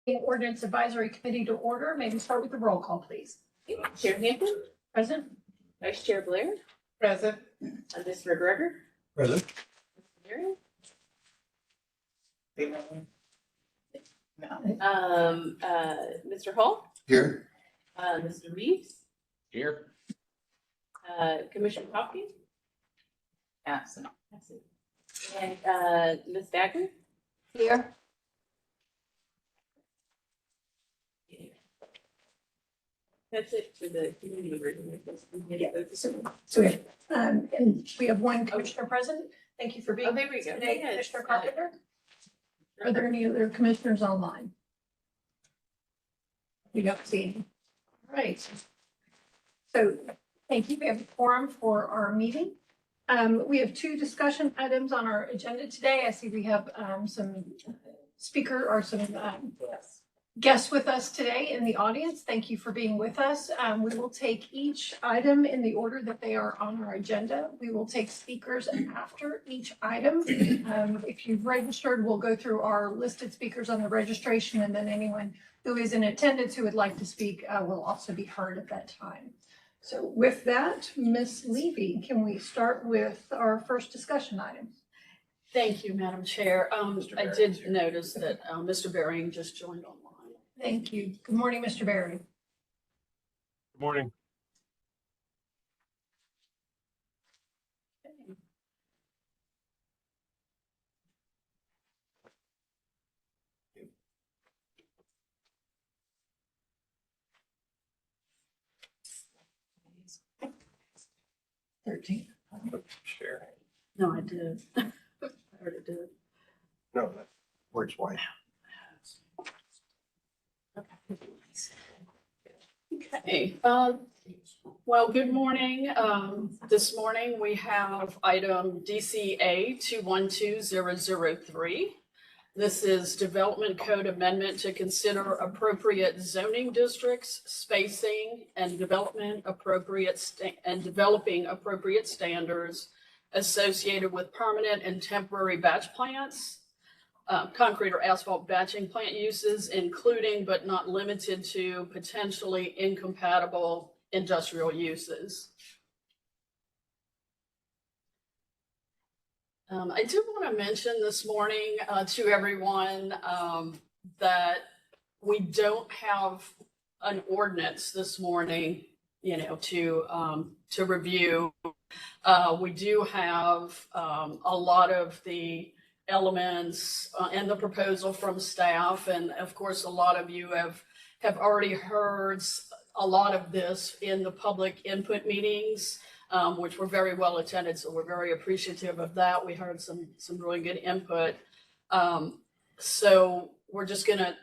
The Ordinance Advisory Committee to order. May we start with the roll call, please? Chair Hampton, Present. Vice Chair Blair, Present. Mr. McGregor, Present. Mary. Mr. Hall, Here. Mr. Reeves, Here. Commissioner Hopkins, Absent. and Ms. Bagley. Here. That's it for the community room. And we have one commissioner present. Thank you for being Oh, there we go. today, Yes. Commissioner Carpenter. Are there any other commissioners online? We don't see any. All right. So thank you. We have a quorum for our meeting. We have two discussion items on our agenda today. I see we have some speaker or some guests with us today in the audience. Thank you for being with us. We will take each item in the order that they are on our agenda. We will take speakers after each item. If you've registered, we'll go through our listed speakers on the registration, and then anyone who is in attendance who would like to speak will also be heard at that time. So with that, Ms. Levy, can we start with our first discussion item? Thank you, Madam Chair. I did notice that Mr. Bering just joined online. Thank you. Good morning, Mr. Barry. Good morning. Okay. 13. Share. No, I did. I already did. No, that works white. Okay, well, good morning. This morning we have item DCA 212003. This is Development Code Amendment to consider appropriate zoning districts, spacing, and developing appropriate standards associated with permanent and temporary batch plants. Concrete or asphalt batching plant uses, including but not limited to potentially incompatible industrial uses. I do want to mention this morning to everyone that we don't have an ordinance this morning, to review. We do have a lot of the elements and the proposal from staff, and of course a lot of you have already heard a lot of this in the public input meetings, which were very well attended, so we're very appreciative of that. We heard some really good input, so we're just gonna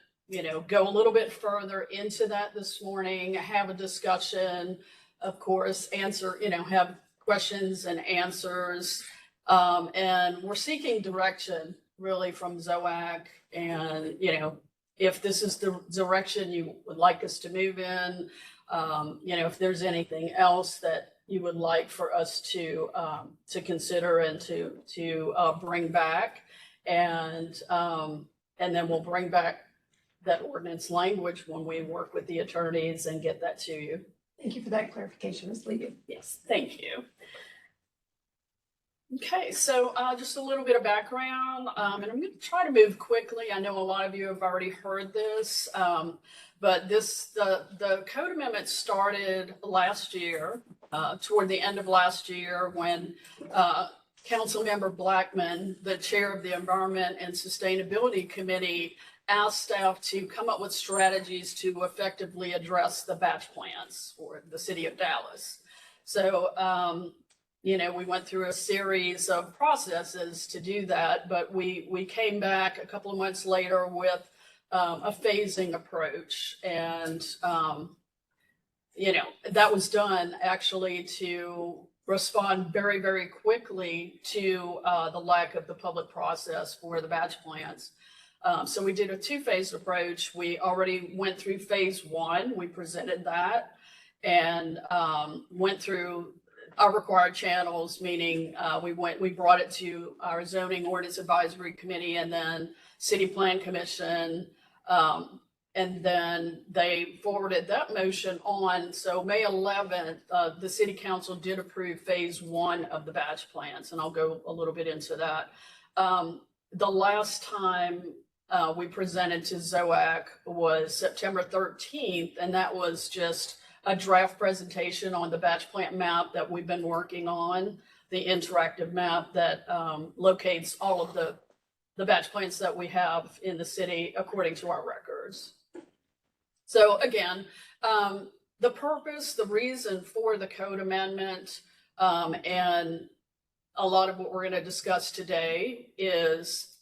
go a little bit further into that this morning, have a discussion, of course, answer, have questions and answers. And we're seeking direction really from ZOAC, and if this is the direction you would like us to move in, if there's anything else that you would like for us to consider and to bring back, and then we'll bring back that ordinance language when we work with the attorneys and get that to you. Thank you for that clarification, Ms. Levy. Yes, thank you. Okay, so just a little bit of background, and I'm going to try to move quickly. I know a lot of you have already heard this, but the code amendment started last year, toward the end of last year, when Councilmember Blackman, the chair of the Environment and Sustainability Committee, asked staff to come up with strategies to effectively address the batch plants for the city of Dallas. So, we went through a series of processes to do that, but we came back a couple of months later with a phasing approach, and that was done actually to respond very, very quickly to the lack of the public process for the batch plants. So we did a two-phase approach. We already went through phase one. We presented that and went through our required channels, meaning we brought it to our zoning ordinance advisory committee and then city plan commission, And then they forwarded that motion on. So May 11th, the city council did approve phase 1 of the batch plans, and I'll go a little bit into that. The last time we presented to ZOAC was September 13th, and that was just a draft presentation on the batch plant map that we've been working on, the interactive map that locates all of the batch plants that we have in the city according to our records. So again, the purpose, the reason for the code amendment, and a lot of what we're going to discuss today is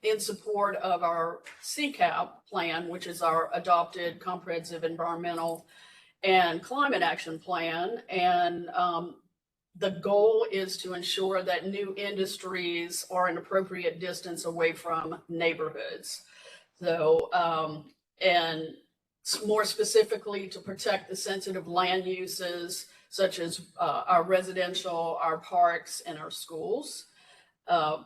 in support of our CCAP plan, which is our adopted comprehensive environmental and climate action plan. And the goal is to ensure that new industries are an appropriate distance away from neighborhoods. So, and more specifically to protect the sensitive land uses, such as our residential, our parks, and our schools.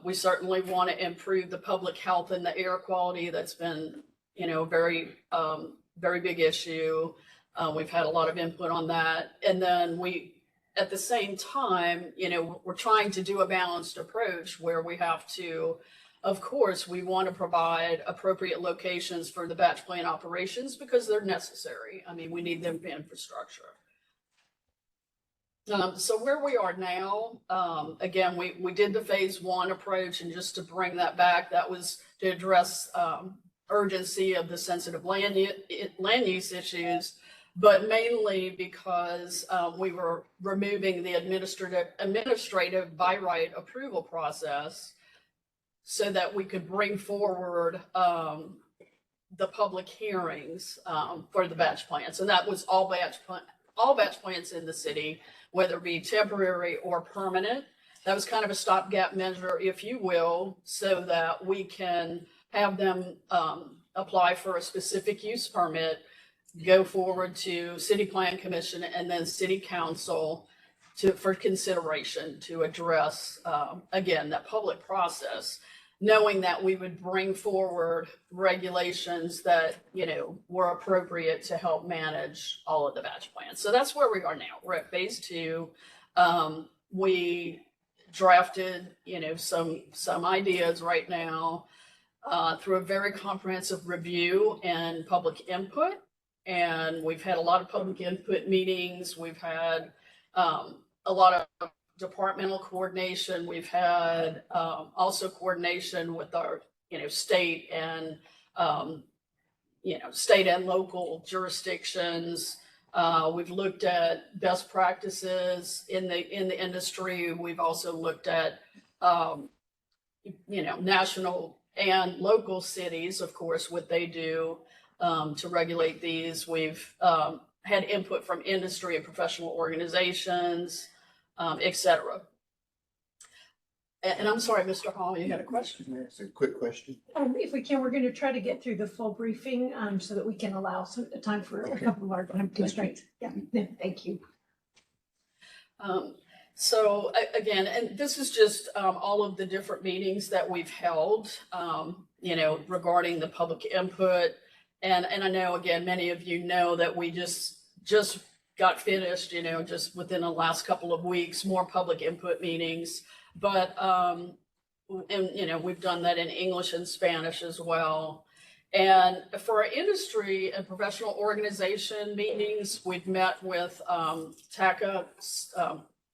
We certainly want to improve the public health and the air quality. That's been, very big issue. We've had a lot of input on that. And then at the same time, we're trying to do a balanced approach where we have to, of course, we want to provide appropriate locations for the batch plant operations because they're necessary. I mean, we need them for infrastructure. So where we are now, again, we did the phase 1 approach, and just to bring that back, that was to address urgency of the sensitive land use issues, but mainly because we were removing the administrative by right approval process so that we could bring forward the public hearings for the batch plants. And that was all batch plants in the city, whether it be temporary or permanent. That was kind of a stopgap measure, if you will, so that we can have them apply for a specific use permit, go forward to City Plan Commission and then City Council for consideration to address, again, that public process, knowing that we would bring forward regulations that, were appropriate to help manage all of the batch plants. So that's where we are now. We're at phase 2. We drafted, some ideas right now through a very comprehensive review and public input. And we've had a lot of public input meetings. We've had a lot of departmental coordination. We've had also coordination with our, state and, state and local jurisdictions. We've looked at best practices in the industry. We've also looked at, national and local cities, of course, what they do to regulate these. We've had input from industry and professional organizations, et cetera. And I'm sorry, Mr. Hall, you had a question? It's a quick question. If we can, we're going to try to get through the full briefing so that we can allow some time for a couple of our time constraints. Yeah, thank you. So again, and this is just all of the different meetings that we've held, regarding the public input. And I know, again, many of you know that we just got finished, just within the last couple of weeks, more public input meetings. But, we've done that in English and Spanish as well. And for our industry and professional organization meetings, we've met with TACA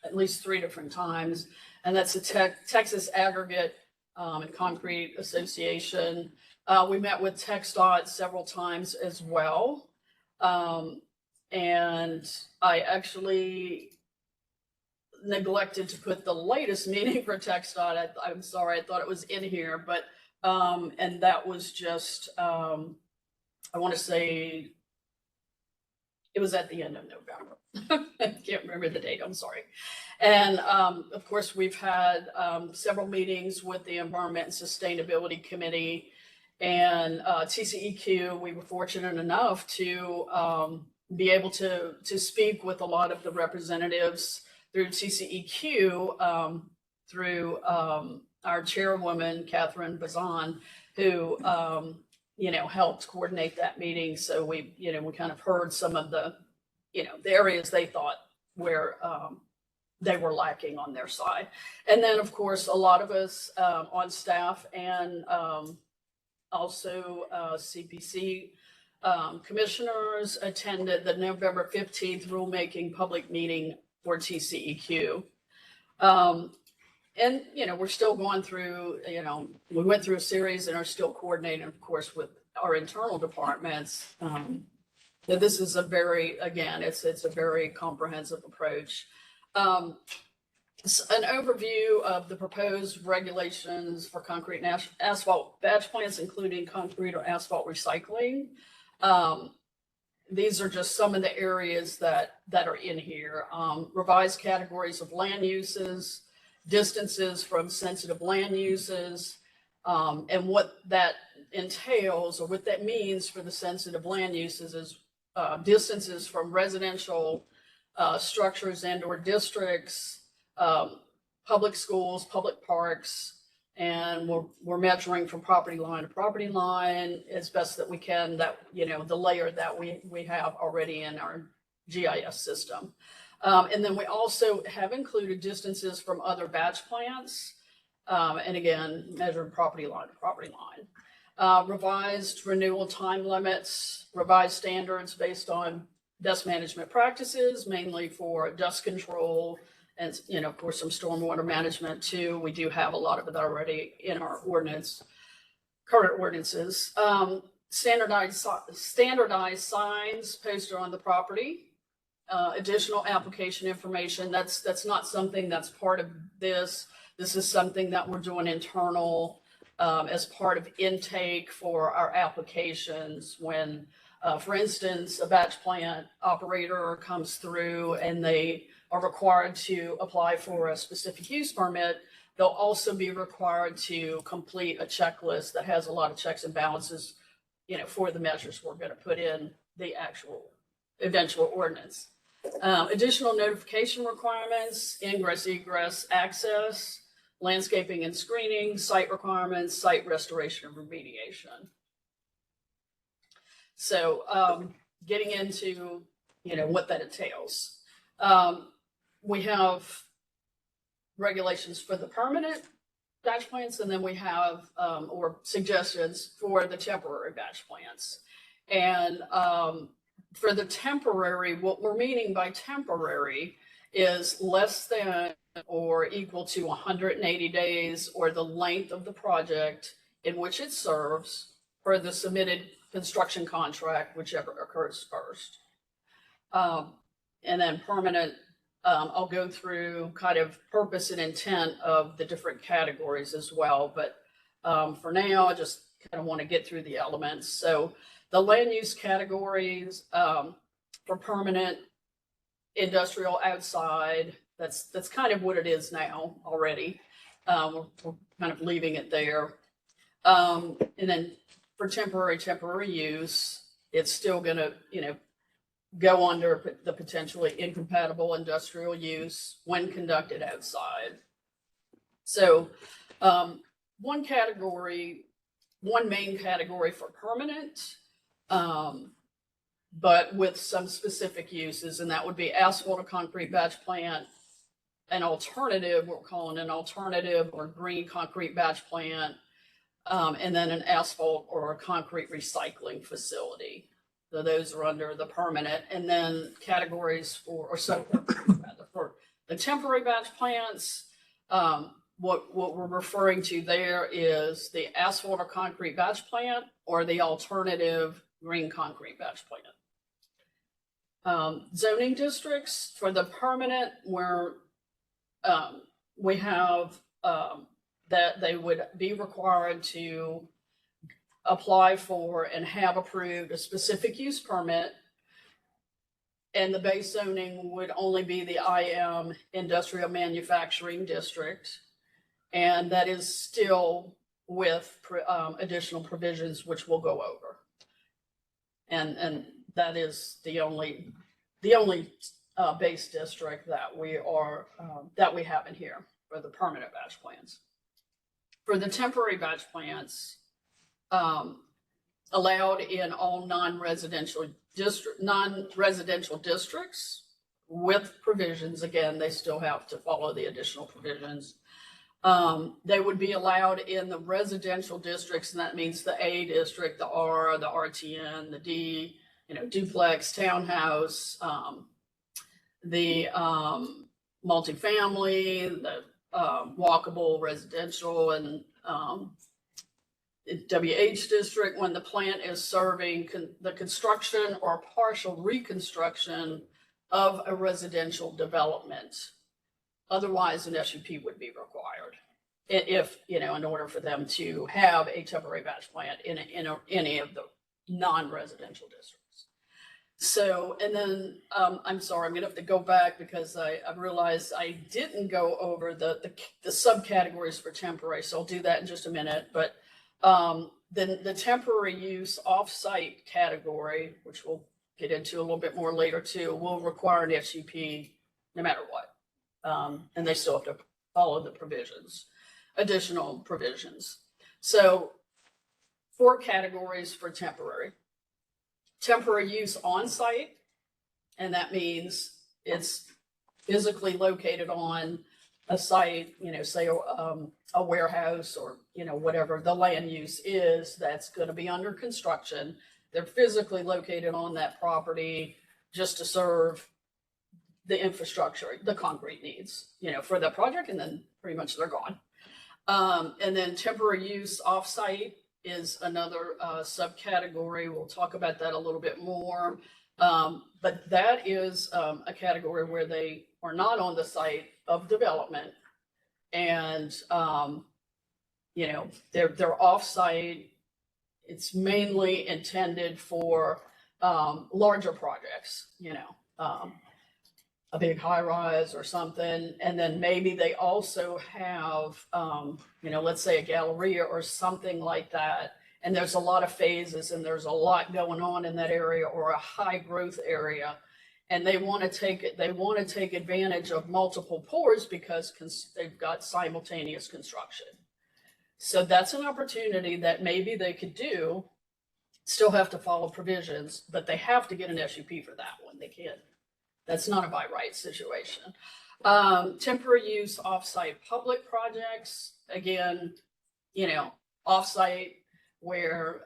at least 3 different times. And that's the Texas Aggregate and Concrete Association. We met with TxDOT several times as well. And I actually neglected to put the latest meeting for TxDOT. I'm sorry, I thought it was in here, but, and that was just, I want to say it was at the end of November. I can't remember the date, I'm sorry. And of course, we've had several meetings with the Environment and Sustainability Committee and TCEQ. We were fortunate enough to be able to speak with a lot of the representatives through TCEQ, through our chairwoman, Catherine Bazan, who, helped coordinate that meeting. So we kind of heard some of the, the areas they thought where they were lacking on their side. And then, of course, a lot of us on staff and also CPC commissioners attended the November 15th rulemaking public meeting for TCEQ. And, we're still going through, we went through a series and are still coordinating, of course, with our internal departments. That this is a very, again, it's a very comprehensive approach. An overview of the proposed regulations for concrete and asphalt batch plants, including concrete or asphalt recycling. These are just some of the areas that are in here. Revised categories of land uses, distances from sensitive land uses, and what that entails or what that means for the sensitive land uses is distances from residential structures and or districts, public schools, public parks, and we're measuring from property line to property line as best that we can, that the layer that we have already in our GIS system. And then we also have included distances from other batch plants, and again, measured property line to property line. Revised renewal time limits, revised standards based on dust management practices, mainly for dust control and, of course, some stormwater management too. We do have a lot of it already in our ordinance, current ordinances. Standardized signs posted on the property. Additional application information. That's not something that's part of this. This is something that we're doing internal as part of intake for our applications when, for instance, a batch plant operator comes through and they are required to apply for a specific use permit. They'll also be required to complete a checklist that has a lot of checks and balances, for the measures we're going to put in the actual eventual ordinance. Additional notification requirements, ingress, egress, access, landscaping and screening, site requirements, site restoration and remediation. So getting into, what that entails. We have regulations for the permanent batch plants, and then we have, or suggestions for the temporary batch plants. And for the temporary, what we're meaning by temporary is less than or equal to 180 days or the length of the project in which it serves for the submitted construction contract, whichever occurs first. And then permanent, I'll go through kind of purpose and intent of the different categories as well. But for now, I just kind of want to get through the elements. So the land use categories for permanent, industrial, outside, that's kind of what it is now already. We're kind of leaving it there. And then for temporary use, it's still going to, go under the potentially incompatible industrial use when conducted outside. So one main category for permanent, but with some specific uses, and that would be asphalt or concrete batch plant, an alternative, we're calling an alternative or green concrete batch plant, and then an asphalt or a concrete recycling facility. So those are under the permanent, and then categories for the temporary batch plants. What we're referring to there is the asphalt or concrete batch plant or the alternative green concrete batch plant. Zoning districts for the permanent, where we have that they would be required to apply for and have approved a specific use permit, and the base zoning would only be the IM industrial manufacturing district, and that is still with additional provisions which we'll go over, and that is the only base district that we are that we have in here for the permanent batch plants. For the temporary batch plants, allowed in all non-residential districts with provisions. Again, they still have to follow the additional provisions. They would be allowed in the residential districts, and that means the A district, the R, the RTN, the D, duplex, townhouse, the multifamily, the walkable residential, and WH district when the plant is serving the construction or partial reconstruction of a residential development. Otherwise, an SUP would be required if, in order for them to have a temporary batch plant in any of the non-residential districts. So, and then, I'm sorry, I'm gonna have to go back because I realized I didn't go over the subcategories for temporary, so I'll do that in just a minute. But then the temporary use off-site category, which we'll get into a little bit more later too, will require an SUP no matter what. And they still have to follow the provisions, additional provisions. So 4 categories for temporary. Temporary use on site, and that means it's physically located on a site, say a warehouse or, whatever the land use is that's going to be under construction. They're physically located on that property just to serve the infrastructure, the concrete needs, for the project, and then pretty much they're gone. And then temporary use off-site is another subcategory. We'll talk about that a little bit more. But that is a category where they are not on the site of development, and they're off-site. It's mainly intended for larger projects, a big high-rise or something, and then maybe they also have, let's say a galleria or something like that, and there's a lot of phases and there's a lot going on in that area, or a high-growth area, and they want to take advantage of multiple pours because they've got simultaneous construction. So that's an opportunity that maybe they could do. Still have to follow provisions, but they have to get an SUP for that one. They can't. That's not a by right situation. Temporary use off-site public projects, again, off-site where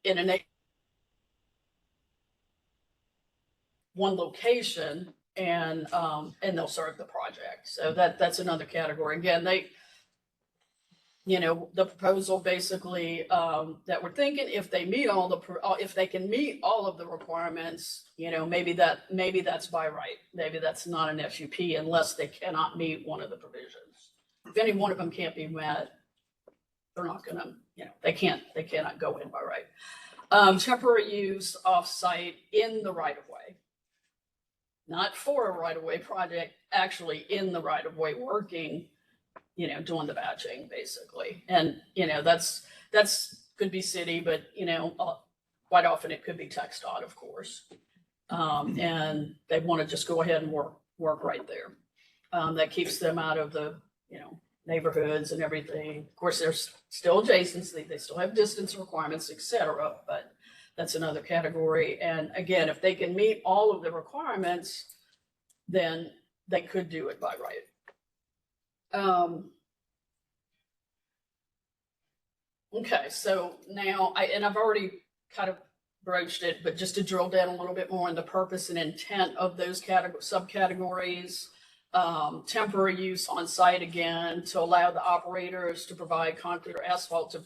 in one location, and they'll serve the project. So that's another category. Again, the proposal basically that we're thinking, if they meet if they can meet all of the requirements, maybe that's by right. Maybe that's not an SUP unless they cannot meet one of the provisions. If any one of them can't be met, they're not gonna, they cannot go in by right. Temporary use off-site in the right-of-way. Not for a right-of-way project, actually in the right-of-way working, doing the batching basically. And, that's could be city, but, quite often it could be TxDOT, of course. And they want to just go ahead and work right there. That keeps them out of the, neighborhoods and everything. Of course, there's still adjacency. They still have distance requirements, etc. But that's another category. And again, if they can meet all of the requirements, then they could do it by right. Okay, so now I've already kind of broached it, but just to drill down a little bit more on the purpose and intent of those subcategories. Temporary use on site, again, to allow the operators to provide concrete or asphalt to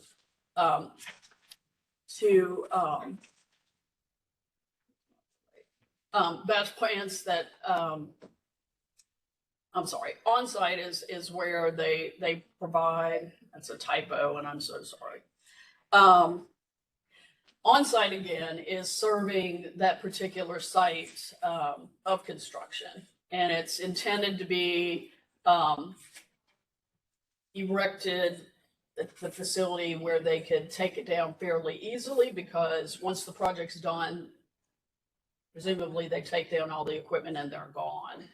batch plants that, I'm sorry, on site is where they provide, that's a typo and I'm so sorry. On site again is serving that particular site of construction. And it's intended to be erected at the facility where they could take it down fairly easily, because once the project's done, presumably they take down all the equipment and they're gone.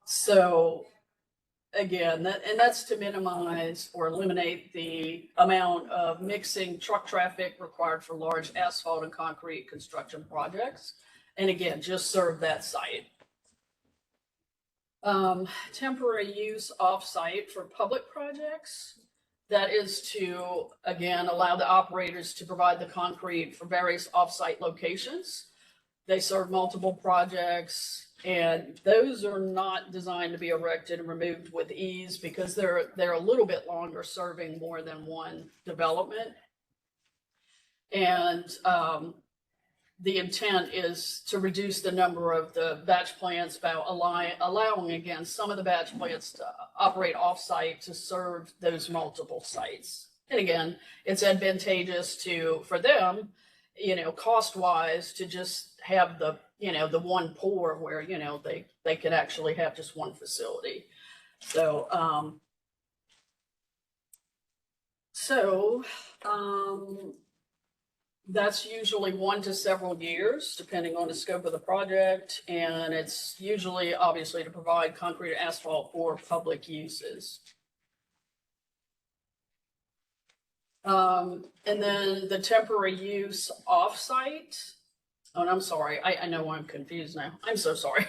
So again, that's to minimize or eliminate the amount of mixing truck traffic required for large asphalt and concrete construction projects. And again, just serve that site. Temporary use off-site for public projects. That is to, again, allow the operators to provide the concrete for various off-site locations. They serve multiple projects, and those are not designed to be erected and removed with ease because they're a little bit longer, serving more than one development. And the intent is to reduce the number of the batch plants by allowing, again, some of the batch plants to operate off-site to serve those multiple sites. And again, it's advantageous for them, cost-wise, to just have the one pour where, they can actually have just one facility. So, that's usually 1 to several years, depending on the scope of the project. And it's usually, obviously, to provide concrete or asphalt for public uses. And then the temporary use off-site. Oh, and I'm sorry. I know I'm confused now. I'm so sorry.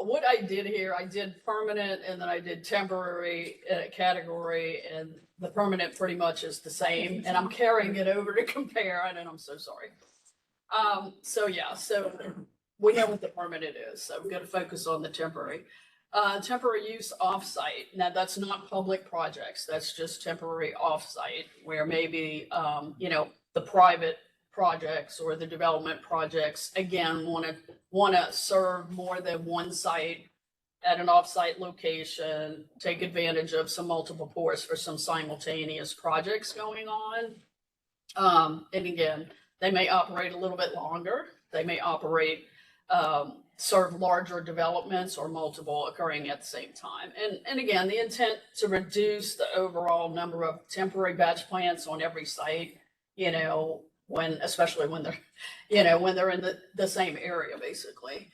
What I did here, I did permanent and then I did temporary category, and the permanent pretty much is the same, and I'm carrying it over to compare, and I'm so sorry. So we know what the permanent is, so we're going to focus on the temporary. Temporary use off-site. Now, that's not public projects. That's just temporary off-site, where maybe, the private projects or the development projects, again, want to serve more than one site at an off-site location, take advantage of some multiple pours for some simultaneous projects going on. And again, they may operate a little bit longer. They may serve larger developments or multiple occurring at the same time. And again, the intent to reduce the overall number of temporary batch plants on every site, especially when they're in the same area, basically.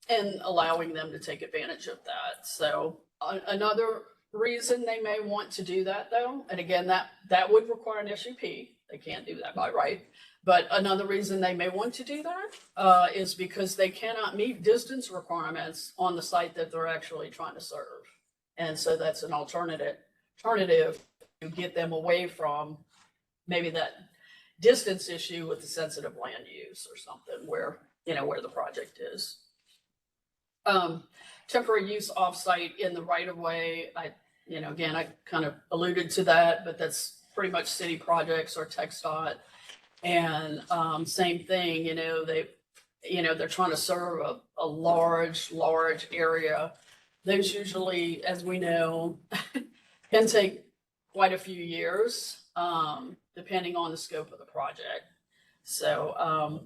And allowing them to take advantage of that. So another reason they may want to do that, though, and again, that would require an SUP. They can't do that by right. But another reason they may want to do that is because they cannot meet distance requirements on the site that they're actually trying to serve. And so that's an alternative to get them away from maybe that distance issue with the sensitive land use or something where the project is. Temporary use offsite in the right of way. I kind of alluded to that, but that's pretty much city projects or TxDOT. And same thing, they're trying to serve a large area. Those usually, as we know, can take quite a few years, depending on the scope of the project. So,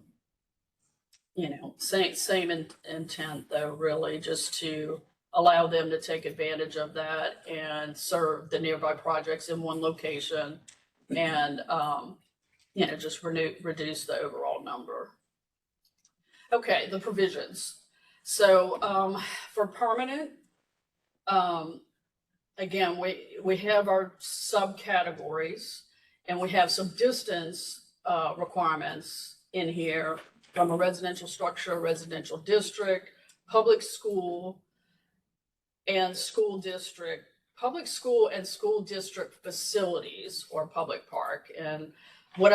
same intent though, really, just to allow them to take advantage of that and serve the nearby projects in one location and, just reduce the overall number. Okay, the provisions. So for permanent, again, we have our subcategories, and we have some distance requirements in here from a residential structure, residential district, public school, and school district, public school and school district facilities or public park. And what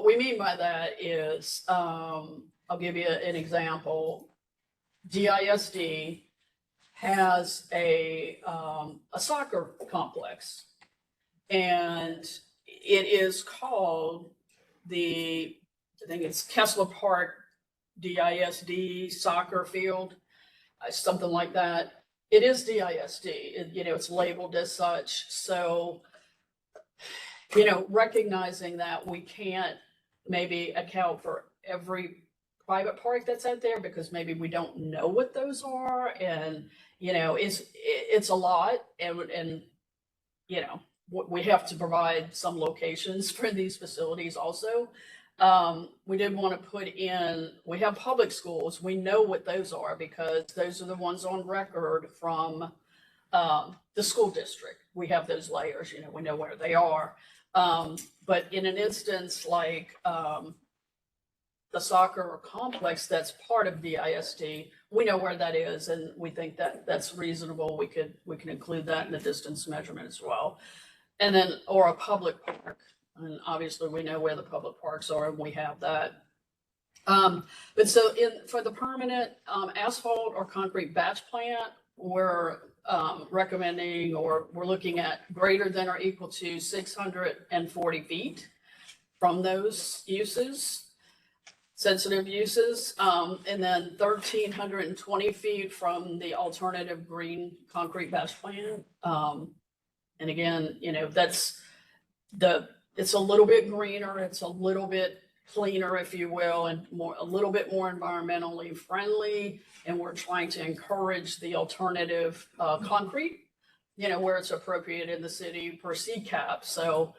we mean by that is, I'll give you an example. DISD has a soccer complex, and it is called I think it's Kessler Park DISD soccer field, something like that. It is DISD, it's labeled as such. So, recognizing that we can't maybe account for every private park that's out there because maybe we don't know what those are, and it's a lot, and we have to provide some locations for these facilities also. We did want to put in, we have public schools. We know what those are because those are the ones on record from the school district. We have those layers, you know, we know where they are. But in an instance like the soccer complex that's part of the ISD, we know where that is, and we think that that's reasonable. We can include that in the distance measurement as well. And then, or a public park, and obviously we know where the public parks are, and we have that. But so for the permanent asphalt or concrete batch plant, we're recommending, or we're looking at greater than or equal to 640 feet from those uses, sensitive uses, and then 1,320 feet from the alternative green concrete batch plant. And again, you know, that's it's a little bit greener, it's a little bit cleaner, if you will, and a little bit more environmentally friendly. And we're trying to encourage the alternative concrete, you know, where it's appropriate in the city per CCAP. So,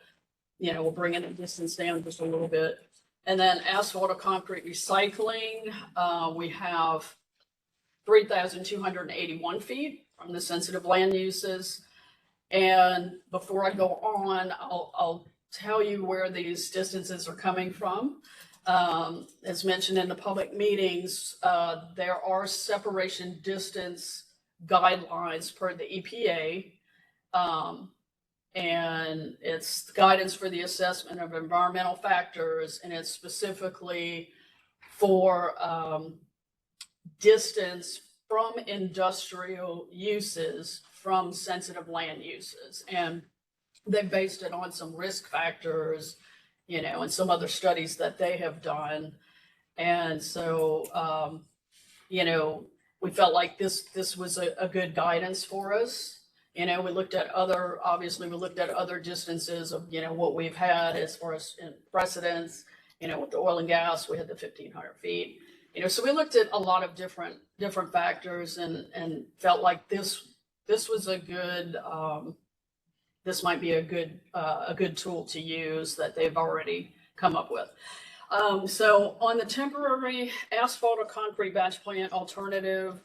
you know, we're bringing the distance down just a little bit. And then asphalt or concrete recycling, we have 3,281 feet from the sensitive land uses. And before I go on, I'll tell you where these distances are coming from. As mentioned in the public meetings, there are separation distance guidelines per the EPA. And it's guidance for the assessment of environmental factors, and it's specifically for distance from industrial uses from sensitive land uses. And they based it on some risk factors, you know, and some other studies that they have done. And so, you know, we felt like this was a good guidance for us. You know, we looked at obviously we looked at other distances of, you know, what we've had as far as in precedents, you know, with the oil and gas, we had the 1,500 feet, you know, so we looked at a lot of different factors and felt like this was a good, this might be a good tool to use that they've already come up with. So on the temporary asphalt or concrete batch plant alternative,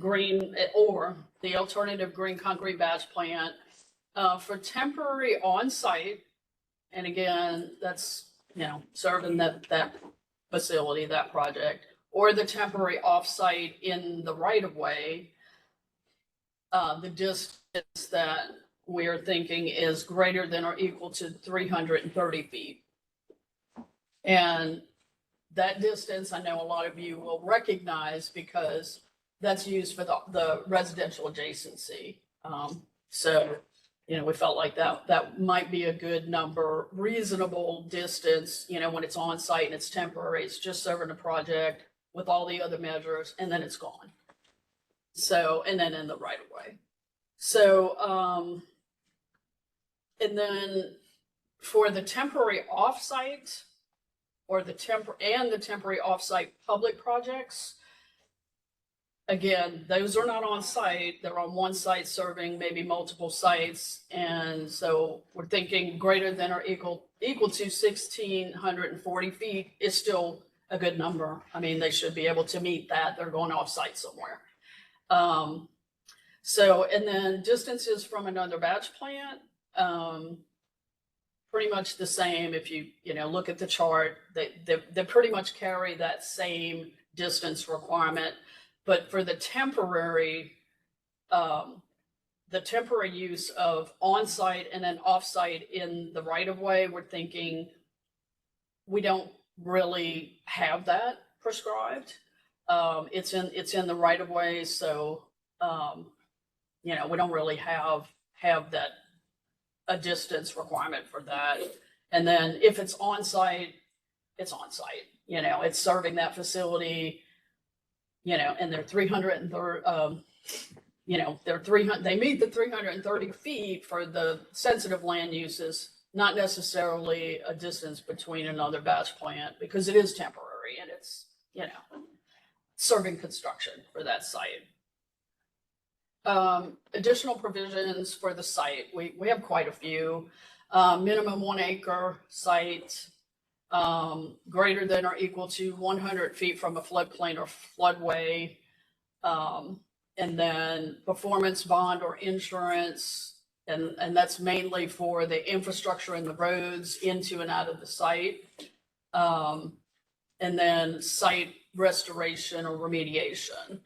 green, or the alternative green concrete batch plant, for temporary on-site, and again, that's, you know, serving that facility, that project, or the temporary off-site in the right-of-way, the distance that we're thinking is greater than or equal to 330 feet. And that distance, I know a lot of you will recognize because that's used for the residential adjacency. So, you know, we felt like that might be a good number, reasonable distance, you know, when it's on site and it's temporary, it's just serving the project with all the other measures, and then it's gone. So, and then in the right of way. So, and then for the temporary offsite, or the temporary offsite public projects, again, those are not on site. They're on one site serving maybe multiple sites. And so we're thinking greater than or equal to 1,640 feet is still a good number. I mean, they should be able to meet that. They're going off site somewhere. So, and then distances from another batch plant, pretty much the same. If you know, look at the chart, they pretty much carry that same distance requirement. But for the temporary use of on-site and then off-site in the right-of-way, we're thinking we don't really have that prescribed. It's in the right-of-way, so you know, we don't really have that a distance requirement for that. And then if it's on-site, it's on-site. You know, it's serving that facility. You know, and they're 330, you know, they meet the 330 feet for the sensitive land uses, not necessarily a distance between another batch plant, because it is temporary and it's, you know, serving construction for that site. additional provisions for the site. We have quite a few. Minimum 1 acre site, greater than or equal to 100 feet from a floodplain or floodway. And then performance bond or insurance, and that's mainly for the infrastructure and the roads into and out of the site. And then site restoration or remediation.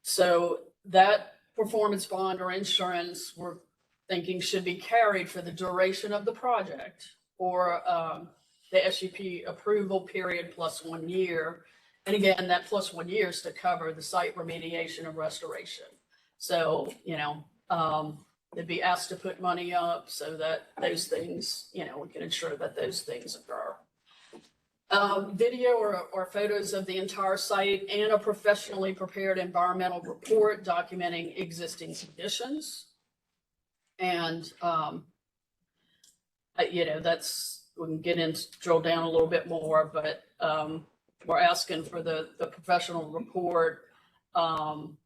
So that performance bond or insurance, we're thinking should be carried for the duration of the project, or the SUP approval period plus 1 year. And again, that plus 1 year is to cover the site remediation and restoration. So, they'd be asked to put money up so that those things, we can ensure that those things occur. Video or photos of the entire site and a professionally prepared environmental report documenting existing conditions. And, that's, we can get into, drill down a little bit more, but we're asking for the professional report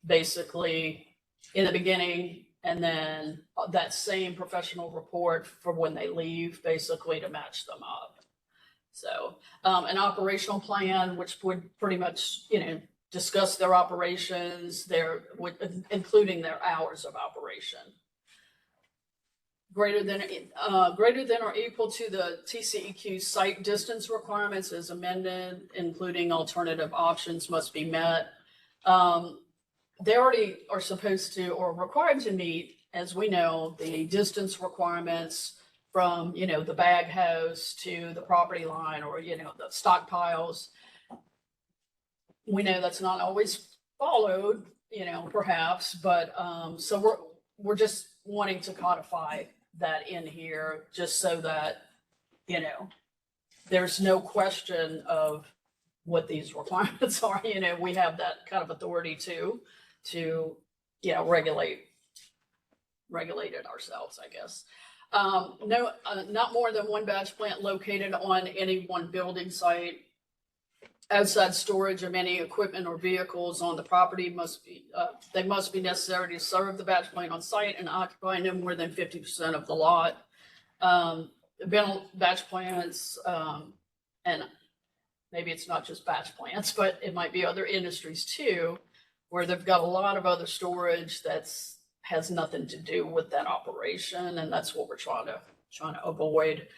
basically in the beginning, and then that same professional report for when they leave, basically to match them up. So an operational plan, which would pretty much, discuss their operations, including their hours of operation. Greater than or equal to the TCEQ site distance requirements is amended, including alternative options must be met. They already are supposed to or required to meet, as we know, the distance requirements from, the bag house to the property line, or, the stockpiles. We know that's not always followed, perhaps, but so we're just wanting to codify that in here, just so that, there's no question of what these requirements are. We have that kind of authority to regulate it ourselves, I guess. No, not more than one batch plant located on any one building site. Outside storage of any equipment or vehicles on the property must be necessary to serve the batch plant on site and occupy no more than 50% of the lot. Batch plants, and maybe it's not just batch plants, but it might be other industries too, where they've got a lot of other storage has nothing to do with that operation, and that's what we're trying to avoid.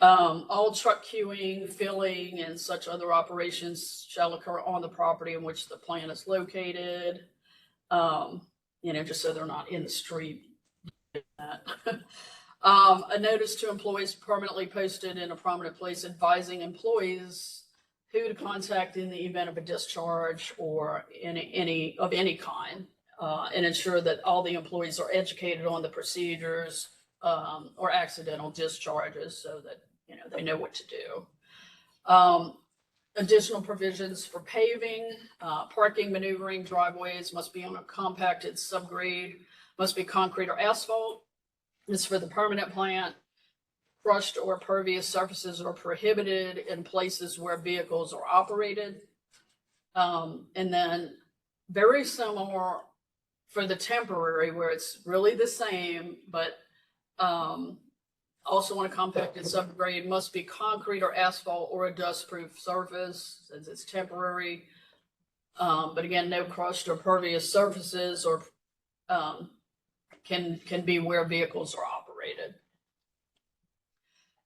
All truck queuing, filling, and such other operations shall occur on the property in which the plant is located. Just so they're not in the street. A notice to employees permanently posted in a prominent place advising employees who to contact in the event of a discharge or any kind, and ensure that all the employees are educated on the procedures or accidental discharges, so that they know what to do. Additional provisions for paving, parking, maneuvering, driveways must be on a compacted subgrade, must be concrete or asphalt. This is for the permanent plant. Crushed or pervious surfaces are prohibited in places where vehicles are operated. And then very similar for the temporary, where it's really the same, but also on a compacted subgrade, must be concrete or asphalt or a dust-proof surface, since it's temporary. But again, no crushed or pervious surfaces or can be where vehicles are operated.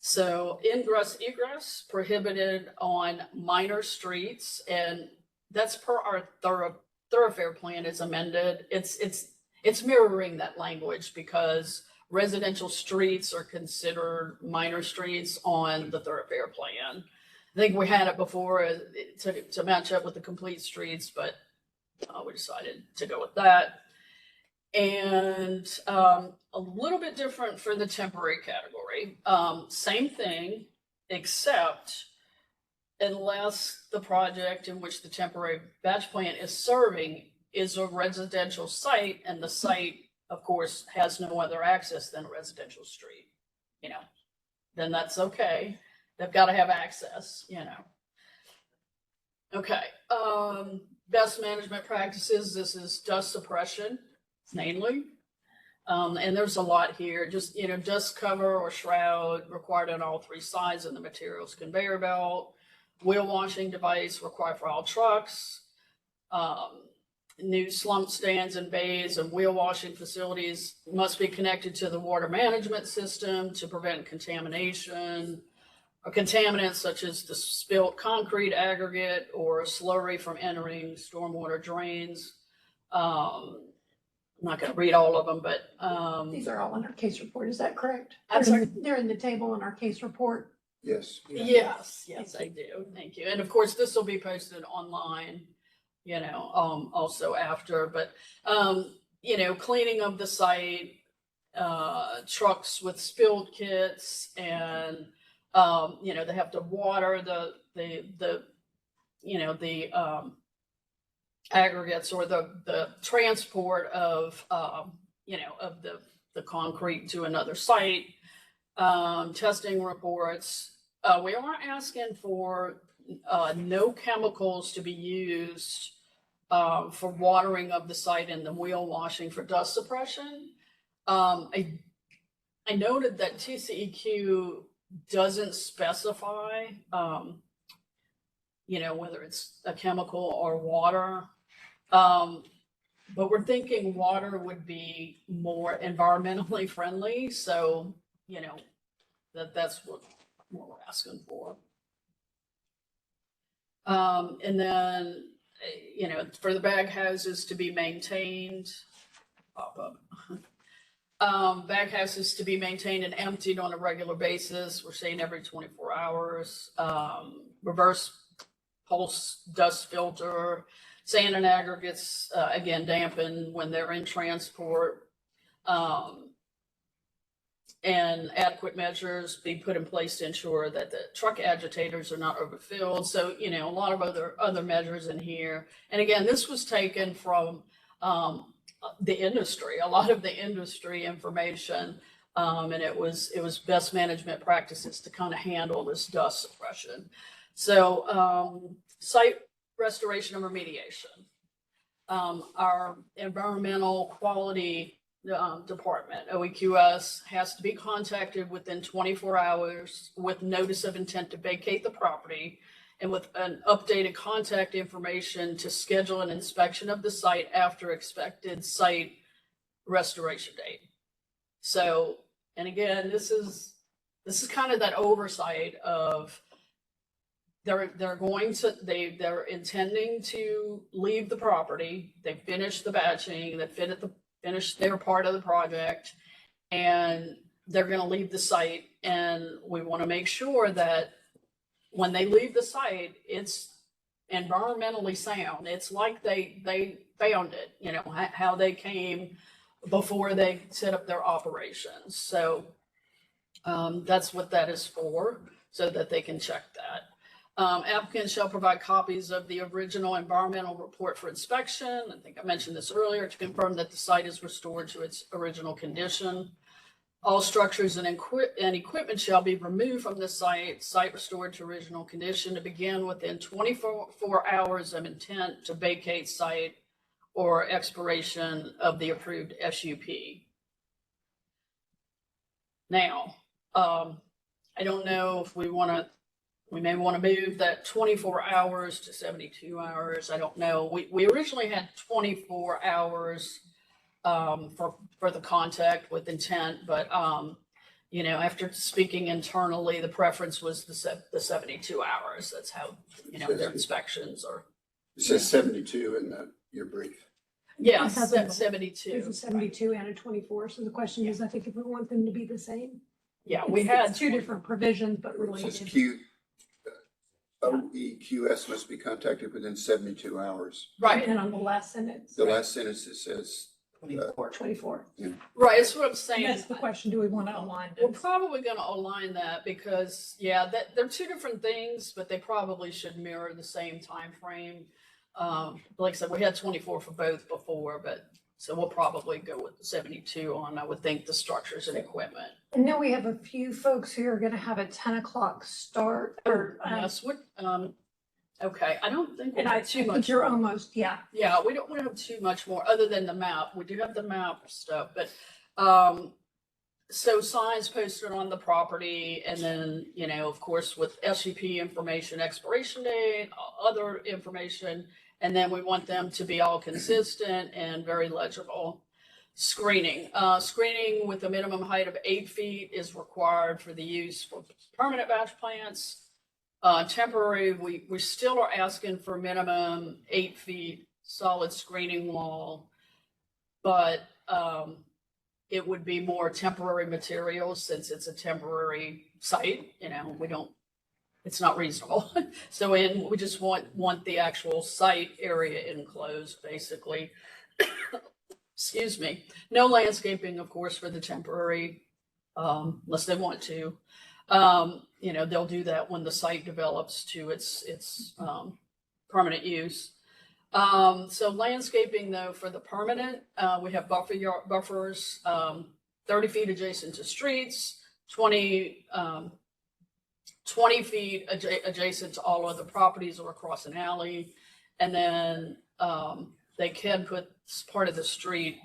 So ingress egress prohibited on minor streets, and that's per our thoroughfare plan is amended. It's mirroring that language, because residential streets are considered minor streets on the thoroughfare plan. I think we had it before to match up with the complete streets, but we decided to go with that. And a little bit different for the temporary category. Same thing, except unless the project in which the temporary batch plant is serving is a residential site, and the site, of course, has no other access than a residential street, then that's okay. They've got to have access, Okay. Best management practices. This is dust suppression. mainly. And there's a lot here, just, dust cover or shroud required on all three sides of the materials conveyor belt, wheel washing device required for all trucks, new slump stands and bays and wheel washing facilities must be connected to the water management system to prevent contamination or contaminants such as the spilt concrete aggregate or slurry from entering stormwater drains. I'm not going to read all of them, but These are all in our case report, is that correct? I'm sorry? They're in the table in our case report. Yes. yes, I do. Thank you. And of course, this will be posted online, also after, but, cleaning of the site, trucks with spilled kits and, they have to water the aggregates or the transport of, of the concrete to another site, testing reports. We are asking for no chemicals to be used for watering of the site and the wheel washing for dust suppression. I noted that TCEQ doesn't specify, whether it's a chemical or water. But we're thinking water would be more environmentally friendly. So, that's what we're asking for. And then, for the bag houses to be maintained, bag houses to be maintained and emptied on a regular basis. We're saying every 24 hours. Reverse pulse dust filter, sand and aggregates, again, dampen when they're in transport. And adequate measures be put in place to ensure that the truck agitators are not overfilled. So, a lot of other measures in here. And again, this was taken from the industry, a lot of the industry information. And it was best management practices to kind of handle this dust suppression. So site restoration and remediation. Our environmental quality department, OEQS, has to be contacted within 24 hours with notice of intent to vacate the property and with an updated contact information to schedule an inspection of the site after expected site restoration date. So, and again, this is kind of that oversight of they're intending to leave the property. They finished the batching, they finished their part of the project, and they're going to leave the site. And we want to make sure that when they leave the site, it's environmentally sound. It's like they found it, how they came before they set up their operations. So that's what that is for, so that they can check that. Applicants shall provide copies of the original environmental report for inspection. I think I mentioned this earlier, to confirm that the site is restored to its original condition. All structures and equipment shall be removed from the site restored to original condition to begin within 24 hours of intent to vacate site or expiration of the approved SUP. Now, I don't know if we may want to move that 24 hours to 72 hours. I don't know. We originally had 24 hours for the contact with intent, but after speaking internally, the preference was the 72 hours. That's how their inspections are. It says 72 in your brief. Yes, That's that's 72. There's a 72 and a 24. So the question is, I think if we want them to be the same. Yeah, we had It's two different provisions, but It related. says OEQS must be contacted within 72 hours. right. And on the last sentence, The last sentence, it says 24. Right, that's what I'm And saying. that's the question, do we want to align We're this? probably going to align that because, that they're two different things, but they probably should mirror the same time frame. Like I said, we had 24 for both before, but so we'll probably go with the 72 on, I would think, the structures and equipment. And then we have a few folks who are going to have a 10 o'clock start or Yes, what, Okay, I don't think we And I have too think much. you're more. almost, yeah. Yeah, we don't have too much more other than the map. We do have the map stuff, but, so signs posted on the property and then, you know, of course, with SUP information, expiration date, other information. And then we want them to be all consistent and very legible. Screening, screening with a minimum height of 8 feet is required for the use for permanent batch plants. Temporary, we still are asking for minimum 8 feet solid screening wall, but it would be more temporary materials since it's a temporary site. You know, it's not reasonable. So we just want the actual site area enclosed, basically. Excuse me. No landscaping, of course, for the temporary, unless they want to. You know, they'll do that when the site develops to its permanent use. So landscaping though, for the permanent, we have buffers, 30 feet adjacent to streets, 20 feet adjacent to all other properties or across an alley. And then, they can put part of the street,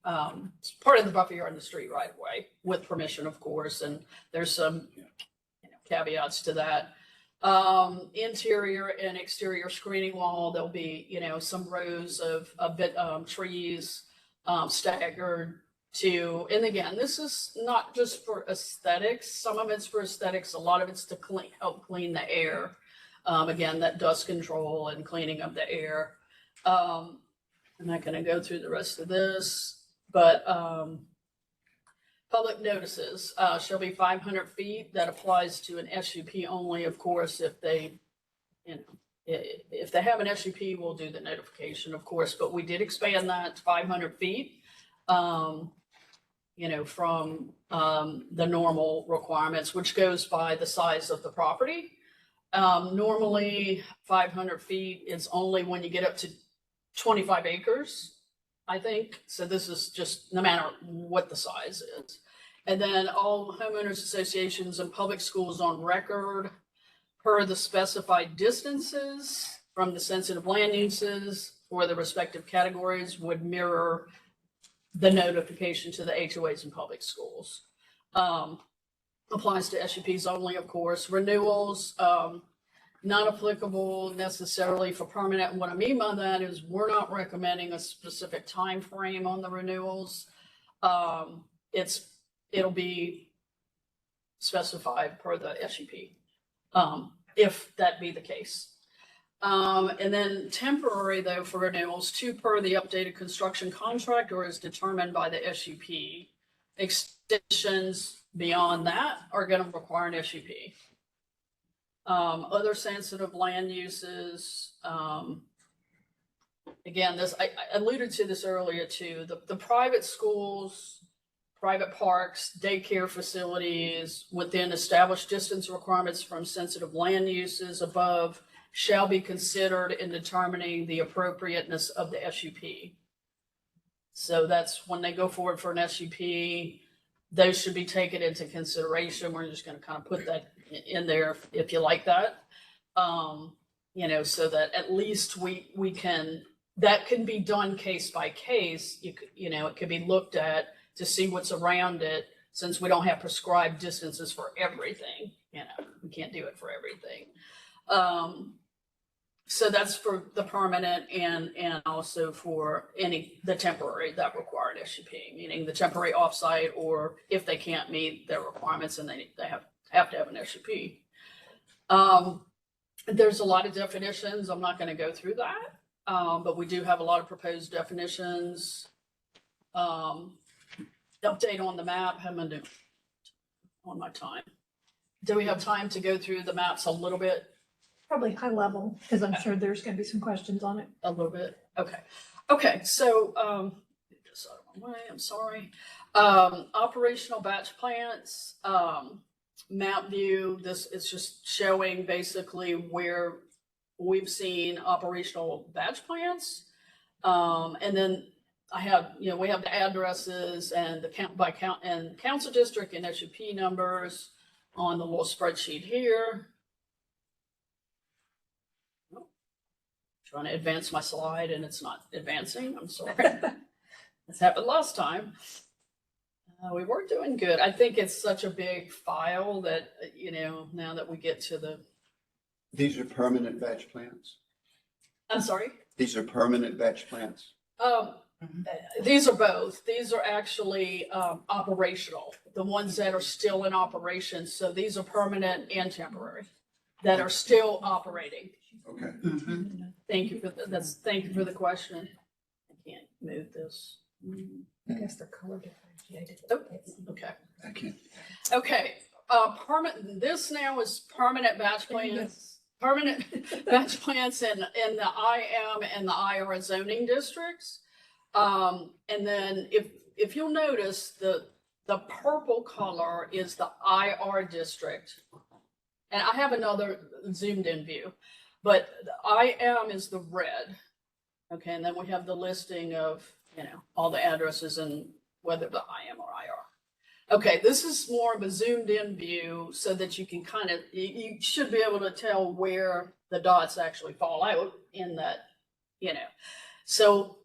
part of the buffer yard in the street right away with permission, of course. And there's some caveats to that. Interior and exterior screening wall, there'll be, you know, some rows of trees staggered to, and again, this is not just for aesthetics. Some of it's for aesthetics. A lot of it's to help clean the air. Again, that dust control and cleaning of the air. I'm not going to go through the rest of this, but public notices shall be 500 feet. That applies to an SUP only, of course. If they, you know, if they have an SUP, we'll do the notification, of course. But we did expand that to 500 feet, you know, from the normal requirements, which goes by the size of the property. Normally, 500 feet is only when you get up to 25 acres. I think. So this is just no matter what the size is. And then all homeowners associations and public schools on record per the specified distances from the sensitive land uses for the respective categories would mirror the notification to the HOAs and public schools. Applies to SUPs only, of course. Renewals, not applicable necessarily for permanent. And what I mean by that is we're not recommending a specific time frame on the renewals. It'll be specified per the SUP, if that be the case. And then temporary though for renewals, 2 per the updated construction contract or as determined by the SUP. Extensions beyond that are going to require an SUP. Other sensitive land uses, again, I alluded to this earlier too, the private schools, private parks, daycare facilities within established distance requirements from sensitive land uses above shall be considered in determining the appropriateness of the SUP. So that's when they go forward for an SUP, those should be taken into consideration. We're just going to kind of put that in there if you like that, you know, so that at least we can, that can be done case by case. You know, it could be looked at to see what's around it, since we don't have prescribed distances for everything. You know, we can't do it for everything. So that's for the permanent and also for the temporary that require an SUP, meaning the temporary offsite, or if they can't meet their requirements and they have to have an SUP. There's a lot of definitions. I'm not going to go through that, but we do have a lot of proposed definitions. Update on the map. How am I doing on my time? Do we have time to go through the maps a little bit? Probably high level, because I'm sure there's going to be some questions on it. A little bit. Okay. Okay. So, just out of my way, I'm sorry. Operational batch plants, map view. This is just showing basically where we've seen operational batch plants. And then I have, you know, we have the addresses and the council district and SUP numbers on the little spreadsheet here. trying to advance my slide and it's not advancing. I'm sorry. This happened last time. We were doing good. I think it's such a big file that, now that we get to the, These are permanent batch plants? I'm sorry. These are permanent batch plants? These are both. These are actually operational, the ones that are still in operation. So these are permanent and temporary that are still operating. Okay. Thank you for thank you for the question. I can't move this. I guess they're color differentiated. Oh, okay. I can't. Okay. This now is permanent batch plants. Permanent batch plants in the IM and the IR zoning districts. And then if you'll notice, the purple color is the IR district. And I have another zoomed in view, but the IM is the red. Okay, and then we have the listing of, all the addresses and whether the IM or IR. Okay, this is more of a zoomed in view so that you can you should be able to tell where the dots actually fall out in that, So,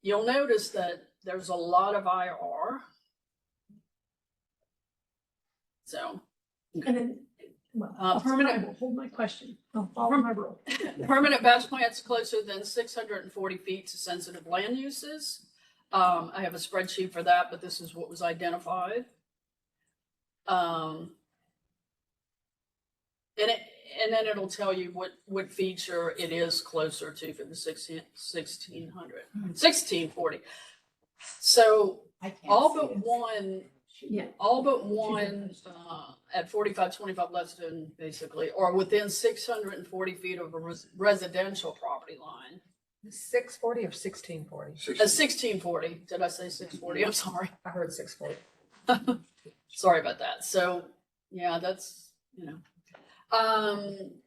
you'll notice that there's a lot of IR. So. And then, Permanent. Hold my question. I'll follow my rule. Permanent batch plants closer than 640 feet to sensitive land uses. I have a spreadsheet for that, but this is what was identified. And then it'll tell you what feature it is closer to for the 1640. So all but one at 4525 Leston, basically, or within 640 feet of a residential property line. 640 or 1640? 1640. Did I say 640? I'm sorry. I heard 640. Sorry about that. So yeah, that's,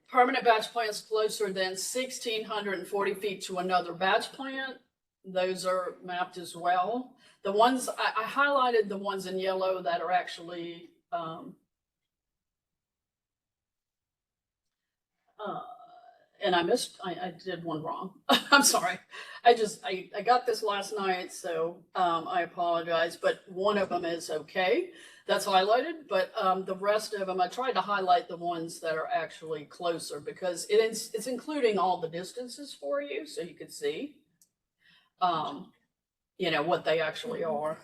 permanent batch plants closer than 1640 feet to another batch plant. Those are mapped as well. The ones I highlighted, the ones in yellow that are actually, and I did one wrong. I'm sorry. I got this last night, so I apologize, but one of them is okay. That's highlighted, but the rest of them, I tried to highlight the ones that are actually closer because it's including all the distances for you, so you can see, what they actually are.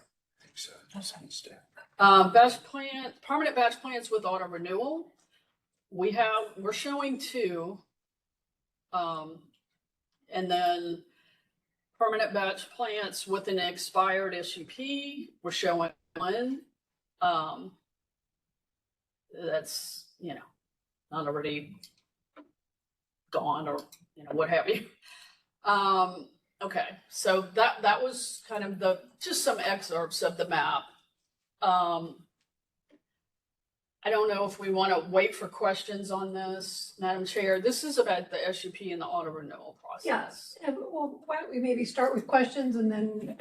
Permanent batch plants with auto renewal. We're showing 2. And then permanent batch plants with an expired SUP, we're showing 1. That's, not already gone or, what have you. Okay, so that was kind of just some excerpts of the map. I don't know if we want to wait for questions on this, Madam Chair. This is about the SUP and the auto renewal process. Yes, and well, why don't we maybe start with questions, and then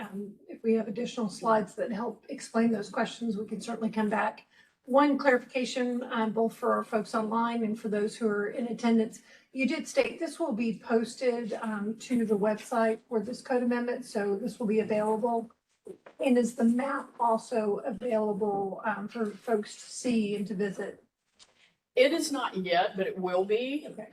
if we have additional slides that help explain those questions, we can certainly come back. One clarification, both for our folks online and for those who are in attendance. You did state this will be posted to the website for this code amendment, so this will be available. And is the map also available for folks to see and to visit? It is not yet, but it will be. Okay.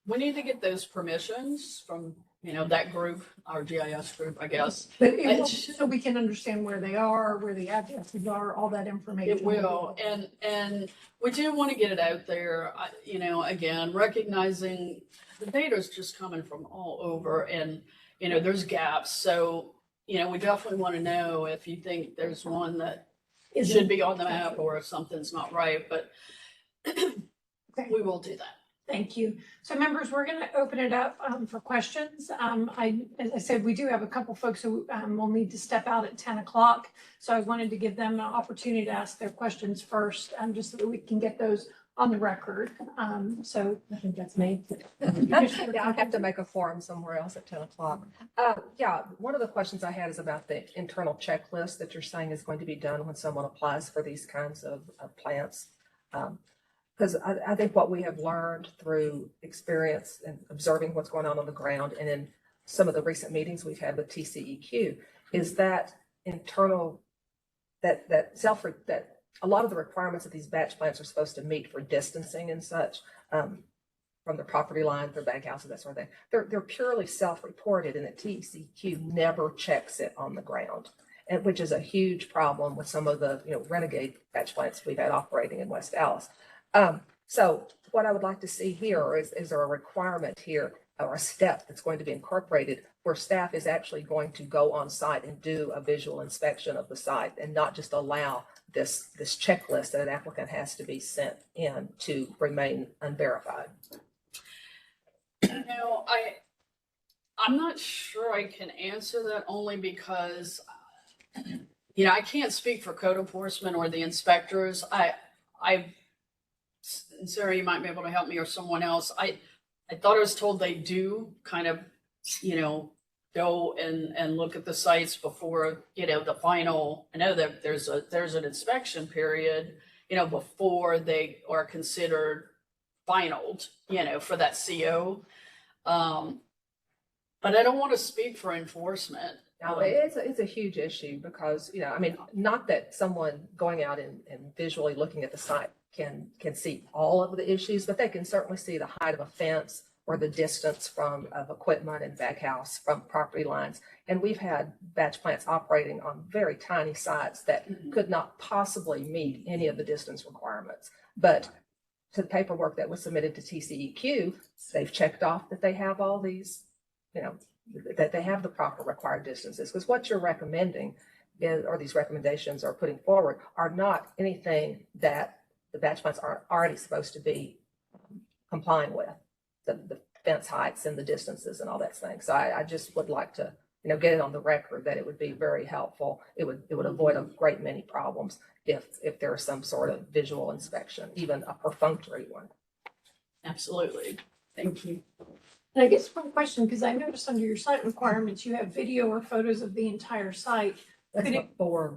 We need to get those permissions from, that group, our GIS group, I guess. But it will, so we can understand where they are, where the addresses are, all that information. It will, and we do want to get it out there, again, recognizing the data is just coming from all over and, there's gaps. So, we definitely want to know if you think there's one that should be on the map or if something's not right, but we will do that. Thank you. So members, we're going to open it up for questions. As I said, we do have a couple folks who will need to step out at 10 o'clock. So I wanted to give them an opportunity to ask their questions first, just so that we can get those on the record. So I think that's me. Yeah, I have to make a forum somewhere else at 10 o'clock. Yeah, one of the questions I had is about the internal checklist that you're saying is going to be done when someone applies for these kinds of plants. because I think what we have learned through experience and observing what's going on the ground and in some of the recent meetings we've had with TCEQ is that internal, that a lot of the requirements that these batch plants are supposed to meet for distancing and such, from the property line, their bag houses, that sort of thing, they're purely self-reported, and the TCEQ never checks it on the ground. And which is a huge problem with some of the, renegade batch plants we've had operating in West Dallas. So what I would like to see here is there a requirement here or a step that's going to be incorporated where staff is actually going to go on site and do a visual inspection of the site and not just allow this checklist that an applicant has to be sent in to remain unverified. I'm not sure I can answer that, only because I can't speak for code enforcement or the inspectors. Sarah, you might be able to help me, or someone else. I thought I was told they do kind of, go and look at the sites before, the final. I know that there's an inspection period, before they are considered finaled, for that CO. But I don't want to speak for enforcement. No, it's a huge issue because, not that someone going out and visually looking at the site can see all of the issues, but they can certainly see the height of a fence or the distance of equipment and baghouse from property lines. And we've had batch plants operating on very tiny sites that could not possibly meet any of the distance requirements. But to the paperwork that was submitted to TCEQ, they've checked off that they have all these, that they have the proper required distances. Because what you're recommending or these recommendations are putting forward are not anything that the batch plants are already supposed to be complying with, the fence heights and the distances and all that thing. So I just would like to, get it on the record that it would be very helpful. It would avoid a great many problems if there is some sort of visual inspection, even a perfunctory one. Absolutely. Thank you. And I guess one question, because I noticed under your site requirements, you have video or photos of the entire site. That's Could it- before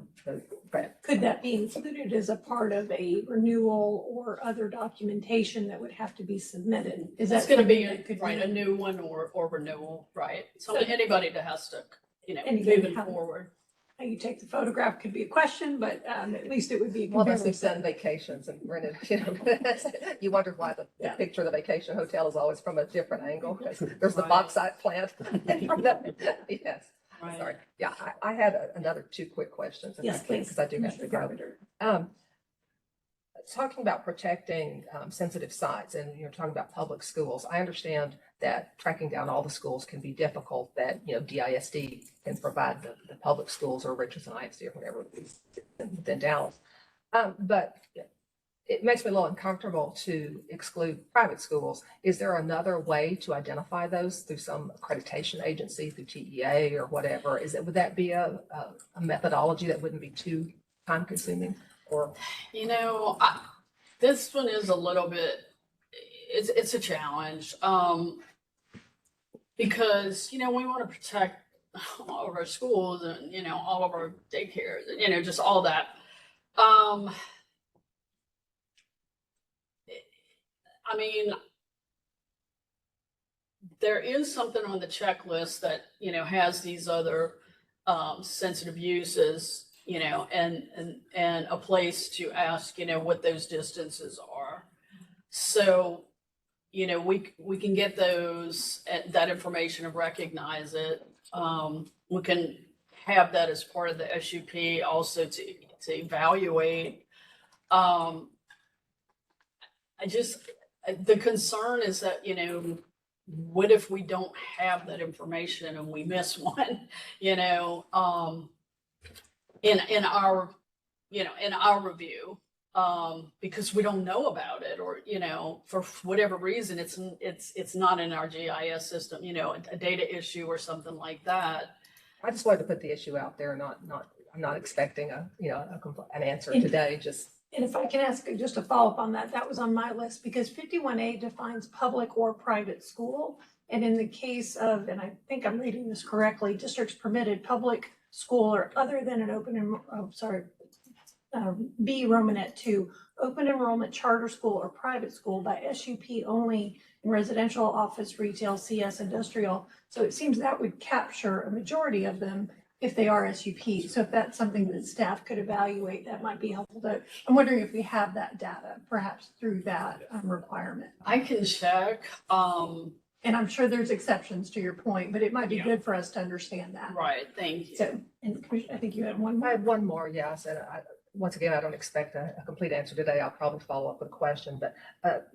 Could that be included as a part of a renewal or other documentation that would have to be submitted? Is that It's going to be something that could a be- new one or renewal, right? So anybody that has to, Anybody moving have- forward. How you take the photograph could be a question, but at least it would be. Well, unless we've done vacations and rented, you wonder why the Yeah. picture of the vacation hotel is always from a different angle. 'Cause there's the Right. bauxite plant. Yes, Right. sorry. Yeah, I had another two quick questions. if I Yes, can, please. Because I do have to Commissioner go. Carpenter. Talking about protecting sensitive sites, and you're talking about public schools. I understand that tracking down all the schools can be difficult, that, DISD can provide the public schools or Richardson ISD or whatever within Dallas. But it makes me a little uncomfortable to exclude private schools. Is there another way to identify those through some accreditation agency, through TEA or whatever? Would that be a methodology that wouldn't be too time consuming? Or This one is a little bit, it's a challenge. Because, we want to protect all of our schools and, all of our daycares, and, just all that. There is something on the checklist that, has these other sensitive uses, and a place to ask, what those distances are. So, we can get that information and recognize it. We can have that as part of the SUP also to evaluate. The concern is that, what if we don't have that information and we miss one, in our review, because we don't know about it, or, for whatever reason, it's not in our GIS system, a data issue or something like that. I just wanted to put the issue out there, I'm not expecting an answer today, just. And if I can ask just a follow-up on that, that was on my list because 51A defines public or private school. And in the case of, and I think I'm reading this correctly, districts permitted public school or other than an B Romanet 2, open enrollment charter school or private school by SUP only in residential, office, retail, CS, industrial. So it seems that would capture a majority of them if they are SUP. So if that's something that staff could evaluate, that might be helpful. I'm wondering if we have that data, perhaps through that requirement. I can check. And I'm sure there's exceptions to your point, but it might be Yeah. good for us to understand that. Right, thank you. So, and Commissioner, I think you had one I more. had one more, yes, and once again, I don't expect a complete answer today. I'll probably follow up with a question, but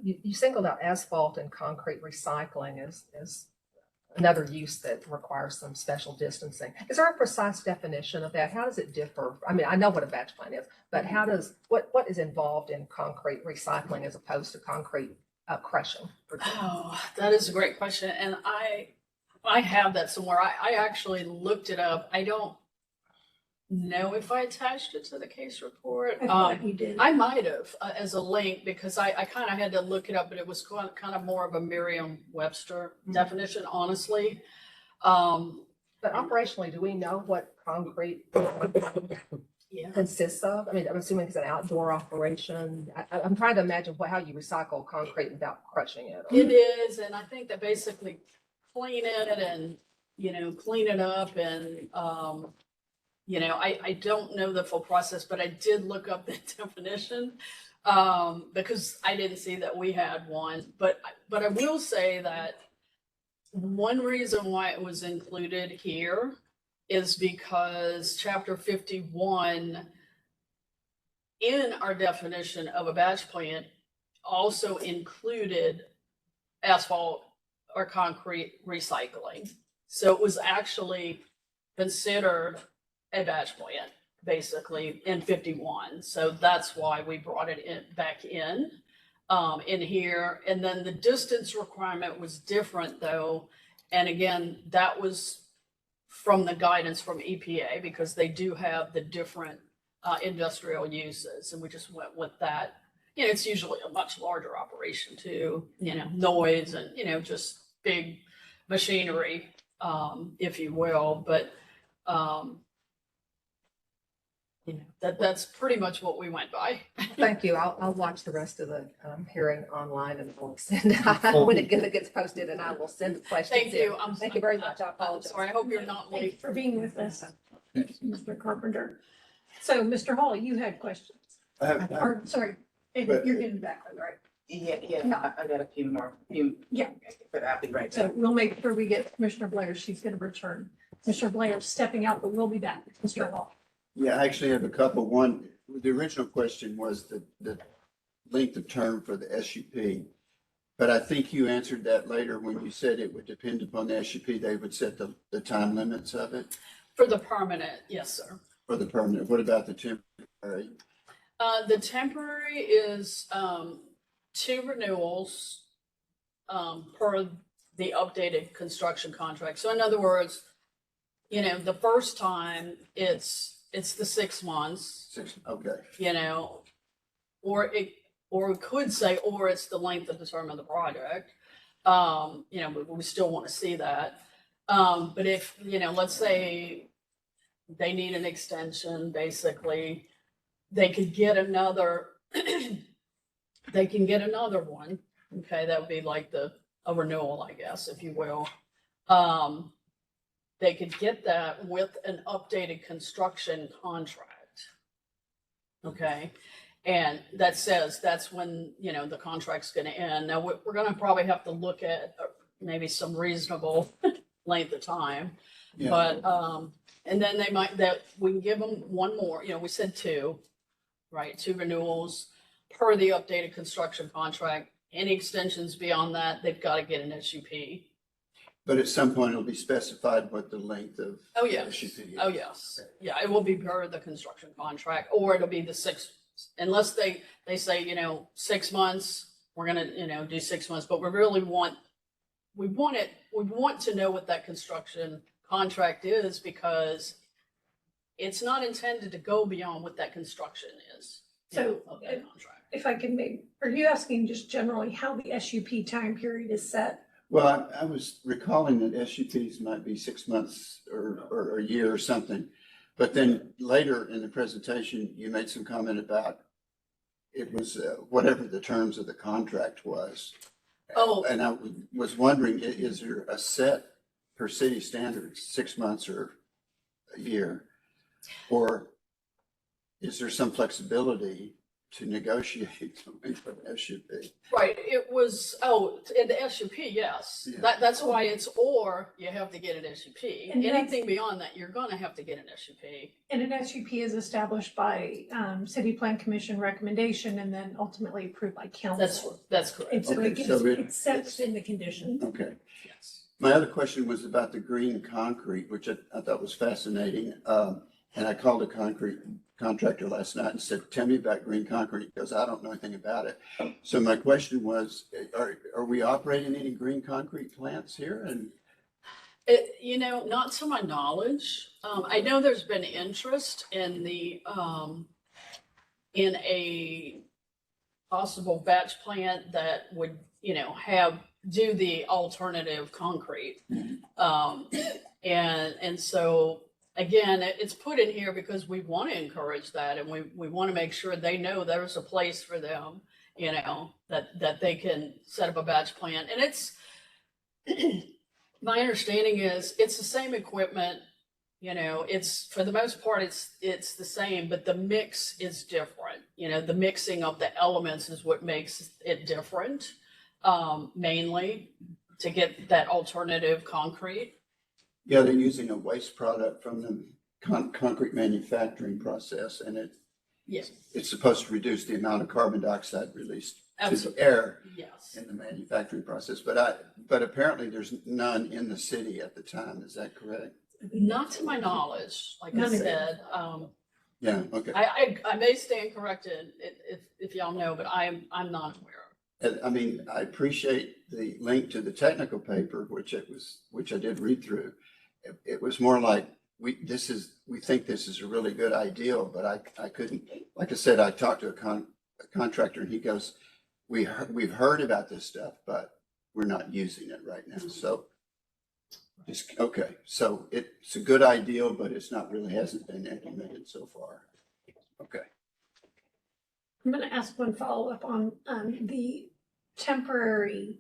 you singled out asphalt and concrete recycling as another use that requires some special distancing. Is there a precise definition of that? How does it differ? I mean, I know what a batch plant is, but what is involved in concrete recycling as opposed to concrete crushing? for example? Oh, that is a great question. And I have that somewhere. I actually looked it up. I don't know if I attached it to the case report. I thought you did. I might have as a link because I kind of had to look it up, but it was kind of more of a Merriam-Webster definition, honestly. But operationally, do we know what concrete Yeah. consists of? I mean, I'm assuming it's an outdoor operation. I'm trying to imagine how you recycle concrete without crushing it. It is, and I think that basically clean it and, clean it up and, I don't know the full process, but I did look up the definition because I didn't see that we had one. But I will say that one reason why it was included here is because Chapter 51 in our definition of a batch plant also included asphalt or concrete recycling. So it was actually considered a batch plant, basically, in 51. So that's why we brought it back in here. And then the distance requirement was different, though. And again, that was from the guidance from EPA because they do have the different industrial uses. And we just went with that. It's usually a much larger operation too, noise and, just big machinery, if you will. But, that's pretty much what we went by. Thank you. I'll watch the rest of the hearing online and I'll send when it gets posted and I will send the questions. Thank you. in. Thank you very much. I I'm apologize. sorry. I hope you're not Thank you late. for being with us, Mr. Carpenter. So, Mr. Hall, you had questions. Or, sorry, But- you're getting back, right? Yeah, I got a few more. Yeah. But I'll be right So back. we'll make sure we get Commissioner Blair. She's going to return. Commissioner Blair's stepping out, but we'll be back. Mr. Hall. Yeah, I actually have a couple. One, the original question was the length of term for the SUP. But I think you answered that later when you said it would depend upon the SUP. They would set the time limits of it For the permanent, yes, sir. for the permanent. What about the temporary? The temporary is 2 renewals per the updated construction contract. So in other words, the first time it's the 6 months, Okay. or it could say, or it's the length of the term of the project. We still want to see that. But if, let's say they need an extension, basically, they could get another, one. Okay, that would be like a renewal, I guess, if you will. They could get that with an updated construction contract. Okay, and that says that's when, the contract's gonna end. Now, we're gonna probably have to look at maybe some reasonable length of time. Yeah. But, and then we can give them one more, we said 2, right? 2 renewals per the updated construction contract. Any extensions beyond that, they've got to get an SUP. But at some point it'll be specified what the length of Oh, the yes. SUP is. Oh, yes. Yeah, it will be per the construction contract, or it'll be the 6, unless they say, 6 months, we're gonna, do 6 months, but we want to know what that construction contract is because it's not intended to go beyond what that construction is. So, Of that contract. If I can are you asking just generally how the SUP time period is set? Well, I was recalling that SUPs might be 6 months or a year or something. But then later in the presentation, you made some comment about it was whatever the terms of the contract was. Oh. And I was wondering, is there a set per city standards, 6 months or a year? Or is there some flexibility to negotiate something for the SUP? Right, it was, in the SUP, yes. Yeah. That's why it's, or you have to get an SUP. And that's- Anything beyond that, you're gonna have to get an SUP. And an SUP is established by City Plan Commission recommendation and then ultimately approved by council. That's correct. And so Okay, it gets, so it's set in the conditions. Okay. Yes. My other question was about the green concrete, which I thought was fascinating. And I called a concrete contractor last night and said, tell me about green concrete, because I don't know anything about it. So my question was, are we operating any green concrete plants here? And Not to my knowledge. I know there's been interest in in a possible batch plant that would, do the alternative concrete. And so again, it's put in here because we want to encourage that, and we want to make sure they know there's a place for them, that they can set up a batch plant. And it's, my understanding is it's the same equipment, it's, for the most part, it's the same, but the mix is different. The mixing of the elements is what makes it different, mainly to get that alternative concrete. yeah, they're using a waste product from the concrete manufacturing process, and Yes. it's supposed to reduce the amount of carbon dioxide released to the Absolutely. air Yes. in the manufacturing process. But apparently there's none in the city at the time. Is that correct? Not to my knowledge, like I None of it. said. Yeah, okay. I may stand corrected if y'all know, but I'm not aware. And, I mean, I appreciate the link to the technical paper, which I did read through. It was more like, we think this is a really good ideal, but I couldn't, like I said, I talked to a contractor and he goes, we've heard about this stuff, but we're not using it right now. So okay. So it's a good ideal, but it's not really, hasn't been implemented so far. Okay. I'm going to ask one follow-up on the temporary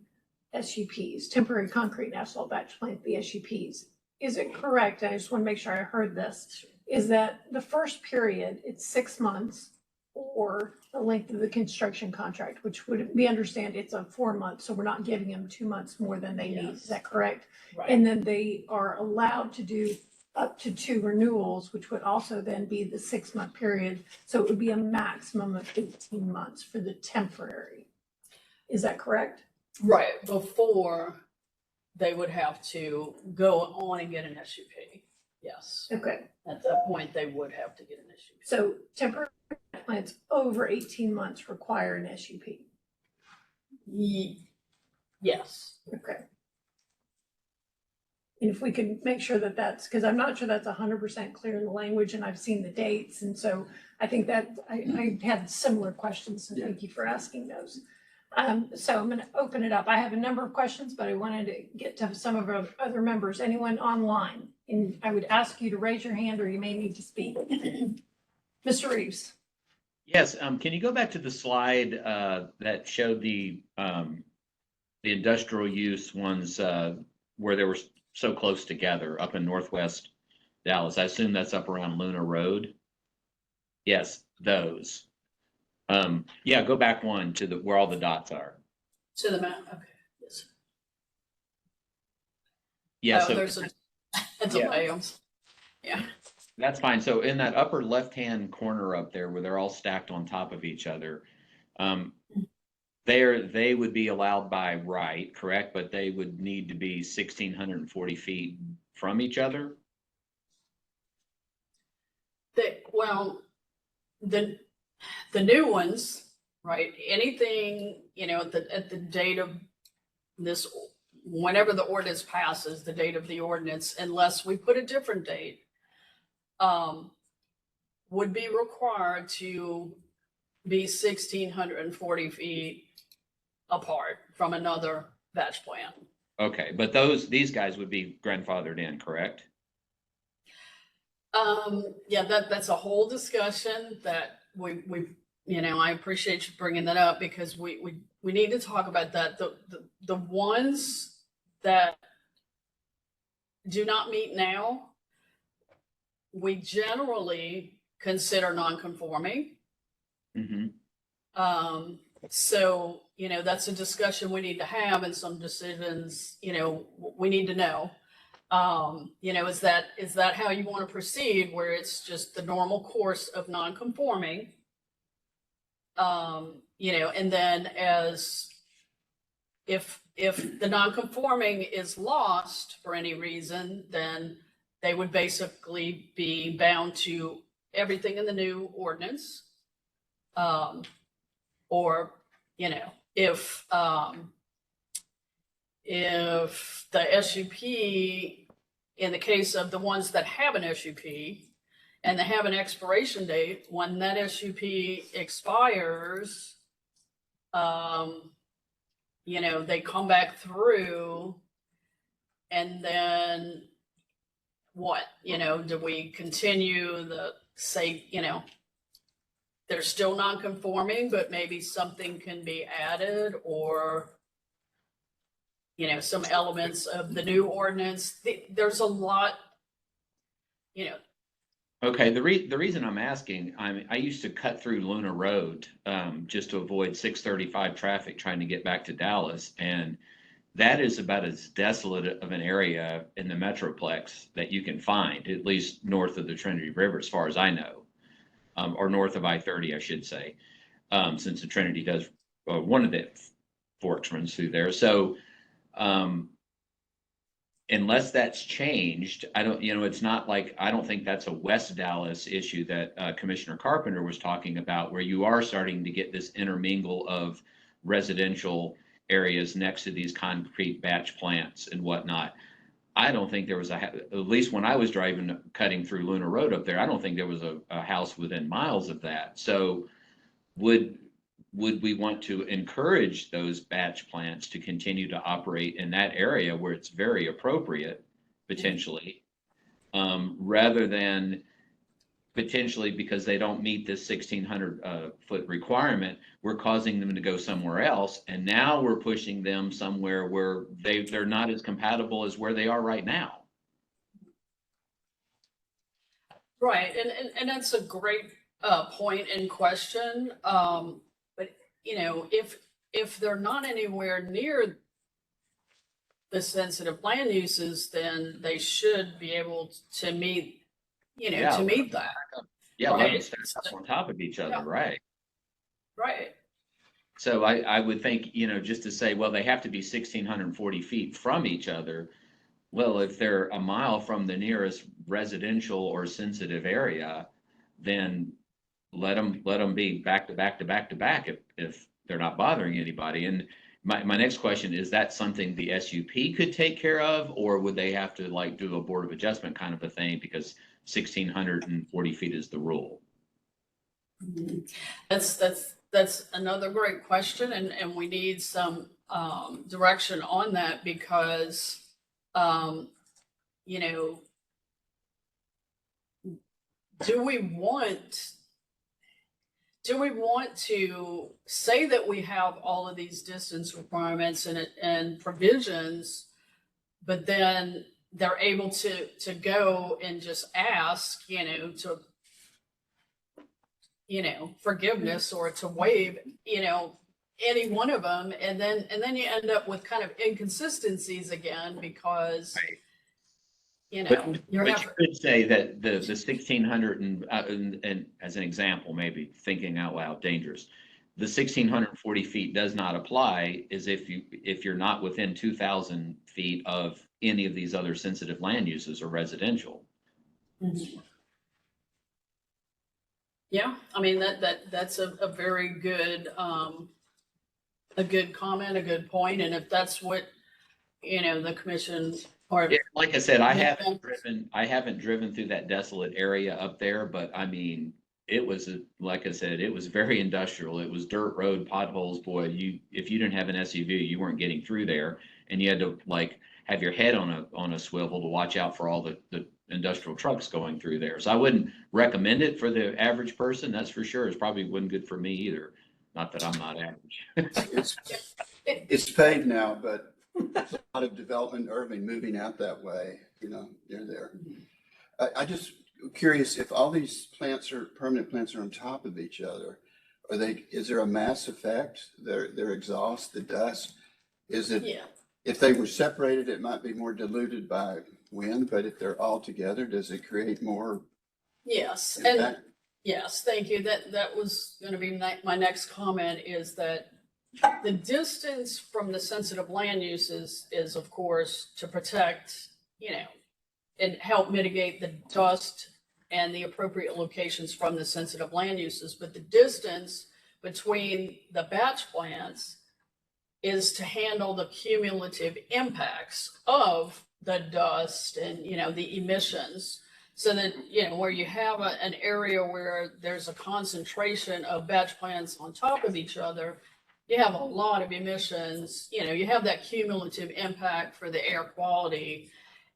SUPs, temporary concrete and asphalt batch plant, the SUPs. Is it correct, I just want to make sure I heard this, is that the first period, it's 6 months or the length of the construction contract, which we understand it's a 4 months, so we're not giving them 2 months more than they need. Yes. Is that correct? Right. And then they are allowed to do up to 2 renewals, which would also then be the 6-month period. So it would be a maximum of 18 months for the temporary. Is that correct? Right, before they would have to go on and get an SUP. Yes. Okay. At that point, they would have to get an SUP. So temporary plants over 18 months require an SUP. Yes. Okay. And if we can make sure that that's, because I'm not sure that's 100% clear in the language and I've seen the dates. And so I think that I had similar questions. So thank you for asking those. So I'm going to open it up. I have a number of questions, but I wanted to get to some of our other members. Anyone online? And I would ask you to raise your hand or you may need to speak. Mr. Reeves. Yes, can you go back to the slide that showed the industrial use ones where they were so close together up in Northwest Dallas? I assume that's up around Luna Road. Yes, those. Yeah, go back one to where all the dots are. To the map. Okay. Yes. Yeah, so There's a delay. Yeah. that's fine. So in that upper left-hand corner up there where they're all stacked on top of each other, they would be allowed by right, correct? But they would need to be 1,640 feet from each other. The new ones, right? Anything, at the date of this, whenever the ordinance passes, the date of the ordinance, unless we put a different date, would be required to be 1,640 feet apart from another batch plant. Okay, but these guys would be grandfathered in, correct? Yeah, that's a whole discussion that we I appreciate you bringing that up because we need to talk about that. The ones that do not meet now, we generally consider non-conforming. So, that's a discussion we need to have and some decisions, we need to know. Is that how you want to proceed, where it's just the normal course of non-conforming? And then if the non-conforming is lost for any reason, then they would basically be bound to everything in the new ordinance. Or, if the SUP, in the case of the ones that have an SUP and they have an expiration date, when that SUP expires, they come back through, and then what, do we continue they're still non-conforming, but maybe something can be added, or, some elements of the new ordinance. There's a lot, Okay, the reason I'm asking, I used to cut through Luna Road just to avoid 635 traffic trying to get back to Dallas, and that is about as desolate of an area in the Metroplex that you can find, at least north of the Trinity River, as far as I know. Or north of I-30, I should say, since the Trinity does, one of the forks runs through there. So unless that's changed, it's not like, I don't think that's a West Dallas issue that Commissioner Carpenter was talking about, where you are starting to get this intermingle of residential areas next to these concrete batch plants and whatnot. I don't think there was at least when I was cutting through Luna Road up there, I don't think there was a house within miles of that. So would we want to encourage those batch plants to continue to operate in that area where it's very appropriate, potentially, rather than potentially, because they don't meet this 1,600 foot requirement, we're causing them to go somewhere else, and now we're pushing them somewhere where they're not as compatible as where they are right now. Right, and that's a great point in question. But if they're not anywhere near the sensitive land uses, then they should be able to meet, to meet that. Yeah, right? let them stack up on top of each other, Yeah. right? Right. So I would think, just to say, well, they have to be 1,640 feet from each other. Well, if they're a mile from the nearest residential or sensitive area, then let them be back to back to back to back if they're not bothering anybody. And my next question, is that something the SUP could take care of, or would they have to do a Board of Adjustment kind of a thing because 1,640 feet is the rule? That's another great question, and we need some direction on that, because do we want to say that we have all of these distance requirements and provisions, but then they're able to go and just ask, forgiveness or to waive, any one of them, and then you end up with kind of inconsistencies again, because But you could say that the 1,600 and as an example, maybe thinking out loud, dangerous. The 1,640 feet does not apply as if you're not within 2,000 feet of any of these other sensitive land uses or residential. Mm-hmm. Yeah, I mean, that's a very good a good comment, a good point, and if that's what the commission or like I said, I haven't driven through that desolate area up there, but I mean, it was like I said, it was very industrial. It was dirt road, potholes. Boy, if you didn't have an SUV, you weren't getting through there, and you had to have your head on a swivel to watch out for all the industrial trucks going through there. So I wouldn't recommend it for the average person, that's for sure. It's probably wasn't good for me either. Not that I'm not average. It's paved now, but a lot of development, urban moving out that way, you know, they're there. I just curious if all these plants are, permanent plants are on top of each other, is there a mass effect? Their exhaust, the dust? Is it, Yeah. if they were separated, it might be more diluted by wind, but if they're all together, does it create more Yes, and impact? yes, thank you. That was going to be my next comment, is that the distance from the sensitive land uses is of course to protect, you know, and help mitigate the dust and the appropriate locations from the sensitive land uses. But the distance between the batch plants is to handle the cumulative impacts of the dust and, you know, the emissions. So that, you know, where you have an area where there's a concentration of batch plants on top of each other, you have a lot of emissions, you know, you have that cumulative impact for the air quality.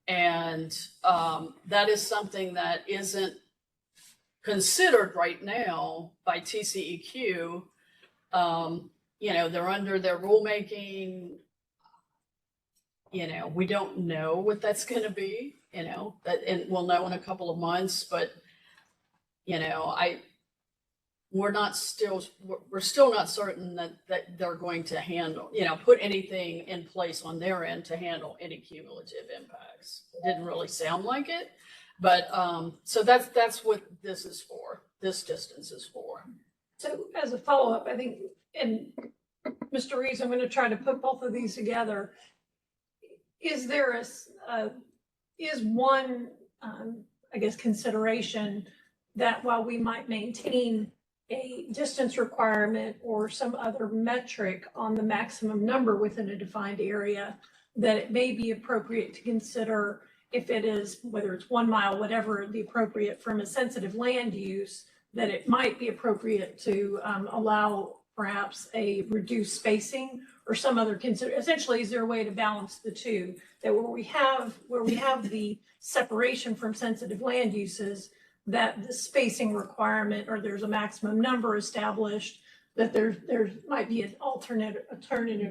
And that is something that isn't considered right now by TCEQ. You know, they're under their rulemaking. You know, we don't know what that's going to be, you know, and we'll know in a couple of months, but, you know, we're still not certain that they're going to handle, you know, put anything in place on their end to handle any cumulative impacts. Didn't really sound like it, but, so that's what this is for. This distance is for. So as a follow-up, I think, and Mr. Reeves, I'm going to try to put both of these together. Is there is one, I guess, consideration that while we might maintain a distance requirement or some other metric on the maximum number within a defined area, that it may be appropriate to consider if it is, whether it's 1 mile, whatever the appropriate from a sensitive land use, that it might be appropriate to allow perhaps a reduced spacing or some other essentially, is there a way to balance the two, that where we have the separation from sensitive land uses, that the spacing requirement, or there's a maximum number established, that there might be an alternative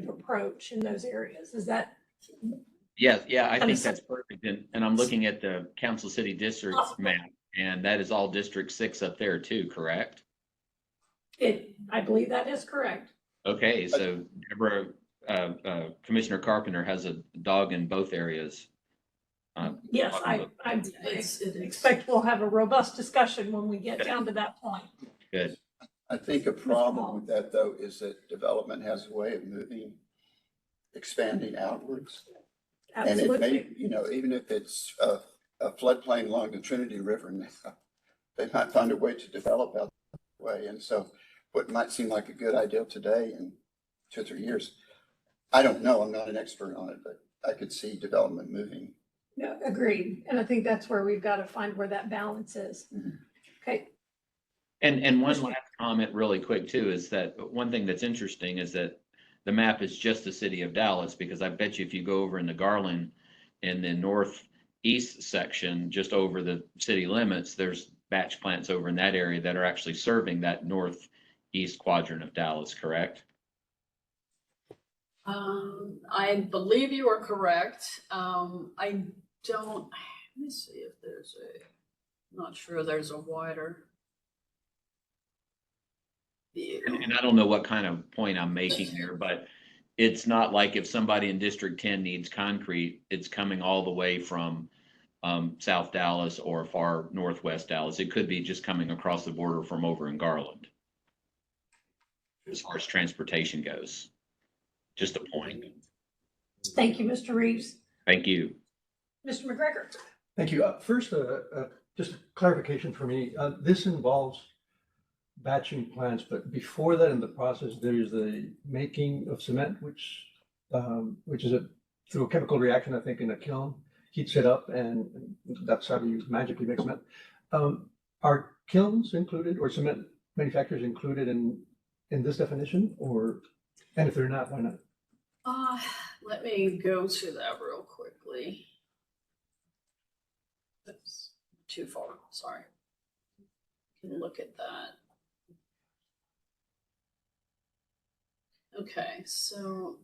approach in those areas? Is that? Yeah, I think that's perfect. And I'm looking at the Council City District map, and that is all District 6 up there too, correct? I believe that is correct. Okay, so Deborah, Commissioner Carpenter has a dog in both areas. Yes, I expect we'll have a robust discussion when we get down to that point. Good. I think a problem with that though is that development has a way of expanding outwards. Absolutely. And it may, you know, even if it's a floodplain along the Trinity River now, they might find a way to develop out that way. And so what might seem like a good idea today in 2 or 3 years, I don't know, I'm not an expert on it, but I could see development moving. Yeah, agreed. And I think that's where we've got to find where that balance is. Okay. And one last comment really quick too, is that one thing that's interesting is that the map is just the city of Dallas, because I bet you if you go over in the Garland in the northeast section, just over the city limits, there's batch plants over in that area that are actually serving that northeast quadrant of Dallas, correct? I believe you are correct. Let me see if there's I'm not sure there's a wider view. And I don't know what kind of point I'm making here, but it's not like if somebody in District 10 needs concrete, it's coming all the way from South Dallas or far northwest Dallas. It could be just coming across the border from over in Garland, as far as transportation goes. Just a point. Thank you, Mr. Reeves. Thank you. Mr. McGregor. Thank you. First, just a clarification for me. This involves batching plants, but before that in the process, there is the making of cement, which is through a chemical reaction, I think, in a kiln, heats it up, and that's how you magically make cement. Are kilns included or cement manufacturers included in this definition, and if they're not, why not? Let me go to that real quickly. Oops, too far, sorry. Can look at that. Okay, so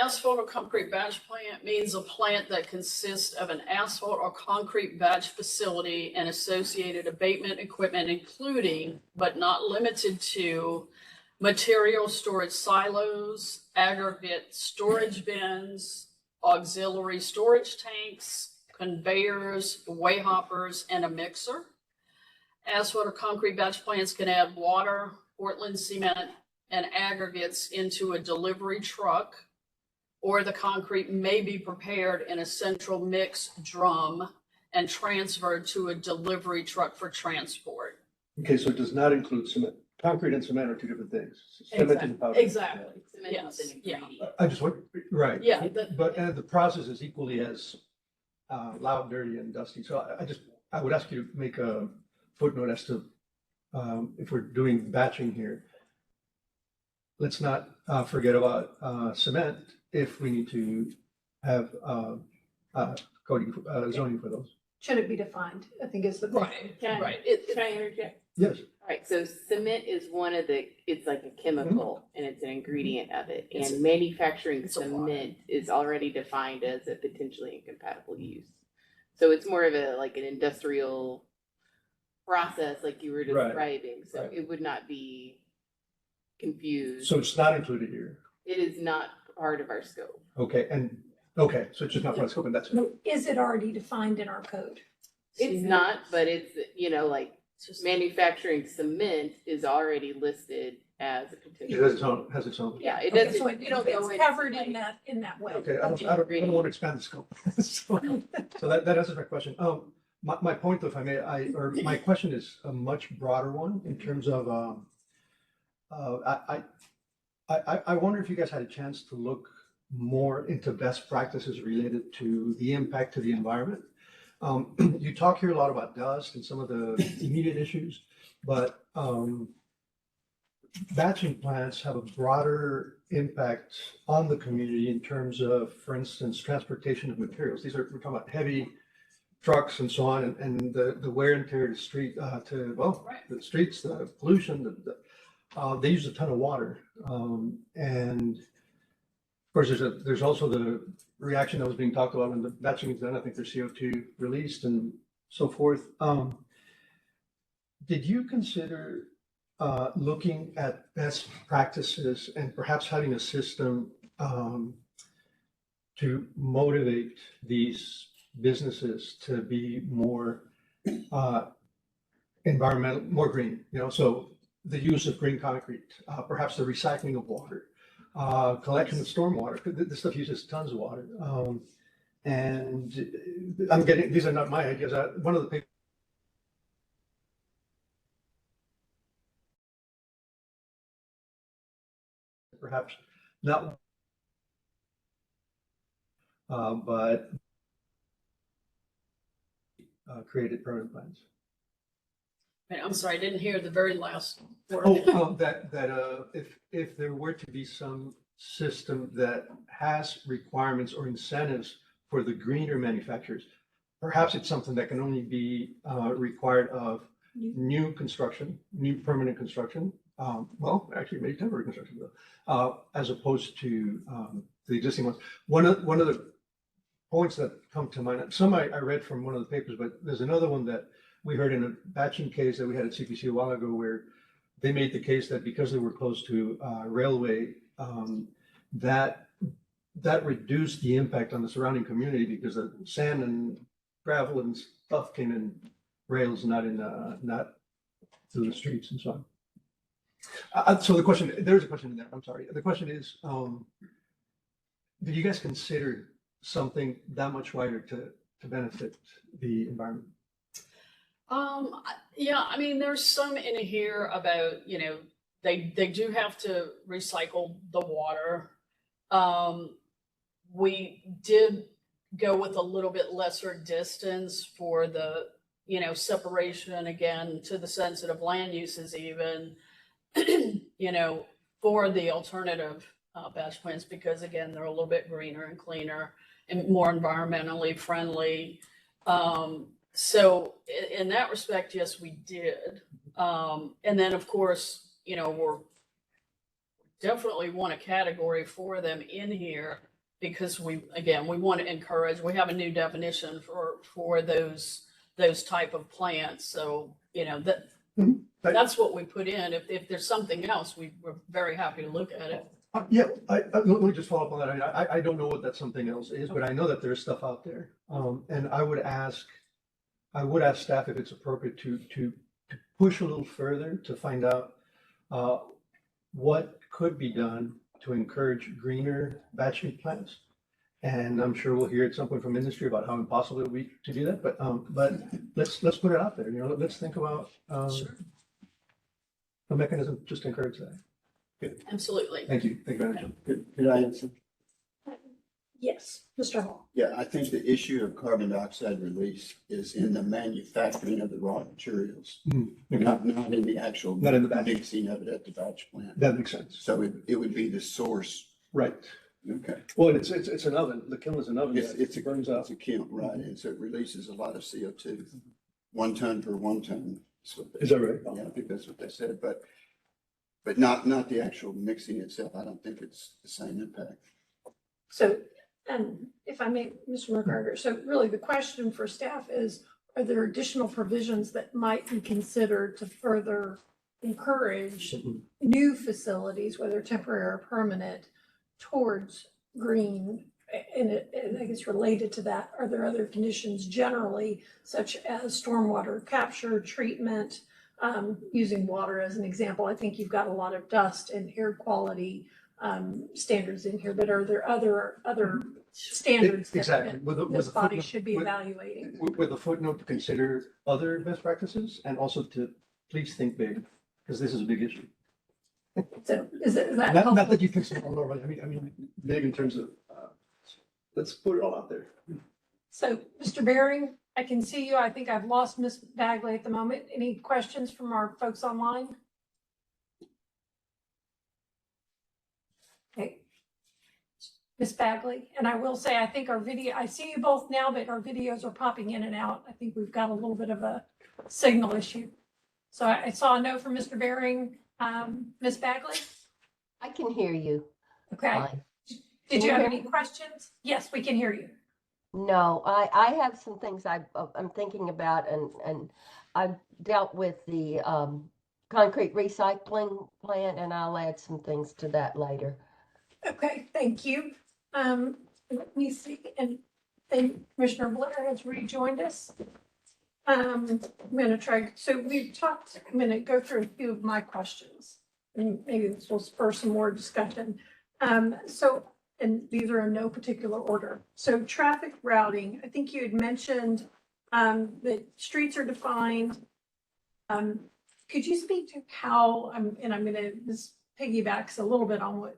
asphalt or concrete batch plant means a plant that consists of an asphalt or concrete batch facility and associated abatement equipment, including but not limited to material storage silos, aggregate storage bins, auxiliary storage tanks, conveyors, way hoppers, and a mixer. Asphalt or concrete batch plants can add water, Portland cement, and aggregates into a delivery truck, or the concrete may be prepared in a central mix drum and transferred to a delivery truck for transport. Okay, so it does not include cement. Concrete and cement are two different things. Cement is powder. Exactly. Cement Yes, is an yeah. ingredient. I just want, right. Yeah, But the process is equally as loud, dirty, and dusty. So I would ask you to make a footnote as to if we're doing batching here, let's not forget about cement if we need to have coding, zoning for those. Should it be defined? I think is the question. Can I- right. Can I interject? Yes, All right, so cement is one of the, it's like a chemical and it's an ingredient of it. It's- And manufacturing it's a lot. cement is already defined as a potentially incompatible use. So it's more of a, like an industrial process like you were Right, describing. So right. it would not be confused. so it's not included here. It is not part of our scope. Okay, so it's just not part of scope and that's it. Is it already defined in our code? It's not, but it's, like It's just- manufacturing cement is already listed as a It potential. has its own. Yeah, it Okay, doesn't, so you don't go it's in. covered in that way. Okay, I don't want to expand the scope. So that answers my question. My point though, if I may, or my question is a much broader one in terms of, I wonder if you guys had a chance to look more into best practices related to the impact to the environment. You talk here a lot about dust and some of the immediate issues, but batching plants have a broader impact on the community in terms of, for instance, transportation of materials. We're talking about heavy trucks and so on, and the wear and tear of the street, the streets, the pollution, they use a ton of water. And of course, there's also the reaction that was being talked about when the batching is done. I think there's CO2 released and so forth. Did you consider looking at best practices and perhaps having a system to motivate these businesses to be more environmental, more green? So the use of green concrete, perhaps the recycling of water, collection of stormwater. This stuff uses tons of water. And these are not my ideas. One of the papers perhaps not, but created permanent plans. I'm sorry, I didn't hear the very last word. If there were to be some system that has requirements or incentives for the greener manufacturers, perhaps it's something that can only be required of new construction, new permanent construction. Actually maybe temporary construction, as opposed to the existing ones. One of the points that come to mind, some I read from one of the papers, but there's another one that we heard in a batching case that we had at CPC a while ago, where they made the case that because they were close to railway, that reduced the impact on the surrounding community because the sand and gravel and stuff came in rails, not through the streets and so on. So there's a question in there. I'm sorry. The question is, did you guys consider something that much wider to benefit the environment? Yeah, I mean, there's some in here about, they do have to recycle the water. We did go with a little bit lesser distance for the, separation again to the sensitive land uses even, for the alternative batch plants because again, they're a little bit greener and cleaner and more environmentally friendly. So in that respect, yes, we did. And then of course, you know, we're definitely want a category for them in here because we want to encourage, we have a new definition for those type of plants. So, you know, that's what we put in. If there's something else, we're very happy to look at it. Yeah, let me just follow up on that. I mean, I don't know what that something else is, but I know that there's stuff out there. And I would ask staff if it's appropriate to push a little further to find out what could be done to encourage greener batching plants. And I'm sure we'll hear at some point from industry about how impossible it would be to do that, but let's put it out there, you know, let's think about Sure. a mechanism just to encourage that. Good. Absolutely. Thank you very much. Could I answer? Yes, Mr. Hall. Yeah, I think the issue of carbon dioxide release is in the manufacturing of the raw materials, not in the actual Not in the batch. mixing of it at the batch plant. That makes sense. So it would be the source. Right. Okay. Well, it's an oven. The kiln is an oven. It's burns out. It's a kiln, right? And so it releases a lot of CO2, 1 ton per 1 ton. Is that right? Yeah, I think that's what they said, but not the actual mixing itself. I don't think it's the same impact. So, if I may, Mr. McGregor, so really the question for staff is, are there additional provisions that might be considered to further encourage new facilities, whether temporary or permanent, towards green? And I guess related to that, are there other conditions generally, such as stormwater capture, treatment, using water as an example? I think you've got a lot of dust and air quality standards in here, but are there other standards Exactly. that this body should be evaluating? With a footnote to consider other best practices and also to please think big, because this is a big issue. So is that Not helpful? that you think small, right? I mean, big in terms of, let's put it all out there. So, Mr. Bering, I can see you. I think I've lost Ms. Bagley at the moment. Any questions from our folks online? Okay. Ms. Bagley, and I will say, I think our video, I see you both now, but our videos are popping in and out. I think we've got a little bit of a signal issue. So I saw a note from Mr. Bering. Ms. Bagley? I can hear you. Okay. Fine. Did you have any questions? Yes, we can hear you. No, I have some things I'm thinking about, and I've dealt with the concrete recycling plant, and I'll add some things to that later. Okay, thank you. Let me see, and Commissioner Blair has rejoined us. I'm gonna try, so we've talked, I'm gonna go through a few of my questions, and maybe this will spur some more discussion. So, and these are in no particular order. So traffic routing, I think you had mentioned that streets are defined. Could you speak to how, and I'm gonna, this piggybacks a little bit on what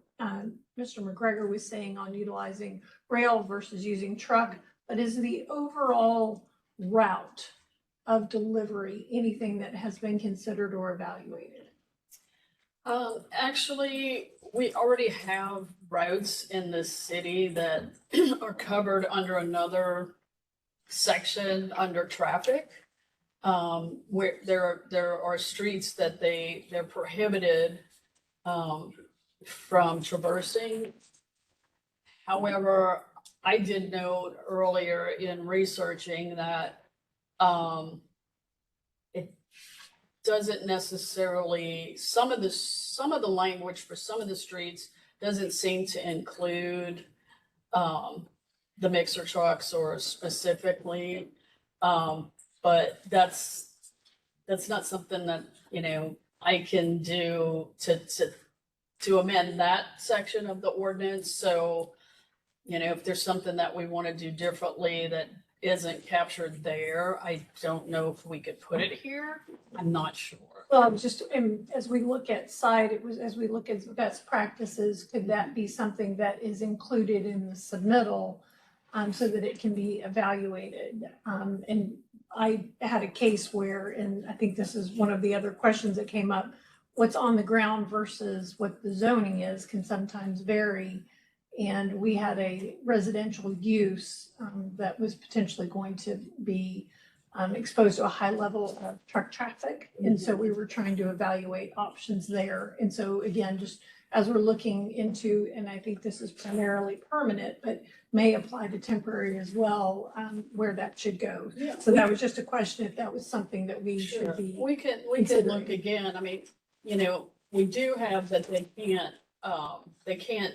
Mr. McGregor was saying on utilizing rail versus using truck, but is the overall route of delivery anything that has been considered or evaluated? Actually, we already have roads in this city that are covered under another section under traffic. Where there are streets that they're prohibited from traversing. However, I did note earlier in researching that it doesn't necessarily, some of the language for some of the streets doesn't seem to include the mixer trucks or specifically, but that's not something that, you know, I can do to amend that section of the ordinance. So, you know, if there's something that we want to do differently that isn't captured there, I don't know if we could put it here. I'm not sure. Well, just as we look at as we look at best practices, could that be something that is included in the submittal so that it can be evaluated? And I had a case where, and I think this is one of the other questions that came up, what's on the ground versus what the zoning is can sometimes vary. And we had a residential use that was potentially going to be exposed to a high level of truck traffic. And so we were trying to evaluate options there. And so again, just as we're looking into, and I think this is primarily permanent, but may apply to temporary as well, where that should go. Yeah. So that was just a question if that was something that we Sure. should be. We could look considering. again. I mean, we do have that they can't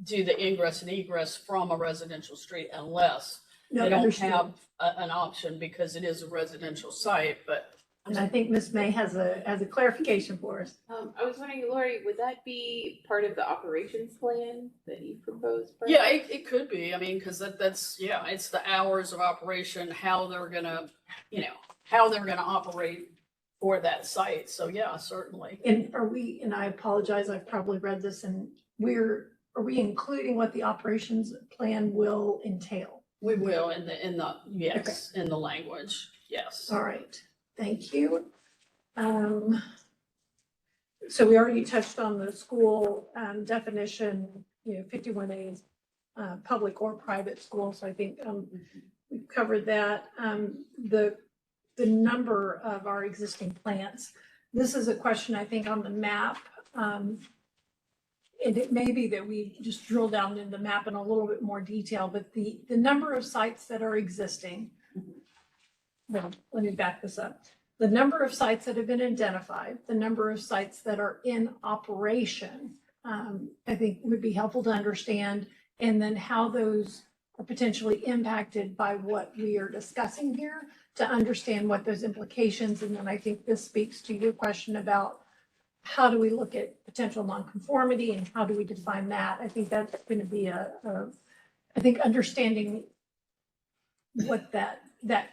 do the ingress and egress from a residential street unless No, they don't understood. have an option because it is a residential site, but. And I think Ms. May has a clarification for us. I was wondering, Lori, would that be part of the operations plan that you proposed? Yeah, it could be. I mean, because that's it's the hours of operation, how they're gonna operate for that site. So yeah, certainly. And and I apologize, I've probably read this and are we including what the operations plan will entail? We will in the language. Yes. All right, thank you. So we already touched on the school definition, 51A is public or private school. So I think we've covered that. The number of our existing plants. This is a question I think on the map. And it may be that we just drill down in the map in a little bit more detail, but the number of sites that are existing. Well, let me back this up. The number of sites that have been identified, the number of sites that are in operation, I think would be helpful to understand. And then how those are potentially impacted by what we are discussing here to understand what those implications. And then I think this speaks to your question about how do we look at potential nonconformity and how do we define that? I think that's going to be I think understanding what that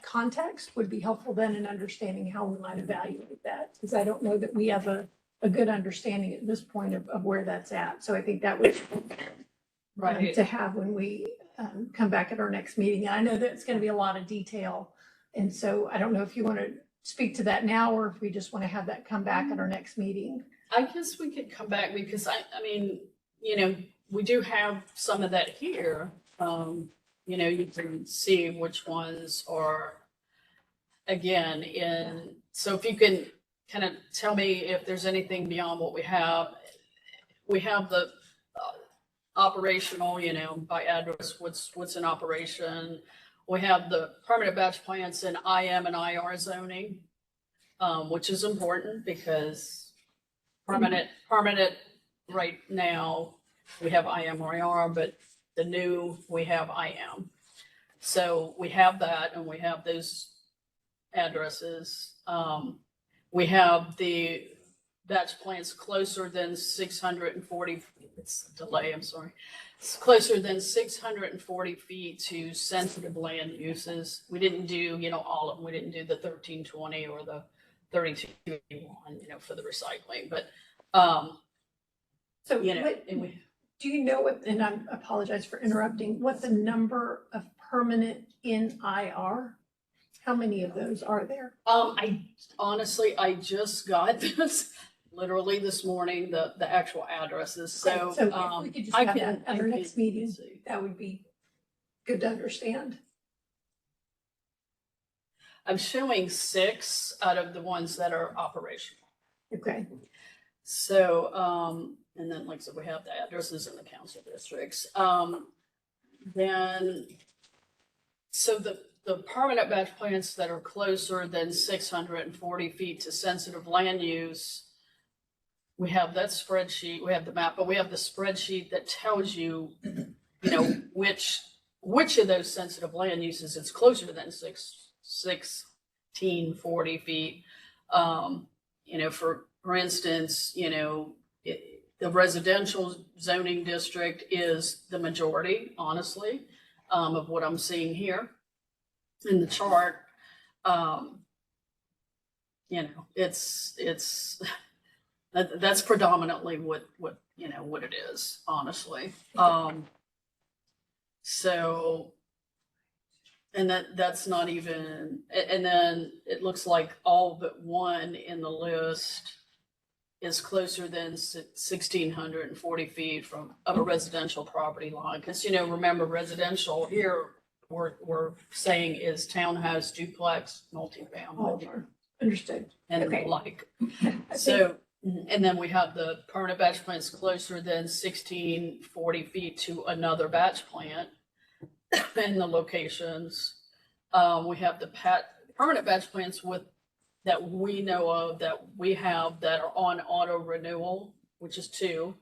context would be helpful then in understanding how we might evaluate that. Because I don't know that we have a good understanding at this point of where that's at. So I think that would Right. to have when we come back at our next meeting. And I know that it's going to be a lot of detail. And so I don't know if you want to speak to that now, or if we just want to have that come back at our next meeting. I guess we could come back because I mean, we do have some of that here. You can see which ones are again so if you can kind of tell me if there's anything beyond what we have. We have the operational, by address, what's in operation. We have the permanent batch plants in IM and IR zoning, which is important because permanent right now, we have IM or IR, but the new, we have IM. So we have that and we have those addresses. We have the batch plants closer than 640, it's a delay, I'm sorry. It's closer than 640 feet to sensitive land uses. We didn't do, all of them. We didn't do the 1320 or the 3281, for the recycling, but, So and we, do you know what, and I apologize for interrupting, what the number of permanent in IR? How many of those are there? I honestly, I just got this literally this morning, the actual addresses. So, So if we could just I have can, that at our I next can meeting, see. that would be good to understand. I'm showing 6 out of the ones that are operational. Okay. So, and then like I said, we have the addresses in the council districts. Then, so the permanent batch plants that are closer than 640 feet to sensitive land use, we have that spreadsheet, we have the map, but we have the spreadsheet that tells you, which of those sensitive land uses it's closer than 1640 feet. For instance, the residential zoning district is the majority, honestly, of what I'm seeing here in the chart. That's predominantly what it is, honestly. So, and that's not even, and then it looks like all but one in the list is closer than 1,640 feet from of a residential property line. Because, you know, remember residential here, we're saying is townhouse, duplex, multifamily, Understood. and Okay. the like. I So, and then we have the permanent batch plants closer than 1,640 feet to another batch plant and the locations. We have the permanent batch plants that we know of, that we have that are on auto renewal, which is 2.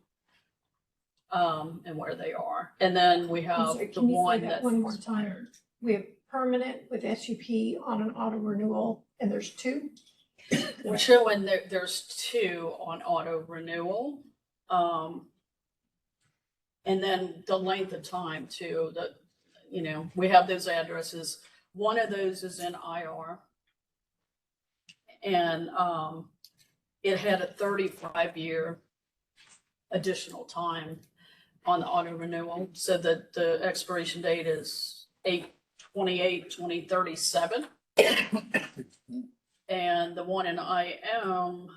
And where they are. And then we I'm have sorry, the can you say one that that's one more time? We have permanent with SUP on an auto renewal, and there's 2? We're showing that there's 2 on auto renewal. And then the length of time too, that, you know, we have those addresses. One of those is in IR. And it had a 35-year additional time on the auto renewal, so that the expiration date is 8/28/2037. And the one in IM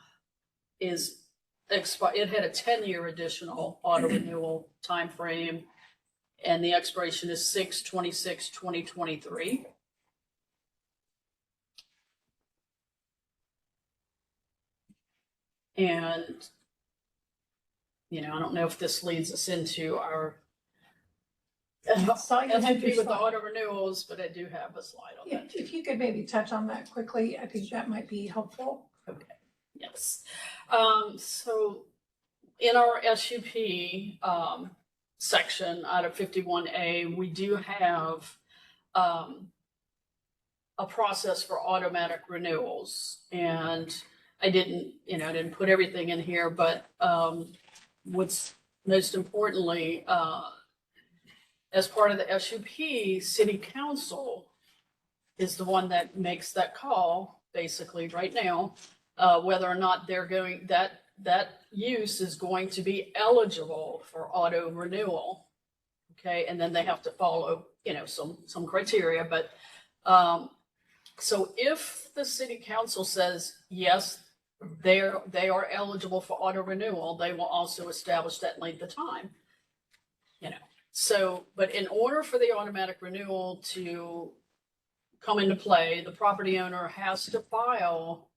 is it had a 10-year additional auto renewal timeframe, and the expiration is 6/26/2023. And, you know, I don't know if this leads us into our So you have SUP your with the slide. auto renewals, but I do have a slide on Yeah, that. if you could maybe touch on that quickly, I think that might be helpful. Okay, yes. So in our SUP section out of 51A, we do have a process for automatic renewals. And I didn't put everything in here, but what's most importantly, as part of the SUP, City Council is the one that makes that call, basically right now, whether or not that use is going to be eligible for auto renewal. Okay, and then they have to follow, you know, some criteria, but so if the City Council says, yes, they are eligible for auto renewal, they will also establish that length of time, you know. So, but in order for the automatic renewal to come into play, the property owner has to file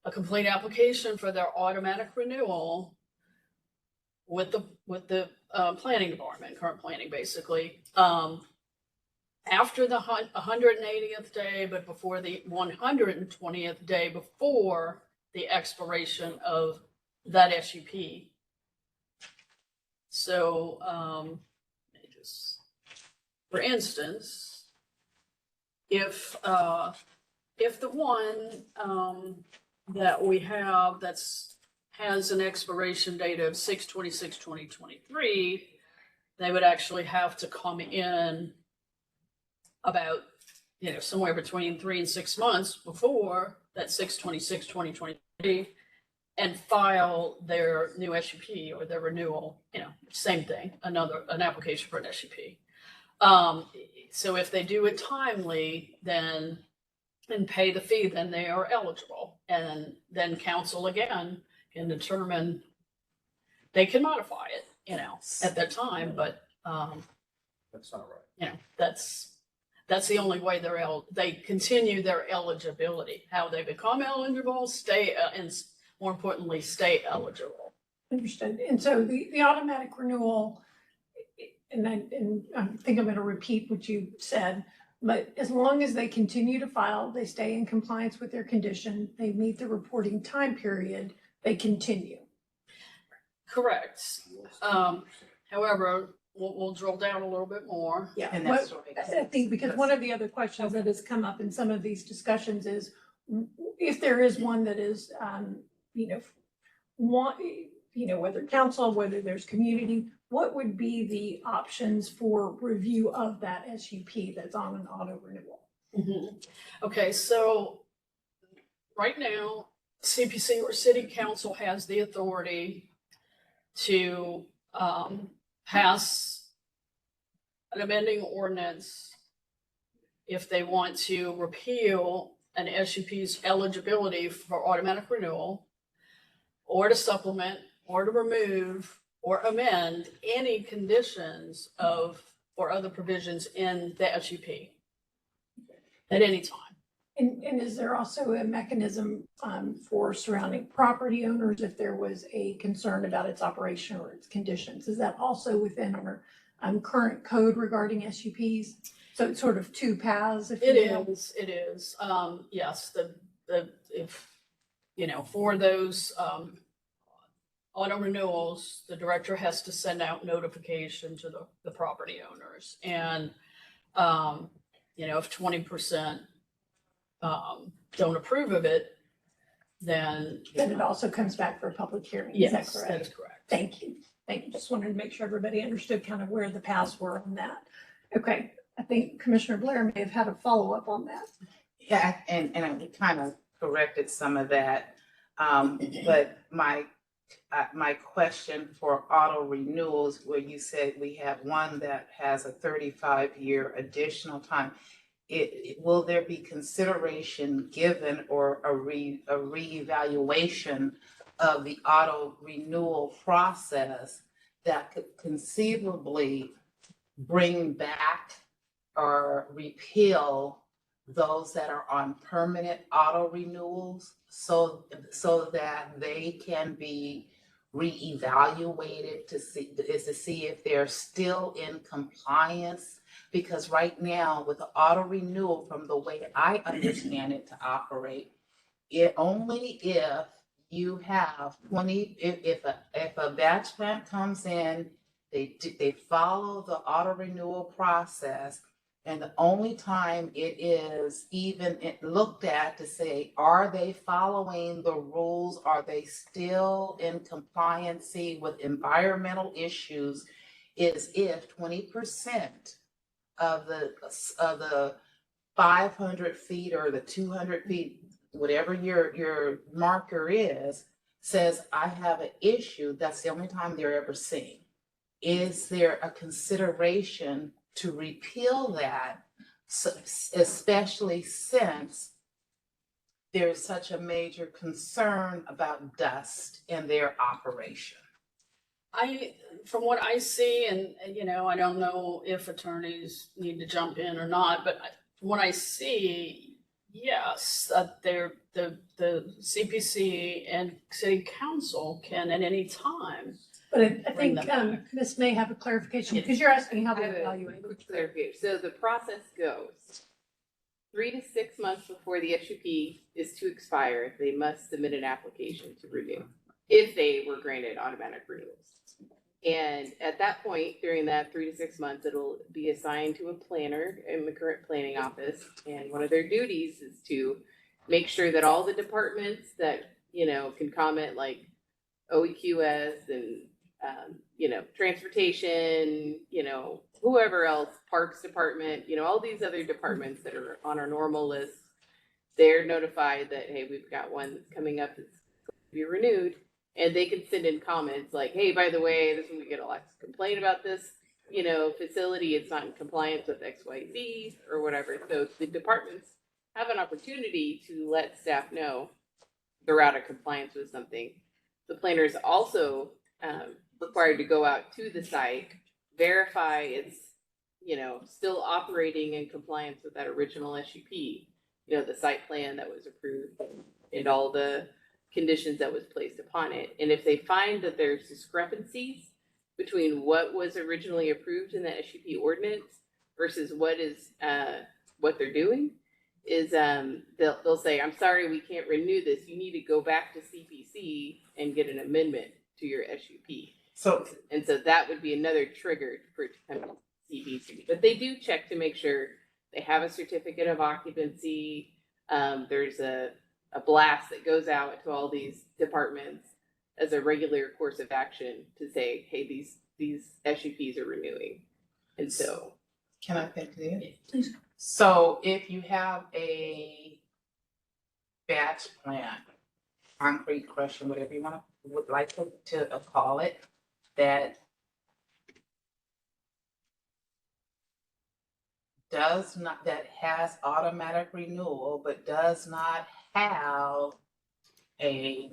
a complete application for their automatic renewal with the planning department, current planning, basically, after the 180th day, but before the 120th day before the expiration of that SUP. So, for instance, if the one that we have has an expiration date of 6/26/2023, they would actually have to come in about, you know, somewhere between 3 and 6 months before that 6/26/2023 and file their new SUP or their renewal, you know, same thing, an application for an SUP. So if they do it timely, then and pay the fee, then they are eligible. And then council again can determine, they can modify it, you know, at that time, but That's not right. you know, that's the only way they continue their eligibility. How they become eligible, stay, and more importantly, stay eligible. Understood. And so the automatic renewal, and I think I'm going to repeat what you said, but as long as they continue to file, they stay in compliance with their condition, they meet the reporting time period, they continue. Correct. However, we'll drill down a little bit more. Yeah, And that's I think because one of the other questions that has come up in some of these discussions is if there is one that is, whether council, whether there's community, what would be the options for review of that SUP that's on an auto renewal? Mm-hmm. Okay, so right now, CPC or City Council has the authority to pass an amending ordinance if they want to repeal an SUP's eligibility for automatic renewal. or to supplement, or to remove, or amend any conditions of, or other provisions in the SUP at any time. And is there also a mechanism for surrounding property owners if there was a concern about its operation or its conditions? Is that also within our current code regarding SUPs? So it's sort of two paths, if you will? It is. Yes, if, for those, auto renewals, the director has to send out notification to the property owners. And, if 20% don't approve of it, then. Then it also comes back for a public hearing, is that Yes, correct? that is correct. Thank you. Thank you. Just wanted to make sure everybody understood kind of where the paths were on that. Okay, I think Commissioner Blair may have had a follow-up on that. Yeah, and I kind of corrected some of that. But my question for auto renewals, where you said we have one that has a 35-year additional time, will there be consideration given or a reevaluation of the auto renewal process that could conceivably bring back or repeal those that are on permanent auto renewals so that they can be reevaluated to see if they're still in compliance? Because right now with the auto renewal, from the way I understand it to operate, it only if you have 20, if a batch plant comes in, they follow the auto renewal process, and the only time it is even looked at to say, are they following the rules? Are they still in compliancy with environmental issues? Is if 20% of the 500 feet or the 200 feet, whatever your marker is, says, I have an issue, that's the only time they're ever seen. Is there a consideration to repeal that, especially since there's such a major concern about dust in their operation? From what I see, and I don't know if attorneys need to jump in or not, but from what I see, yes, the CPC and City Council can at any time. But I Bring think them back. Ms. may have a clarification, because you're asking how I they have a evaluate. quick clarification. So the process goes 3 to 6 months before the SUP is to expire, they must submit an application to renew if they were granted automatic renewals. And at that point, during that 3 to 6 months, it'll be assigned to a planner in the current planning office. And one of their duties is to make sure that all the departments that, can comment, like OEQS and, transportation, whoever else, Parks Department, all these other departments that are on our normal list, they're notified that, hey, we've got one that's coming up that's going to be renewed. And they can send in comments like, hey, by the way, this is when we get a lot of complaint about this, facility. It's not in compliance with XYZ or whatever. So the departments have an opportunity to let staff know they're out of compliance with something. The planner is also required to go out to the site, verify it's, still operating in compliance with that original SUP, the site plan that was approved and all the conditions that was placed upon it. And if they find that there's discrepancies between what was originally approved in the SUP ordinance versus what they're doing, is they'll say, I'm sorry, we can't renew this. You need to go back to CPC and get an amendment to your SUP. So that would be another trigger for it to come to CPC. But they do check to make sure they have a certificate of occupancy. There's a blast that goes out to all these departments as a regular course of action to say, hey, these SUPs are renewing. And so. Can I continue? Yeah, please. So if you have a batch plant, concrete crushing, whatever you would like to call it, that has automatic renewal, but does not have a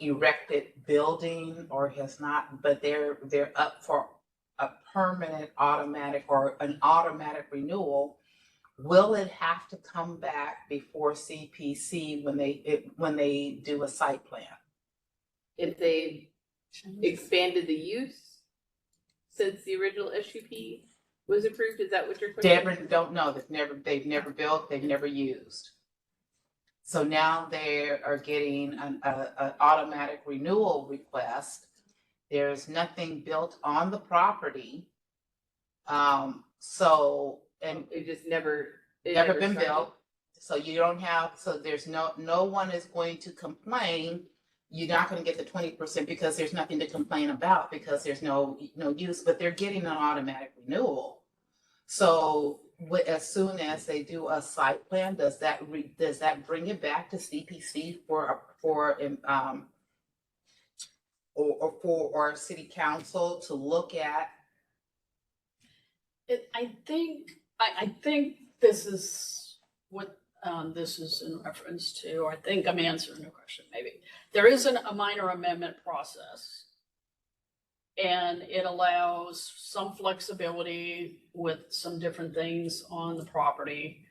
erected building or has not, but they're up for a permanent automatic or an automatic renewal, will it have to come back before CPC when they do a site plan? If they expanded the use since the original SUP was approved, is that what you're questioning? Deborah, don't know, they've never built, they've never used. So now they are getting an automatic renewal request. There's nothing built on the property. So, and It just never. it never been started? built. So you don't have, so there's no one is going to complain. You're not gonna get the 20% because there's nothing to complain about because there's no use, but they're getting an automatic renewal. So as soon as they do a site plan, does that bring it back to CPC or for city council to look at? I think this is what this is in reference to. I think I'm answering the question, maybe. There is a minor amendment process. And it allows some flexibility with some different things on the property.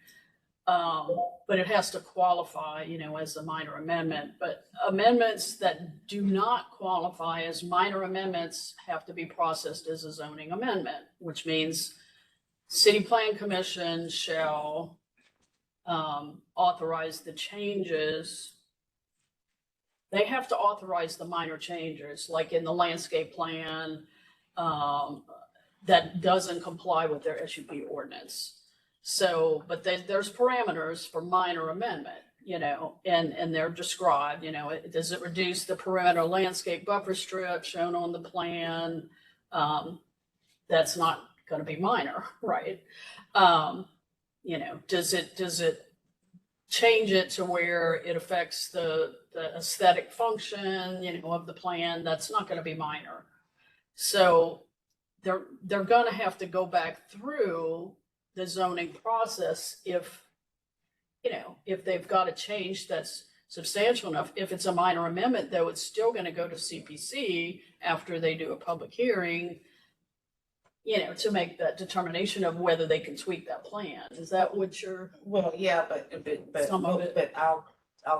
But it has to qualify, as a minor amendment. But amendments that do not qualify as minor amendments have to be processed as a zoning amendment, which means City Plan Commission shall authorize the changes. They have to authorize the minor changes, like in the landscape plan, that doesn't comply with their SUP ordinance. So, but there's parameters for minor amendment, and they're described, does it reduce the perimeter landscape buffer strip shown on the plan? That's not gonna be minor, right? Does it change it to where it affects the aesthetic function, of the plan? That's not going to be minor. So they're going to have to go back through the zoning process if they've got a change that's substantial enough. If it's a minor amendment, though, it's still going to go to CPC after they do a public hearing, to make that determination of whether they can tweak that plan. Is that what you're? Well, yeah, but Some of it. but I'll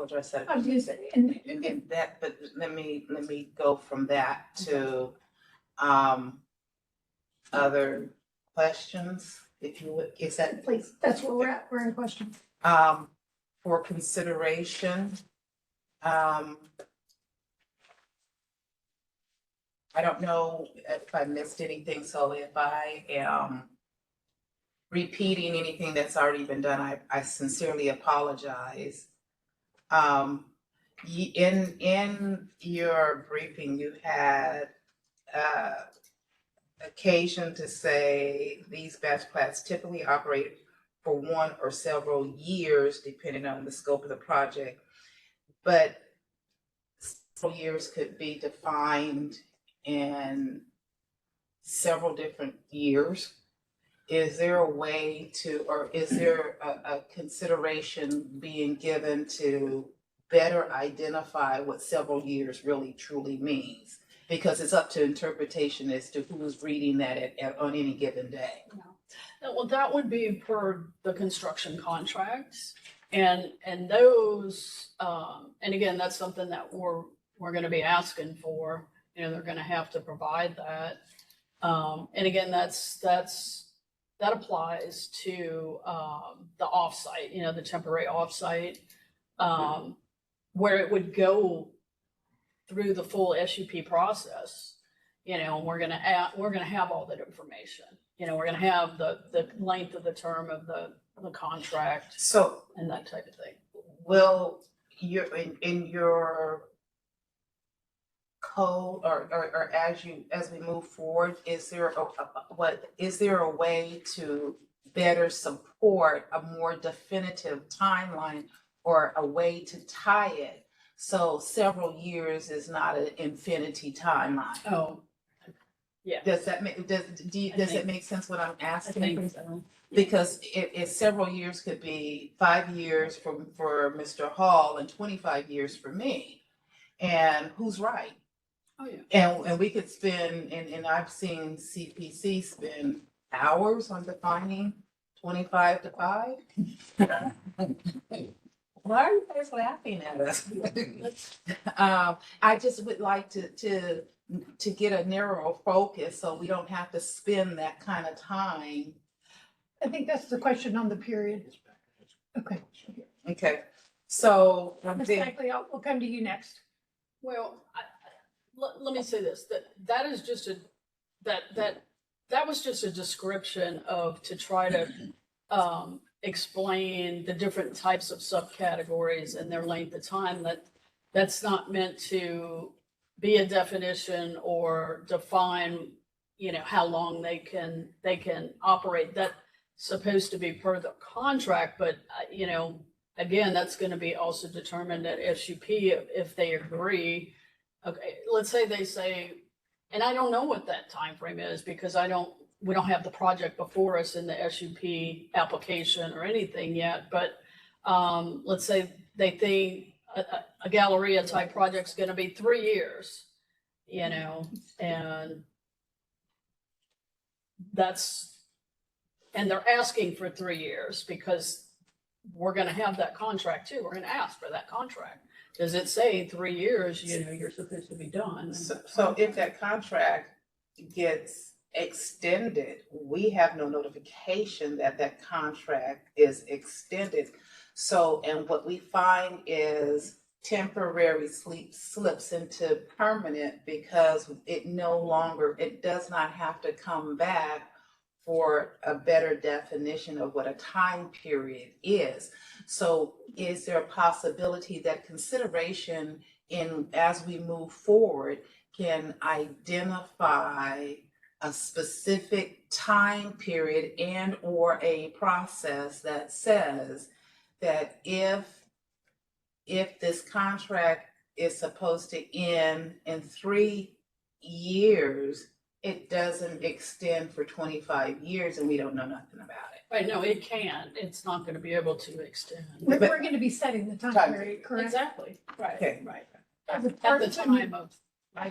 address that. I was gonna say, and And that, but let me go from that to other questions, if you would. Is that please, that's where we're at. We're in question. for consideration? I don't know if I missed anything, so if I am repeating anything that's already been done, I sincerely apologize. In your briefing, you had occasion to say these batch plants typically operate for 1 or several years, depending on the scope of the project. But several years could be defined in several different years. Is there a way to, or is there a consideration being given to better identify what several years really truly means? Because it's up to interpretation as to who's reading that on any given day. Well, that would be per the construction contracts, and those, and again, that's something that we're going to be asking for. They're going to have to provide that, and again, that applies to the offsite, the temporary offsite, where it would go through the full SUP process. And we're going to have all that information. We're going to have the length of the term of the contract, So and that type of thing. will you, in your code or as we move forward, is there a way to better support a more definitive timeline or a way to tie it so several years is not an infinity timeline? Oh, yeah. Does that make it make sense what I'm I asking? think so. Because if several years could be 5 years for Mr. Hall and 25 years for me. and who's right. Oh, yeah. And we could spend, and I've seen CPC spend hours on defining 25 to 5. Why are you guys laughing at us? I just would like to get a narrower focus so we don't have to spend that kind of time. I think that's the question on the period. Okay. Okay, so Ms. then, Beckley, we'll come to you next. Well, let me say this, that is just that was just a description to try to explain the different types of subcategories and their length of time. That's not meant to be a definition or define, how long they can operate. That's supposed to be per the contract, but again, that's going to be also determined at SUP if they agree. Okay, let's say they say, and I don't know what that time frame is because we don't have the project before us in the SUP application or anything yet, but let's say they think a Galleria type project's gonna be 3 years, and and they're asking for 3 years because we're gonna have that contract too. We're gonna ask for that contract. Does it say 3 years, you're supposed to be done? so if that contract gets extended, we have no notification that that contract is extended. So, and what we find is temporary slips into permanent because it does not have to come back for a better definition of what a time period is. So is there a possibility that consideration as we move forward can identify a specific time period and or a process that says that if this contract is supposed to end in 3 years, it doesn't extend for 25 years and we don't know nothing about it. Right, no, it can. It's not going to be able to extend. We're going to be setting the time period, correct? Exactly, right, Okay. right. At At the time of,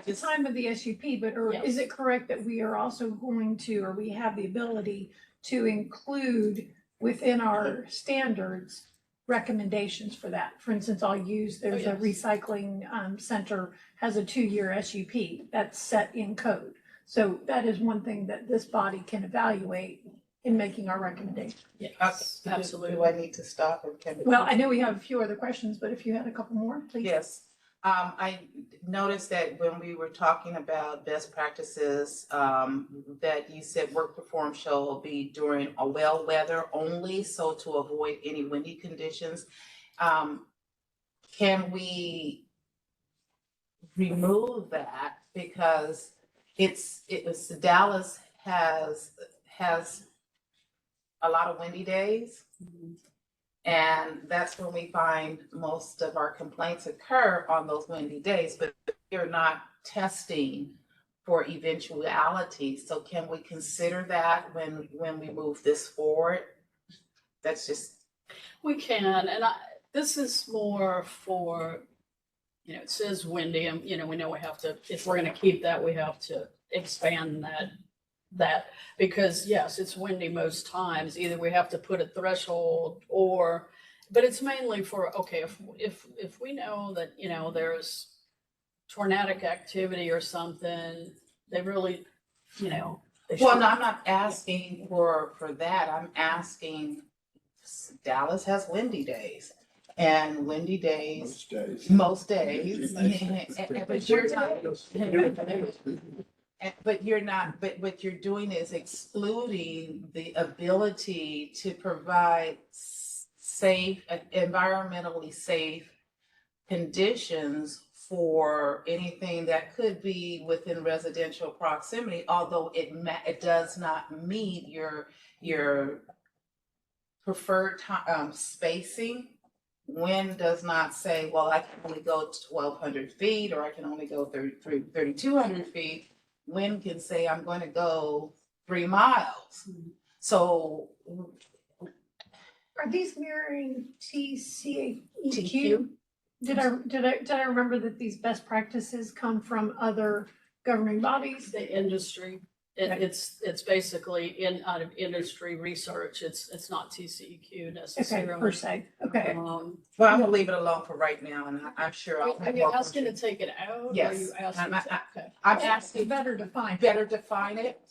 the time of the SUP, but or is it correct that we are also going to, or we have the ability to include within our standards recommendations for that? For instance, there's a yes. recycling center has a 2-year SUP that's set in code. So that is one thing that this body can evaluate in making our recommendation. yes, Do absolutely. I need to stop or can? Well, I know we have a few other questions, but if you had a couple more, please. Yes. I noticed that when we were talking about best practices, that you said work performed shall be during a well weather only, so to avoid any windy conditions. Can we remove that because Dallas has a lot of windy days? And that's when we find most of our complaints occur on those windy days, but you're not testing for eventuality. So can we consider that when we move this forward? That's just. We can, and this is more for, it says windy, and, we know we have to, if we're gonna keep that, we have to expand that because yes, it's windy most times. Either we have to put a threshold but it's mainly for, okay, if we know that, there's tornadic activity or something, they really, they Well, should. no, I'm not asking for that. I'm asking, Dallas has windy days. And windy days, most days. But you're not, but what you're doing is excluding the ability to provide safe, environmentally safe conditions for anything that could be within residential proximity, although it does not meet your preferred spacing. Wind does not say, well, I can only go 1,200 feet or I can only go 3,200 feet. Wind can say, I'm going to go 3 miles. So Are these mirroring TCEQ? Did I remember that these best practices come from other governing bodies? The industry, it's basically out of industry research. It's not TCEQ Okay, necessarily. per se, okay. Well, I'm gonna leave it alone for right now, and I'm sure I'll. Are you asking to take it out? Or are Yes. you asking okay. I'm To asking better define. better define it,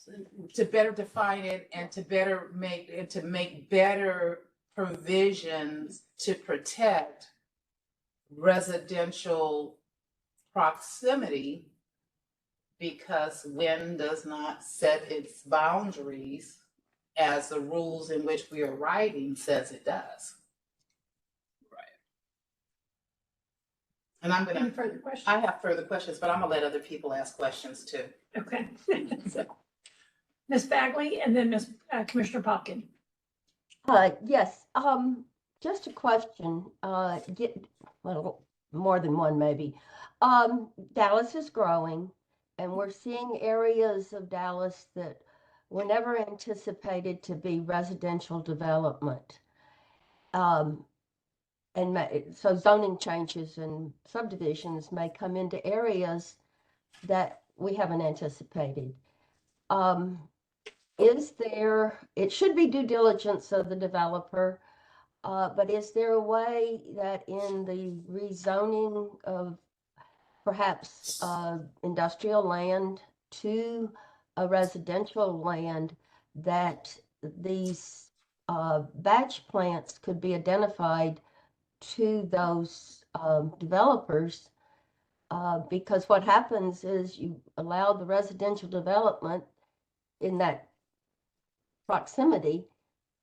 to better define it and to make better provisions to protect residential proximity, because wind does not set its boundaries as the rules in which we are writing says it does. Right. And Any further questions? I have further questions, but I'm gonna let other people ask questions too. Okay. So, Ms. Bagley and then Commissioner Popkin. Yes, just a question, well, more than one maybe. Dallas is growing and we're seeing areas of Dallas that were never anticipated to be residential development. So zoning changes and subdivisions may come into areas that we haven't anticipated. It should be due diligence of the developer, but is there a way that in the rezoning of perhaps industrial land to a residential land that these batch plants could be identified to those developers? Because what happens is you allow the residential development in that proximity,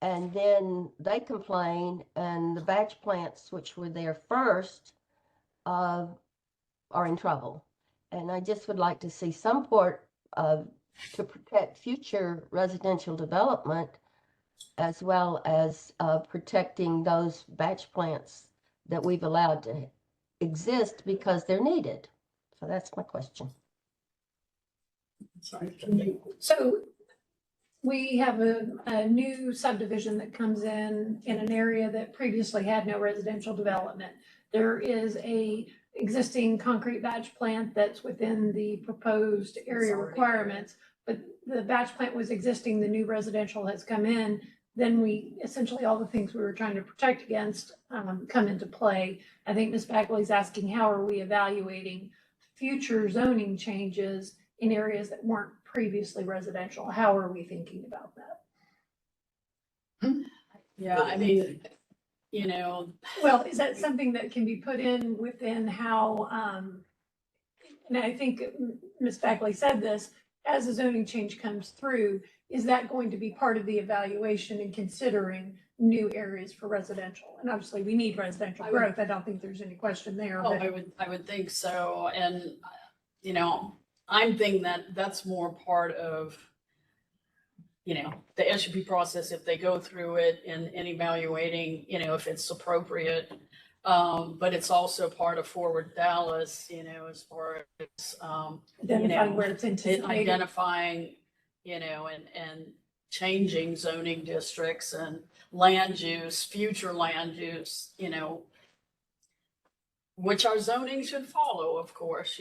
and then they complain, and the batch plants, which were there first, are in trouble. And I just would like to see some port to protect future residential development, as well as protecting those batch plants that we've allowed to exist because they're needed. So that's my question. Sorry, can you? So we have a new subdivision that comes in an area that previously had no residential development. There is a existing concrete batch plant that's within the proposed area requirements, but the batch plant was existing, the new residential has come in, then essentially all the things we were trying to protect against come into play. I think Ms. Bagley's asking, how are we evaluating future zoning changes in areas that weren't previously residential? How are we thinking about that? Yeah, I mean, Well, is that something that can be put in within how, and I think Ms. Bagley said this, as a zoning change comes through, is that going to be part of the evaluation and considering new areas for residential? And obviously we need residential growth. I don't think there's any question there. oh, But I would think so. And, I'm thinking that that's more part of, the SUP process, if they go through it and evaluating, if it's appropriate. But it's also part of Forward Dallas, as far as, identifying where it's anticipated. identifying, and changing zoning districts and land use, future land use, which our zoning should follow, of course,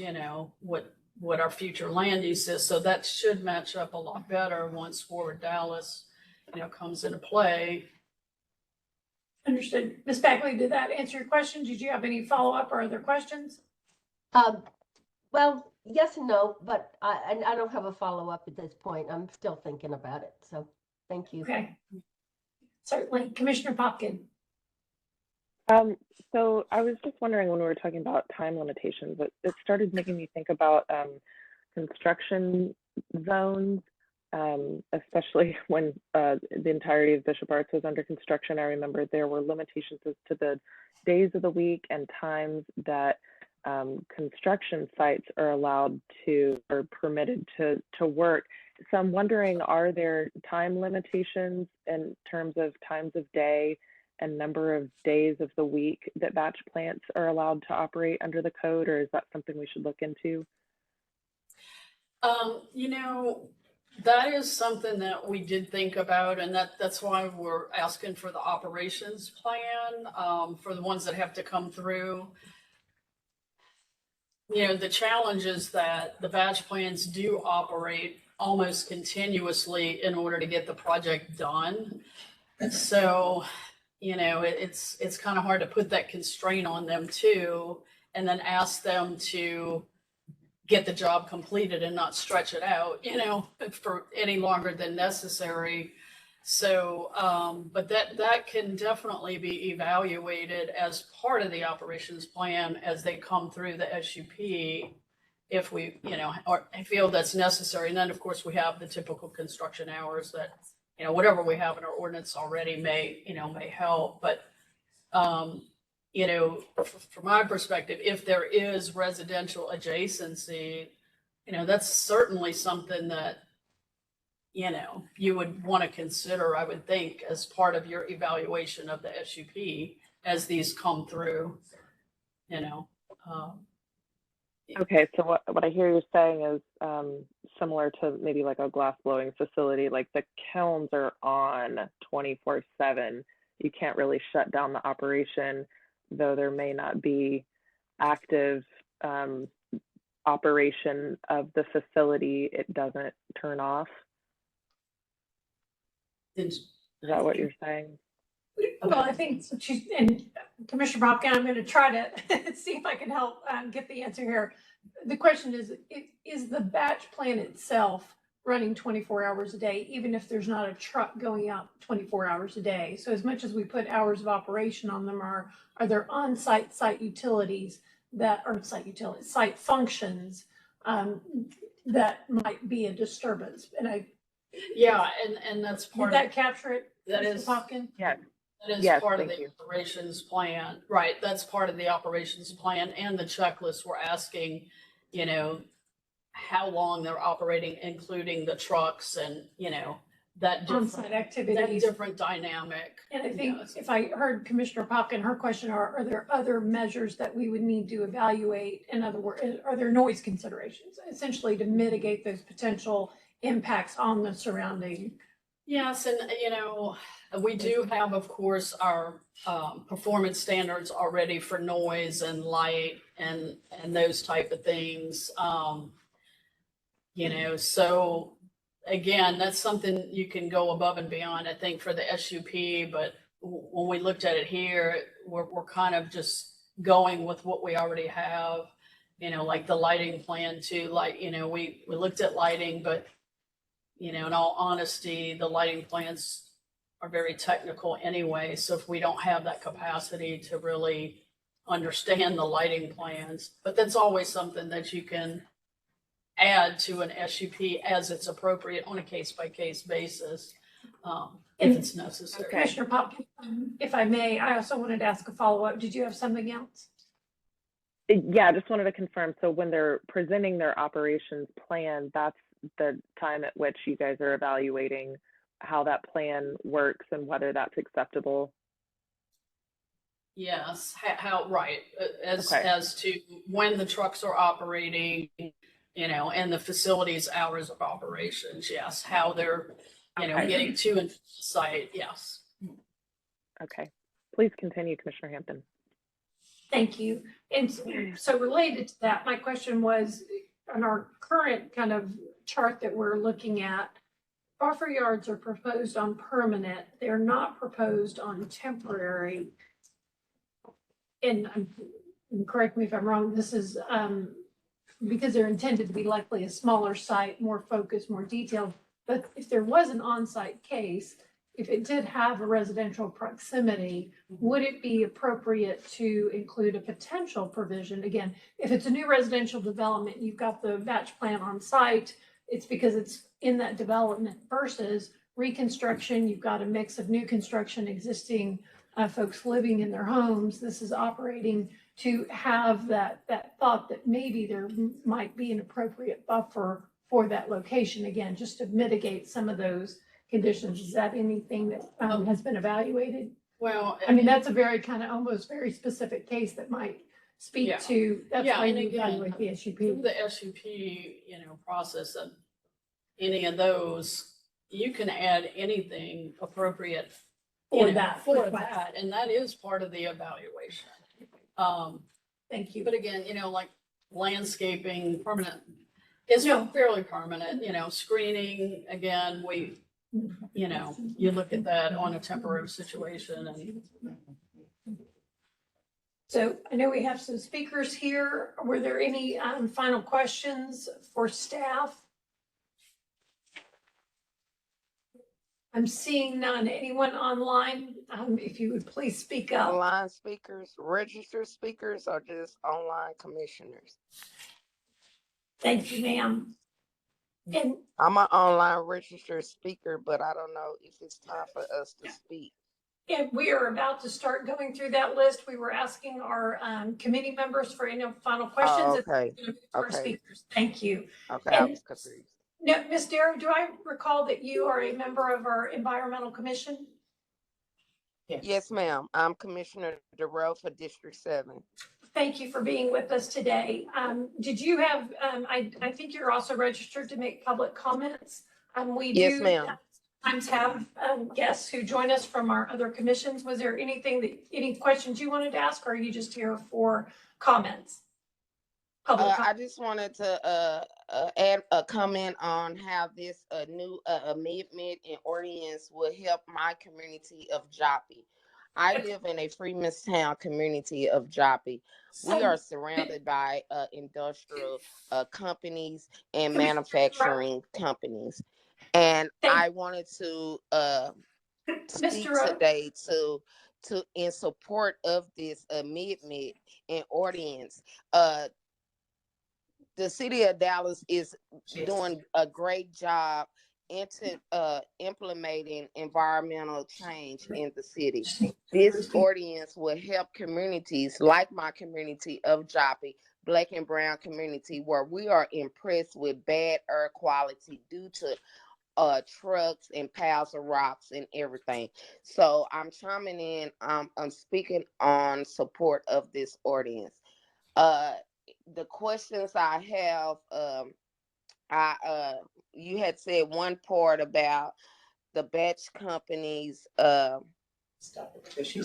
what our future land use is. So that should match up a lot better once Forward Dallas, comes into play. Understood. Ms. Bagley, did that answer your question? Did you have any follow-up or other questions? Well, yes and no, but I don't have a follow-up at this point. I'm still thinking about it. So thank you. Okay. Certainly. Commissioner Popkin. So I was just wondering, when we were talking about time limitations, it started making me think about construction zones, especially when the entirety of Bishop Arts was under construction. I remember there were limitations as to the days of the week and times that construction sites are allowed to or permitted to work. So I'm wondering, are there time limitations in terms of times of day and number of days of the week that batch plants are allowed to operate under the code, or is that something we should look into? That is something that we did think about, and that's why we're asking for the operations plan for the ones that have to come through. the challenge is that the batch plans do operate almost continuously in order to get the project done. So, it's kind of hard to put that constraint on them too, and then ask them to get the job completed and not stretch it out, for any longer than necessary. So, but that can definitely be evaluated as part of the operations plan as they come through the SUP, if we, or I feel that's necessary. And then, of course, we have the typical construction hours that, whatever we have in our ordinance already may help. But, from my perspective, if there is residential adjacency, that's certainly something that, you would want to consider, I would think, as part of your evaluation of the SUP as these come through, Okay, so what I hear you saying is similar to maybe like a glass blowing facility, like the kilns are on 24/7. You can't really shut down the operation, though there may not be active operation of the facility. It doesn't turn off. Is that what you're saying? Well, I think she's, and Commissioner Popkin, I'm going to try to see if I can help get the answer here. The question is the batch plan itself running 24 hours a day, even if there's not a truck going out 24 hours a day? So as much as we put hours of operation on them, are there on-site site utilities that are site functions that might be a disturbance? And yeah, and that's did part that capture it? that Mr. is Popkin? Yeah. That is Yes, part of thank the you. operations plan, right? That's part of the operations plan and the checklist. We're asking, how long they're operating, including the trucks and, that On-site that activities. different dynamic. And I think if I heard Commissioner Popkin, her question, are there other measures that we would need to evaluate? In other words, are there noise considerations, essentially to mitigate those potential impacts on the surrounding? Yes, and we do have, of course, our performance standards already for noise and light and those type of things. So again, that's something you can go above and beyond, I think, for the SUP. But when we looked at it here, we're kind of just going with what we already have. Like the lighting plan too. Like we looked at lighting, but in all honesty, the lighting plans are very technical anyway. So if we don't have that capacity to really understand the lighting plans, but that's always something that you can add to an SUP as it's appropriate on a case-by-case basis, if it's necessary. Okay. Commissioner Popkin, if I may, I also wanted to ask a follow-up. Did you have something else? Yeah, I just wanted to confirm. So when they're presenting their operations plan, that's the time at which you guys are evaluating how that plan works and whether that's acceptable. Yes, how right, as to when the trucks are operating, and the facility's hours of operations. Yes, how they're, getting to and from the site. Yes. Okay, please continue, Commissioner Hampton. Thank you. And so related to that, my question was, on our current kind of chart that we're looking at, buffer yards are proposed on permanent. They're not proposed on temporary. And correct me if I'm wrong, this is because they're intended to be likely a smaller site, more focused, more detailed. But if there was an on-site case, if it did have a residential proximity, would it be appropriate to include a potential provision? Again, if it's a new residential development, you've got the batch plan on site, it's because it's in that development versus reconstruction. You've got a mix of new construction, existing folks living in their homes. This is operating to have that thought that maybe there might be an appropriate buffer for that location, again, just to mitigate some of those conditions. Is that anything that has been evaluated? Well, I mean, that's a very kind of almost very specific case that might speak to, that's why and you again, evaluate the SUP. through the SUP, process of any of those, you can add anything appropriate For for that. that, and that is part of the evaluation. Thank you. But again, like landscaping, permanent, it's fairly permanent, screening, again, you look at that on a temporary situation and. So I know we have some speakers here. Were there any final questions for staff? I'm seeing none. Anyone online? If you would please speak up. Online speakers, registered speakers, or just online commissioners? Thank you, ma'am. And I'm an online registered speaker, but I don't know if it's time for us to speak. and we are about to start going through that list. We were asking our committee members for any final questions. Oh, okay. Our Okay. speakers. Thank you. Okay, I And- was confused. No, Ms. Darrow, do I recall that you are a member of our environmental commission? Yes, ma'am. I'm Commissioner Darrell for District 7. Thank you for being with us today. Did you have, I think you're also registered to make public comments. We Yes, do ma'am. sometimes have guests who join us from our other commissions. Was there any questions you wanted to ask, or are you just here for comments? Public I just wanted to add a comment on how this new amendment and ordinance will help my community of Joppy. I live in a Freemanstown community of Joppy. We are surrounded by industrial companies and manufacturing companies. And I wanted to speak Mr. today to in support of this amendment and ordinance. The city of Dallas is doing a great job into implementing environmental change in the city. This ordinance will help communities like my community of Joppy, Black and Brown community, where we are impressed with bad air quality due to trucks and piles of rocks and everything. So I'm chiming in. I'm speaking on support of this ordinance. The questions I have, you had said one part about the batch companies. You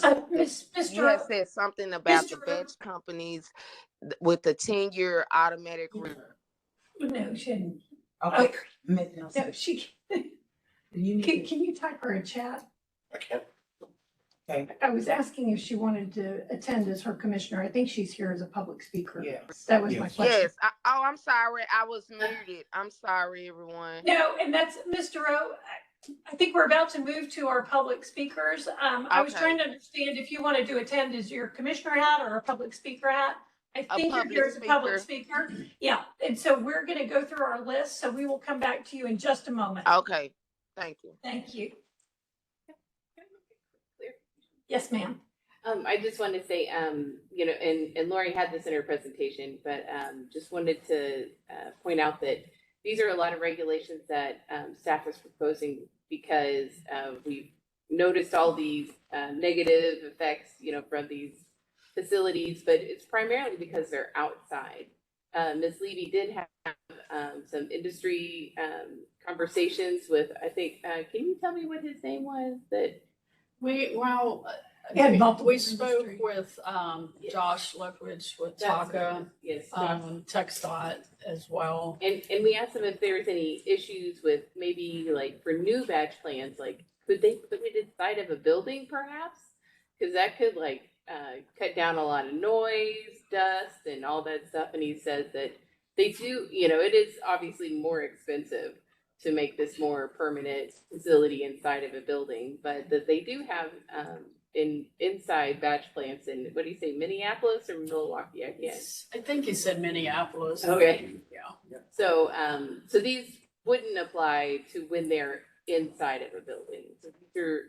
had said something about the batch companies with the 10-year automatic. No, she didn't. Okay. No, she, can you type her a chat? Okay. Okay. I was asking if she wanted to attend as her commissioner. I think she's here as a public speaker. Yes. That was my Yes. question. Yes. I'm sorry. I was muted. I'm sorry, everyone. No, and that's Mr. O. I think we're about to move to our public speakers. I was Okay. trying to understand if you wanted to attend as your commissioner hat or a public speaker hat. I think you're here as a public speaker. Yeah, and so we're going to go through our list. So we will come back to you in just a moment. Okay. Thank you. Thank you. Yes, ma'am. I just wanted to say, and Lori had this in her presentation, but just wanted to point out that these are a lot of regulations that staff is proposing because we've noticed all these negative effects, from these facilities, but it's primarily because they're outside. Ms. Levy did have some industry conversations with, I think, can you tell me what his name was? We spoke with Josh Lepridge with Taka, Yes. TxDOT as well. And we asked them if there was any issues with maybe like for new batch plans, like could they put it inside of a building perhaps? Because that could cut down a lot of noise, dust, and all that stuff. And he says that they do, it is obviously more expensive to make this more permanent facility inside of a building, but that they do have inside batch plants in, what do you say, Minneapolis or Milwaukee? I can't. I think he said Minneapolis. Okay. Yeah. So, so these wouldn't apply to when they're inside of a building. So these are,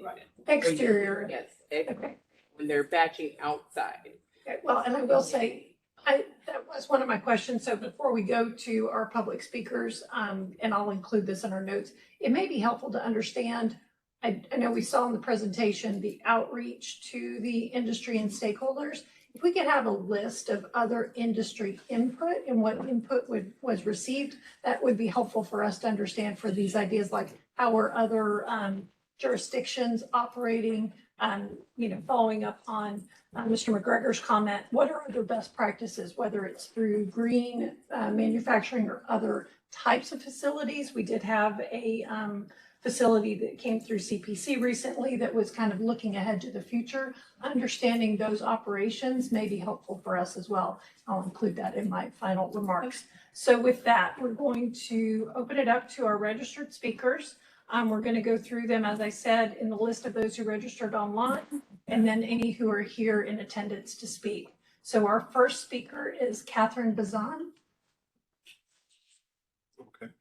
Right. Exterior. yes, Okay. when they're batching outside. Okay, well, and I will say, that was one of my questions. So before we go to our public speakers, and I'll include this in our notes, it may be helpful to understand, I know we saw in the presentation, the outreach to the industry and stakeholders. If we could have a list of other industry input and what input was received, that would be helpful for us to understand for these ideas, like how are other jurisdictions operating, following up on Mr. McGregor's comment, what are other best practices, whether it's through green manufacturing or other types of facilities? We did have a facility that came through CPC recently that was kind of looking ahead to the future. Understanding those operations may be helpful for us as well. I'll include that in my final remarks. So with that, we're going to open it up to our registered speakers. We're going to go through them, as I said, in the list of those who registered online, and then any who are here in attendance to speak. So our first speaker is Catherine Bazan. Okay.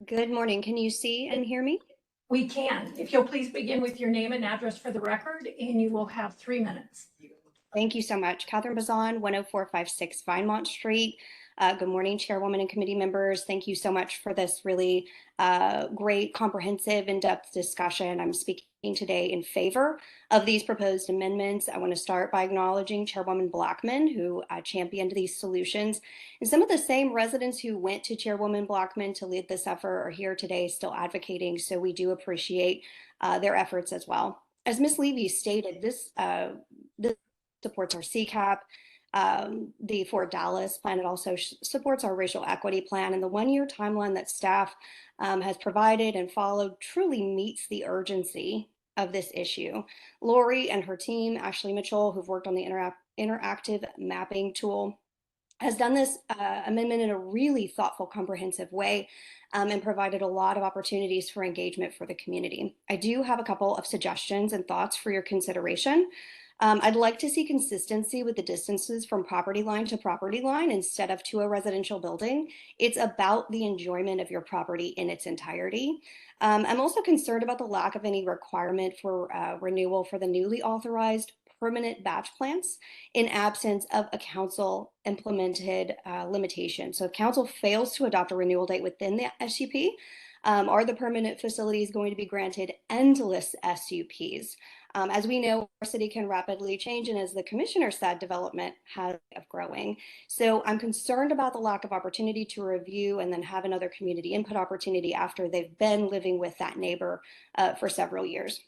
Good morning. Can you see and hear me? We can. If you'll please begin with your name and address for the record, and you will have 3 minutes. Thank you so much. Catherine Bazan, 10456 Vinemont Street. Good morning, Chairwoman and committee members. Thank you so much for this really great, comprehensive, in-depth discussion. I'm speaking today in favor of these proposed amendments. I want to start by acknowledging Chairwoman Blackman, who championed these solutions. And some of the same residents who went to Chairwoman Blackman to lead this effort are here today still advocating. So we do appreciate their efforts as well. As Ms. Levy stated, this supports our CCAP. The Fort Dallas plan, it also supports our racial equity plan, and the one-year timeline that staff has provided and followed truly meets the urgency of this issue. Lori and her team, Ashley Mitchell, who've worked on the interactive mapping tool, has done this amendment in a really thoughtful, comprehensive way and provided a lot of opportunities for engagement for the community. I do have a couple of suggestions and thoughts for your consideration. I'd like to see consistency with the distances from property line to property line instead of to a residential building. It's about the enjoyment of your property in its entirety. I'm also concerned about the lack of any requirement for renewal for the newly authorized permanent batch plants in absence of a council implemented limitation. So if council fails to adopt a renewal date within the SUP, are the permanent facilities going to be granted endless SUPs? As we know, our city can rapidly change, and as the commissioner said, development has of growing. So I'm concerned about the lack of opportunity to review and then have another community input opportunity after they've been living with that neighbor for several years.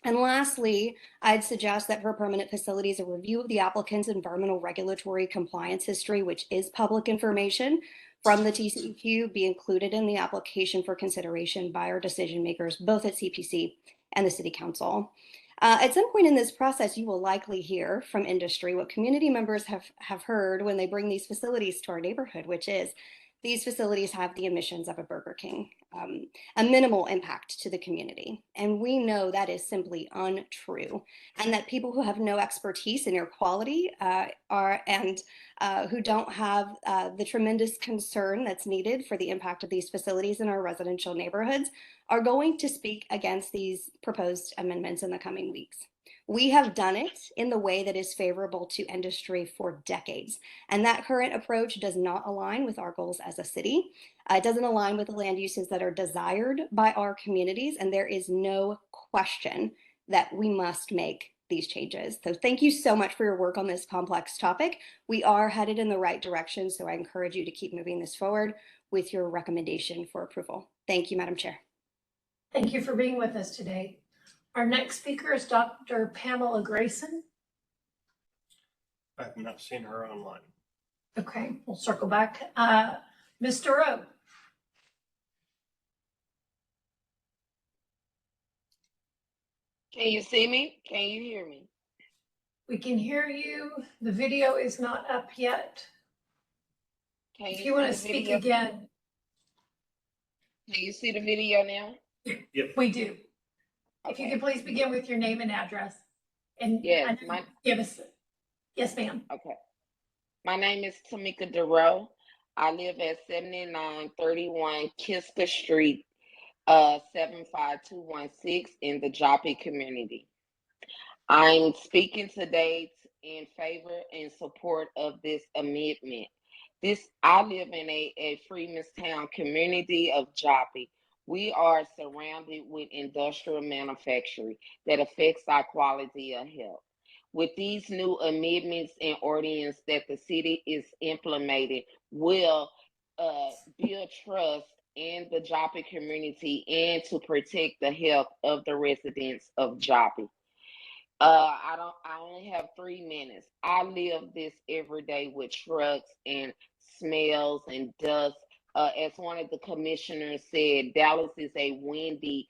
And lastly, I'd suggest that for permanent facilities, a review of the applicant's environmental regulatory compliance history, which is public information from the TCEQ, be included in the application for consideration by our decision makers, both at CPC and the City Council. At some point in this process, you will likely hear from industry what community members have heard when they bring these facilities to our neighborhood, which is these facilities have the emissions of a Burger King, a minimal impact to the community. And we know that is simply untrue, and that people who have no expertise in air quality who don't have the tremendous concern that's needed for the impact of these facilities in our residential neighborhoods are going to speak against these proposed amendments in the coming weeks. We have done it in the way that is favorable to industry for decades, and that current approach does not align with our goals as a city. It doesn't align with the land uses that are desired by our communities, and there is no question that we must make these changes. So thank you so much for your work on this complex topic. We are headed in the right direction, so I encourage you to keep moving this forward with your recommendation for approval. Thank you, Madam Chair. Thank you for being with us today. Our next speaker is Dr. Pamela Grayson. I have not seen her online. Okay, we'll circle back. Mr. O. Can you see me? Can you hear me? We can hear you. The video is not up yet. If you want to speak again. Can you see the video now? Yep. We do. Okay. If you could please begin with your name and address. And Yes, give us. Yes, ma'am. Okay. My name is Tamika DeRoe. I live at 7931 Kiska Street, 75216 in the Joppy community. I'm speaking today in favor and support of this amendment. I live in a Freemanstown community of Joppy. We are surrounded with industrial manufacturing that affects our quality of health. With these new amendments and ordinance that the city is implementing will build trust in the Joppy community and to protect the health of the residents of Joppy. I only have 3 minutes. I live this every day with trucks and smells and dust. As one of the commissioners said, Dallas is a windy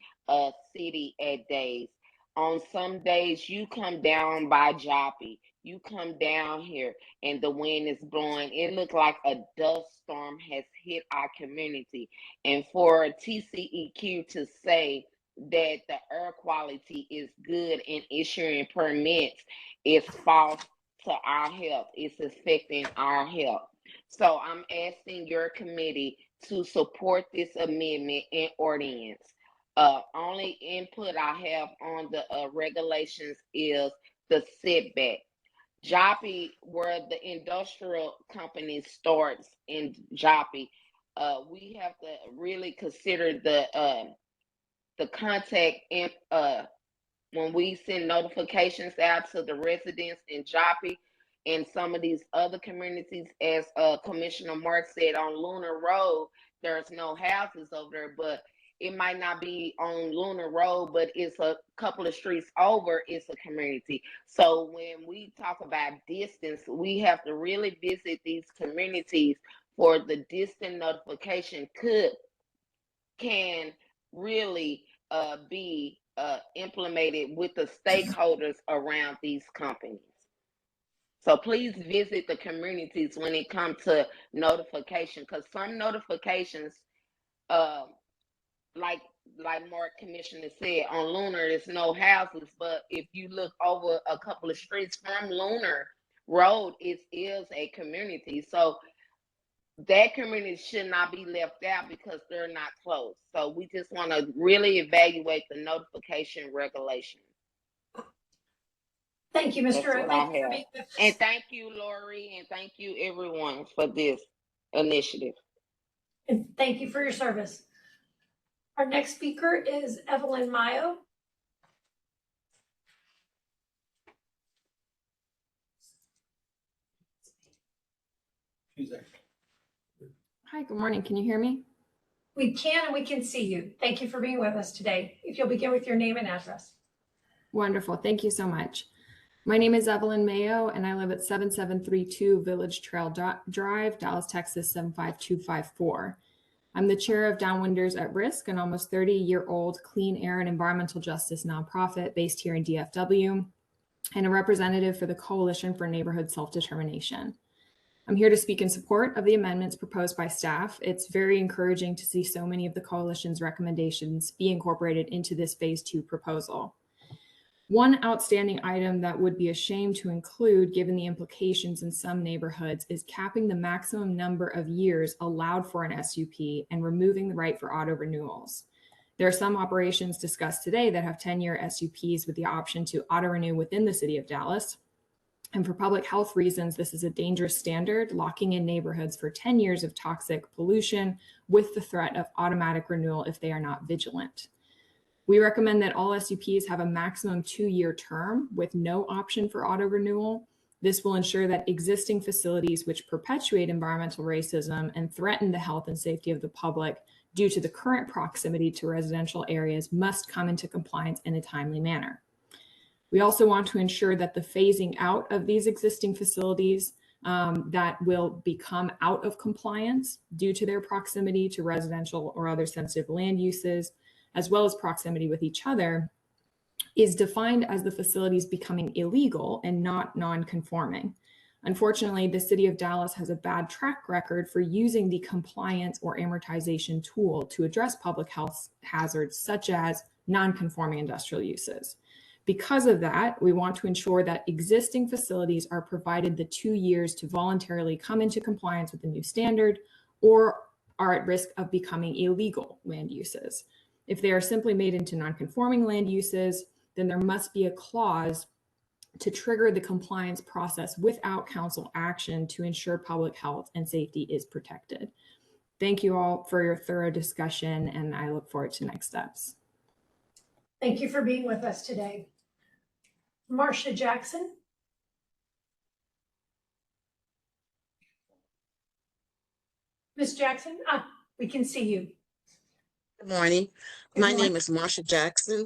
city at days. On some days, you come down by Joppy, you come down here, and the wind is blowing. It looked like a dust storm has hit our community. And for TCEQ to say that the air quality is good and issuing permits is false to our health. It's affecting our health. So I'm asking your committee to support this amendment and ordinance. Only input I have on the regulations is the setback. Joppy, where the industrial company starts in Joppy, we have to really consider the contact and when we send notifications out to the residents in Joppy and some of these other communities, as Commissioner Mark said, on Lunar Road, there's no houses over there, but it might not be on Lunar Road, but it's a couple of streets over, it's a community. So when we talk about distance, we have to really visit these communities for the distant notification can really be implemented with the stakeholders around these companies. So please visit the communities when it comes to notification, because some notifications, like Mark Commissioner said, on Lunar, there's no houses, but if you look over a couple of streets from Lunar Road, it is a community. So that community should not be left out because they're not close. So we just want to really evaluate the notification regulation. Thank you, Mr. That's what Thank I you for have. being with us. And thank you, Lori, and thank you everyone for this initiative. And thank you for your service. Our next speaker is Evelyn Mayo. She's there. Hi, good morning. Can you hear me? We can and we can see you. Thank you for being with us today. If you'll begin with your name and address. Wonderful. Thank you so much. My name is Evelyn Mayo, and I live at 7732 Village Trail Drive, Dallas, Texas 75254. I'm the chair of Downwinders at Risk, an almost 30-year-old clean air and environmental justice nonprofit based here in DFW, and a representative for the Coalition for Neighborhood Self-Determination. I'm here to speak in support of the amendments proposed by staff. It's very encouraging to see so many of the coalition's recommendations be incorporated into this phase 2 proposal. One outstanding item that would be a shame to include, given the implications in some neighborhoods, is capping the maximum number of years allowed for an SUP and removing the right for auto renewals. There are some operations discussed today that have 10-year SUPs with the option to auto renew within the city of Dallas. And for public health reasons, this is a dangerous standard, locking in neighborhoods for 10 years of toxic pollution with the threat of automatic renewal if they are not vigilant. We recommend that all SUPs have a maximum 2-year term with no option for auto renewal. This will ensure that existing facilities which perpetuate environmental racism and threaten the health and safety of the public due to the current proximity to residential areas must come into compliance in a timely manner. We also want to ensure that the phasing out of these existing facilities that will become out of compliance due to their proximity to residential or other sensitive land uses, as well as proximity with each other, is defined as the facilities becoming illegal and not non-conforming. Unfortunately, the City of Dallas has a bad track record for using the compliance or amortization tool to address public health hazards such as non-conforming industrial uses. Because of that, we want to ensure that existing facilities are provided the 2 years to voluntarily come into compliance with the new standard or are at risk of becoming illegal land uses. If they are simply made into non-conforming land uses, then there must be a clause to trigger the compliance process without council action to ensure public health and safety is protected. Thank you all for your thorough discussion, and I look forward to next steps. Thank you for being with us today. Marcia Jackson. Ms. Jackson, we can see you. Good morning. Good My morning. name is Marsha Jackson.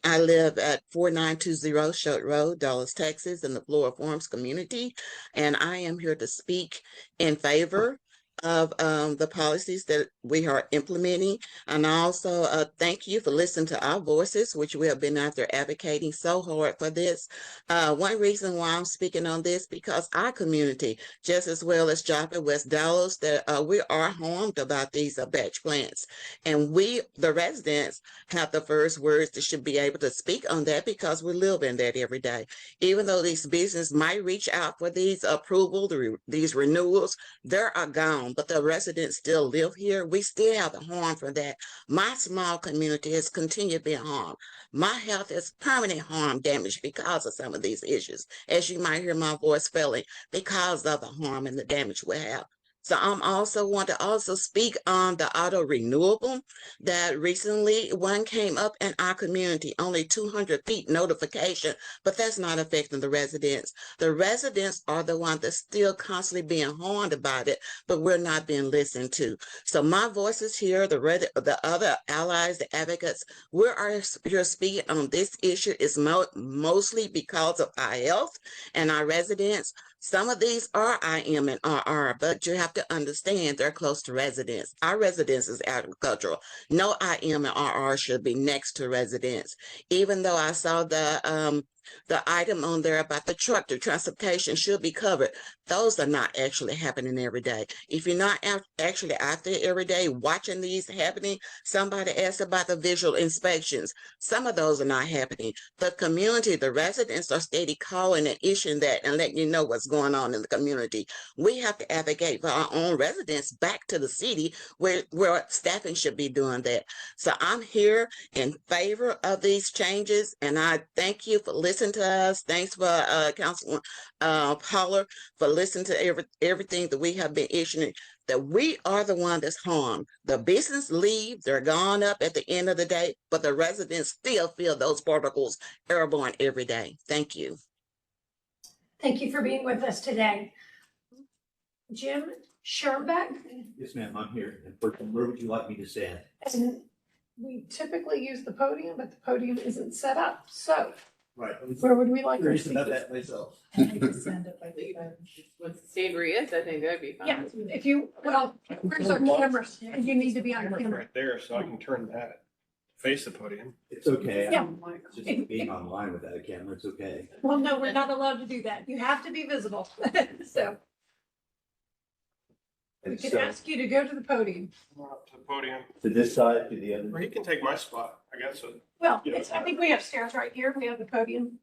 I live at 4920 Short Road, Dallas, Texas, in the Flora Farms community, and I am here to speak in favor of the policies that we are implementing. And also thank you for listening to our voices, which we have been out there advocating so hard for this. One reason why I'm speaking on this, because our community, just as well as Joppa, West Dallas, that we are harmed about these batch plants. And we, the residents, have the first words that should be able to speak on that because we live in that every day. Even though these businesses might reach out for these approval, these renewals, they are gone, but the residents still live here. We still have the harm from that. My small community has continued being harmed. My health is permanent harm damage because of some of these issues, as you might hear my voice failing, because of the harm and the damage we have. So I'm also want to also speak on the auto renewable that recently one came up in our community, only 200 feet notification, but that's not affecting the residents. The residents are the ones that's still constantly being harmed about it, but we're not being listened to. So my voice is here, the other allies, the advocates, we are here speaking on this issue is mostly because of our health and our residents. Some of these are IM and RR, but you have to understand they're close to residents. Our residents is agricultural. No IM and RR should be next to residents. Even though I saw the item on there about the truck, the transportation should be covered. Those are not actually happening every day. If you're not actually out there every day watching these happening, somebody asked about the visual inspections. Some of those are not happening. The community, the residents are steady calling and issuing that and letting you know what's going on in the community. We have to advocate for our own residents back to the city where staffing should be doing that. So I'm here in favor of these changes, and I thank you for listening to us. Thanks for Councilman Pollard for listening to everything that we have been issuing, that we are the one that's harmed. The business leave, they're gone up at the end of the day, but the residents still feel those particles airborne every day. Thank you. Thank you for being with us today. Jim Scherbeck, Yes, ma'am, I'm here. And where would you like me to stand? and we typically use the podium, but the podium isn't set up. So Right. where would we like our Curious about speakers? that myself. Once the stand where he is, I think that'd be fine. Yeah, if you, well, where's our cameras? You need to be on camera. Right there, so I can turn that, face the podium. It's okay. Yeah. Just being online without a camera, it's okay. Well, no, we're not allowed to do that. You have to be visible. So we And could so, ask you to go to the podium. Up to the podium. to this side, to the Or other. he can take my spot, I guess. So Well, I think we have stairs right here. We have the podium.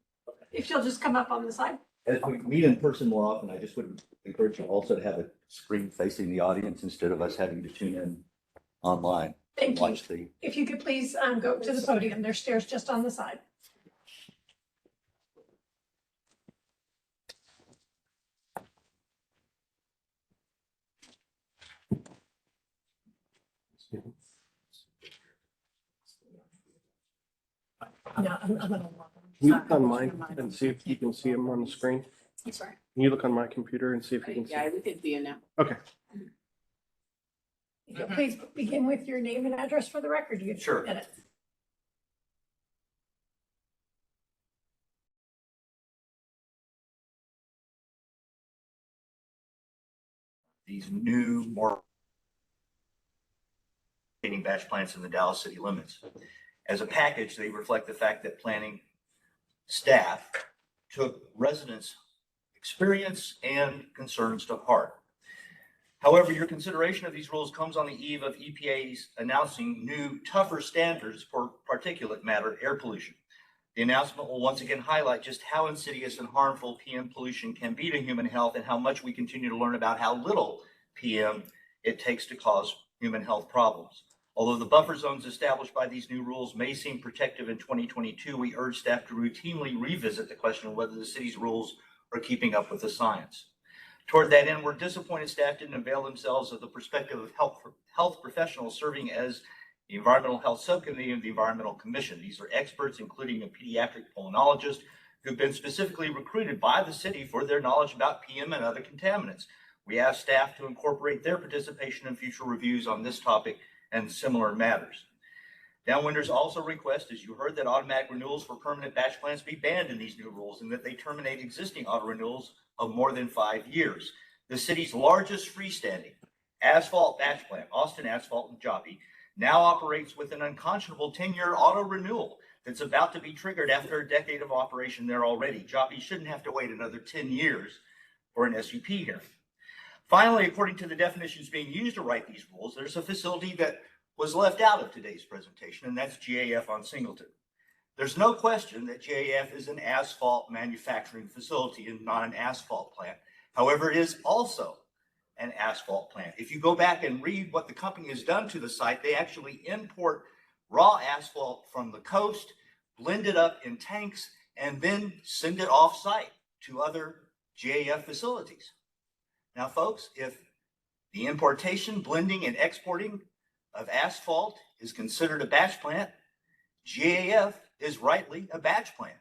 If you'll just come up on the side. As we meet in person more often, I just would encourage you also to have a screen facing the audience instead of us having to tune in online. Thank you. Watch the. If you could please go to the podium. There's stairs just on the side. No, I'm gonna walk. Can you look on mine and see if you can see them on the screen? I'm sorry. Can you look on my computer and see if you can see? Yeah, we can see it now. Okay. If you'll please begin with your name and address for the record. You get Sure. 2 minutes. These new, more batch plants in the Dallas city limits. As a package, they reflect the fact that planning staff took residents' experience and concerns to heart. However, your consideration of these rules comes on the eve of EPA's announcing new, tougher standards for particulate matter air pollution. The announcement will once again highlight just how insidious and harmful PM pollution can be to human health and how much we continue to learn about how little PM it takes to cause human health problems. Although the buffer zones established by these new rules may seem protective in 2022, we urge staff to routinely revisit the question of whether the city's rules are keeping up with the science. Toward that end, we're disappointed staff didn't avail themselves of the perspective of health professionals serving as the Environmental Health Subcommittee of the Environmental Commission. These are experts, including a pediatric pulmonologist, who've been specifically recruited by the city for their knowledge about PM and other contaminants. We ask staff to incorporate their participation in future reviews on this topic and similar matters. Downwinders also request, as you heard, that automatic renewals for permanent batch plants be banned in these new rules and that they terminate existing auto renewals of more than 5 years. The city's largest freestanding asphalt batch plant, Austin Asphalt in Joppy, now operates with an unconscionable 10-year auto renewal that's about to be triggered after a decade of operation there already. Joppy shouldn't have to wait another 10 years for an SUP hearing. Finally, according to the definitions being used to write these rules, there's a facility that was left out of today's presentation, and that's GAF on Singleton. There's no question that GAF is an asphalt manufacturing facility and not an asphalt plant. However, it is also an asphalt plant. If you go back and read what the company has done to the site, they actually import raw asphalt from the coast, blend it up in tanks, and then send it off-site to other GAF facilities. Now, folks, if the importation, blending, and exporting of asphalt is considered a batch plant, GAF is rightly a batch plant.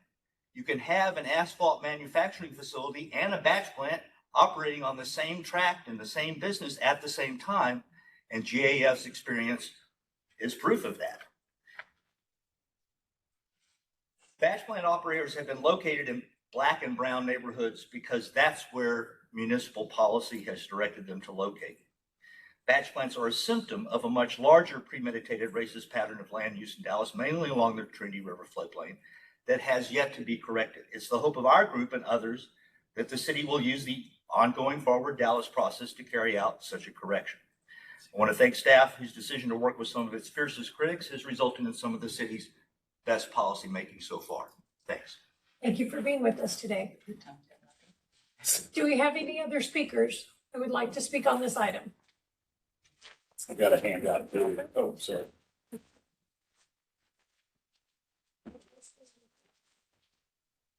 You can have an asphalt manufacturing facility and a batch plant operating on the same tract in the same business at the same time, and GAF's experience is proof of that. Batch plant operators have been located in black and brown neighborhoods because that's where municipal policy has directed them to locate. Batch plants are a symptom of a much larger premeditated racist pattern of land use in Dallas, mainly along the Trinity River floodplain, that has yet to be corrected. It's the hope of our group and others that the city will use the ongoing Forward Dallas process to carry out such a correction. I want to thank staff whose decision to work with some of its fiercest critics has resulted in some of the city's best policy making so far. Thanks. Thank you for being with us today. Do we have any other speakers who would like to speak on this item? I got a handout. Oh, sorry.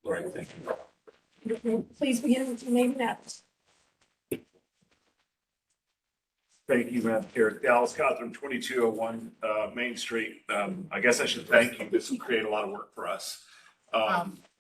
Right, thank you. Please begin with your name and address. Thank you, Madam Chair. Dallas Cawthorn, 2201 Main Street. I guess I should thank you. This will create a lot of work for us.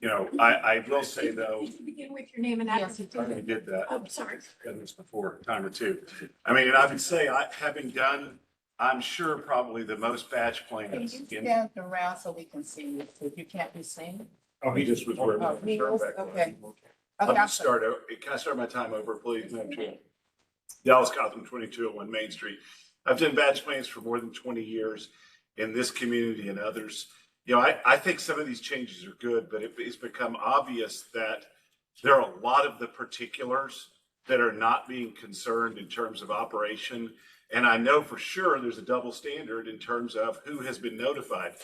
You know, I will say though. Please begin with your name and address. I already did that. Oh, sorry. Done this before, a time or two. I mean, and I would say, having done, I'm sure probably the most batch plants. Can you stand around so we can see you, if you can't be seen? Oh, he just was wearing. Oh, he was? Okay. I'll just start over. Can I start my time over, please, Madam Chair? Dallas Cawthorn, 2201 Main Street. I've done batch plants for more than 20 years in this community and others. You know, I think some of these changes are good, but it's become obvious that there are a lot of the particulars that are not being concerned in terms of operation. And I know for sure there's a double standard in terms of who has been notified.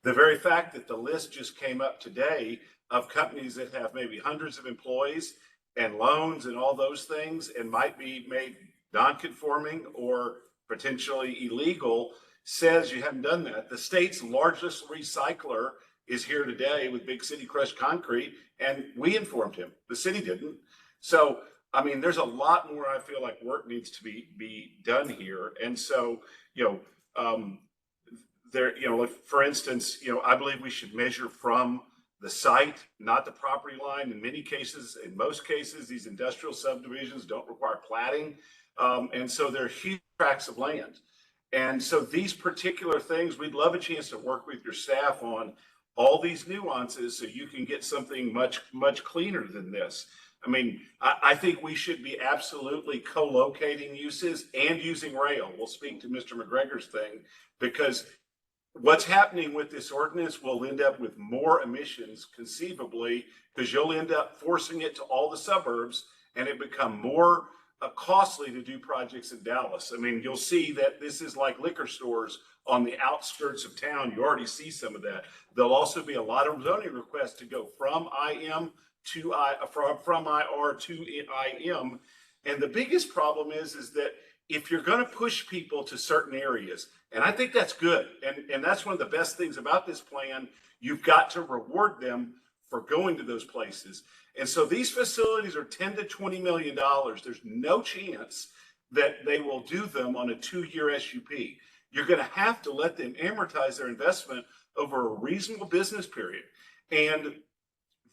The very fact that the list just came up today of companies that have maybe hundreds of employees and loans and all those things and might be made non-conforming or potentially illegal says you haven't done that. The state's largest recycler is here today with Big City Crushed Concrete, and we informed him. The city didn't. So, I mean, there's a lot more I feel like work needs to be done here. And so, you know, like for instance, you know, I believe we should measure from the site, not the property line. In many cases, in most cases, these industrial subdivisions don't require platting. And so they're huge tracts of land. And so these particular things, we'd love a chance to work with your staff on all these nuances so you can get something much, much cleaner than this. I mean, I think we should be absolutely co-locating uses and using rail. We'll speak to Mr. McGregor's thing, because what's happening with this ordinance will end up with more emissions conceivably, because you'll end up forcing it to all the suburbs and it become more costly to do projects in Dallas. I mean, you'll see that this is like liquor stores on the outskirts of town. You already see some of that. There'll also be a lot of zoning requests to go from IM to from IR to IM. And the biggest problem is that if you're going to push people to certain areas, and I think that's good, and that's one of the best things about this plan, you've got to reward them for going to those places. And so these facilities are $10 to $20 million. There's no chance that they will do them on a 2-year SUP. You're going to have to let them amortize their investment over a reasonable business period. And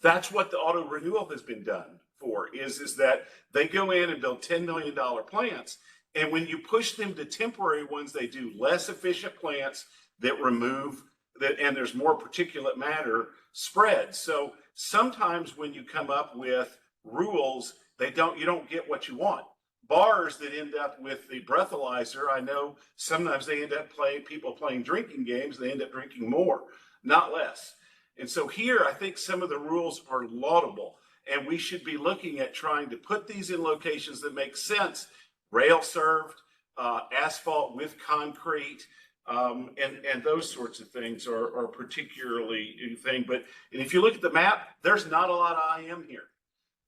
that's what the auto renewal has been done for, is that they go in and build $10 million plants. And when you push them to temporary ones, they do less efficient plants. that remove that, and there's more particulate matter spread. So sometimes when you come up with rules, you don't get what you want. Bars that end up with the breathalyzer, I know sometimes they end up people playing drinking games, they end up drinking more, not less. And so here, I think some of the rules are laudable, and we should be looking at trying to put these in locations that make sense. Rail served, asphalt with concrete, and those sorts of things are particularly a thing. But if you look at the map, there's not a lot of IM here.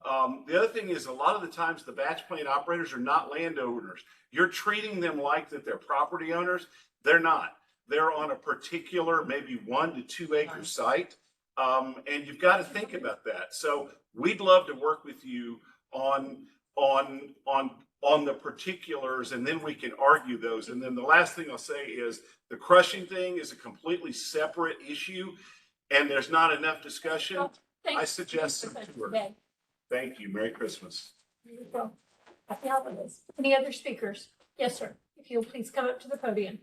The other thing is a lot of the times the batch plant operators are not landowners. You're treating them like that they're property owners. They're not. They're on a particular maybe 1 to 2 acre site. And you've got to think about that. So we'd love to work with you on the particulars, and then we can argue those. And then the last thing I'll say is the crushing thing is a completely separate issue, and there's not enough discussion. Well, I suggest some tours. Thank you. Merry Christmas. Happy holidays. Any other speakers? Yes, sir. If you'll please come up to the podium.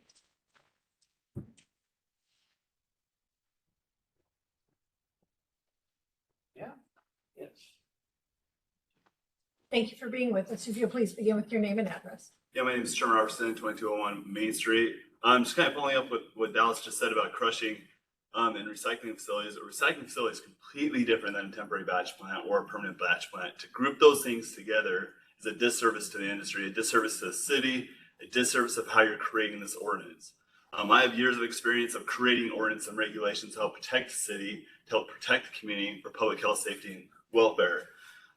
Yeah. Yes. Thank you for being with us. If you'll please begin with your name and address. Yeah, my name is Sherman Robertson, 2201 Main Street. Just kind of following up with what Dallas just said about crushing and recycling facilities. A recycling facility is completely different than a temporary batch plant or a permanent batch plant. To group those things together is a disservice to the industry, a disservice to the city, a disservice of how you're creating this ordinance. I have years of experience of creating ordinance and regulations to help protect the city, to help protect the community for public health, safety, and welfare.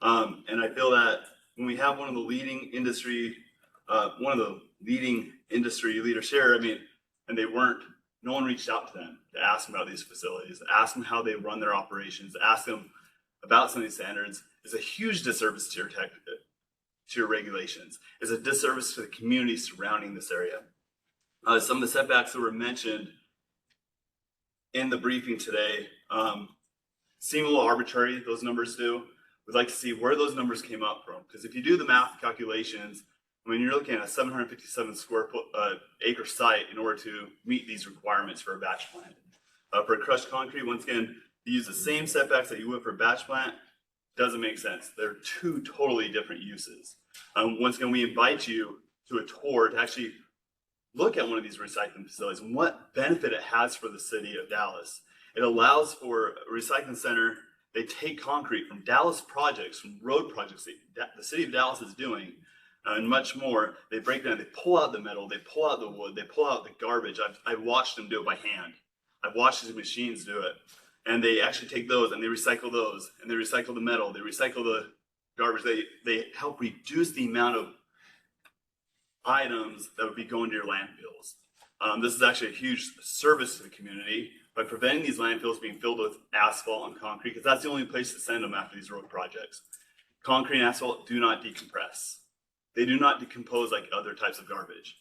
And I feel that when we have one of the leading industry leaders here, and no one reached out to them to ask them about these facilities, ask them how they run their operations, ask them about some of these standards, is a huge disservice to your regulations. It's a disservice to the community surrounding this area. Some of the setbacks that were mentioned in the briefing today seem a little arbitrary, those numbers do. We'd like to see where those numbers came up from, because if you do the math calculations, you're looking at a 757 square foot acre site in order to meet these requirements for a batch plant. For crushed concrete, once again, you use the same setbacks that you would for a batch plant. Doesn't make sense. They're two totally different uses. Once again, we invite you to a tour to actually look at one of these recycling facilities and what benefit it has for the city of Dallas. It allows for a recycling center. They take concrete from Dallas projects, from road projects that the city of Dallas is doing, and much more. They break down, they pull out the metal, they pull out the wood, they pull out the garbage. I've watched them do it by hand. I've watched these machines do it. And they actually take those and they recycle those, and they recycle the metal, they recycle the garbage. They help reduce the amount of items that would be going to your landfills. This is actually a huge service to the community by preventing these landfills being filled with asphalt and concrete, because that's the only place to send them after these road projects. Concrete and asphalt do not decompress. They do not decompose like other types of garbage.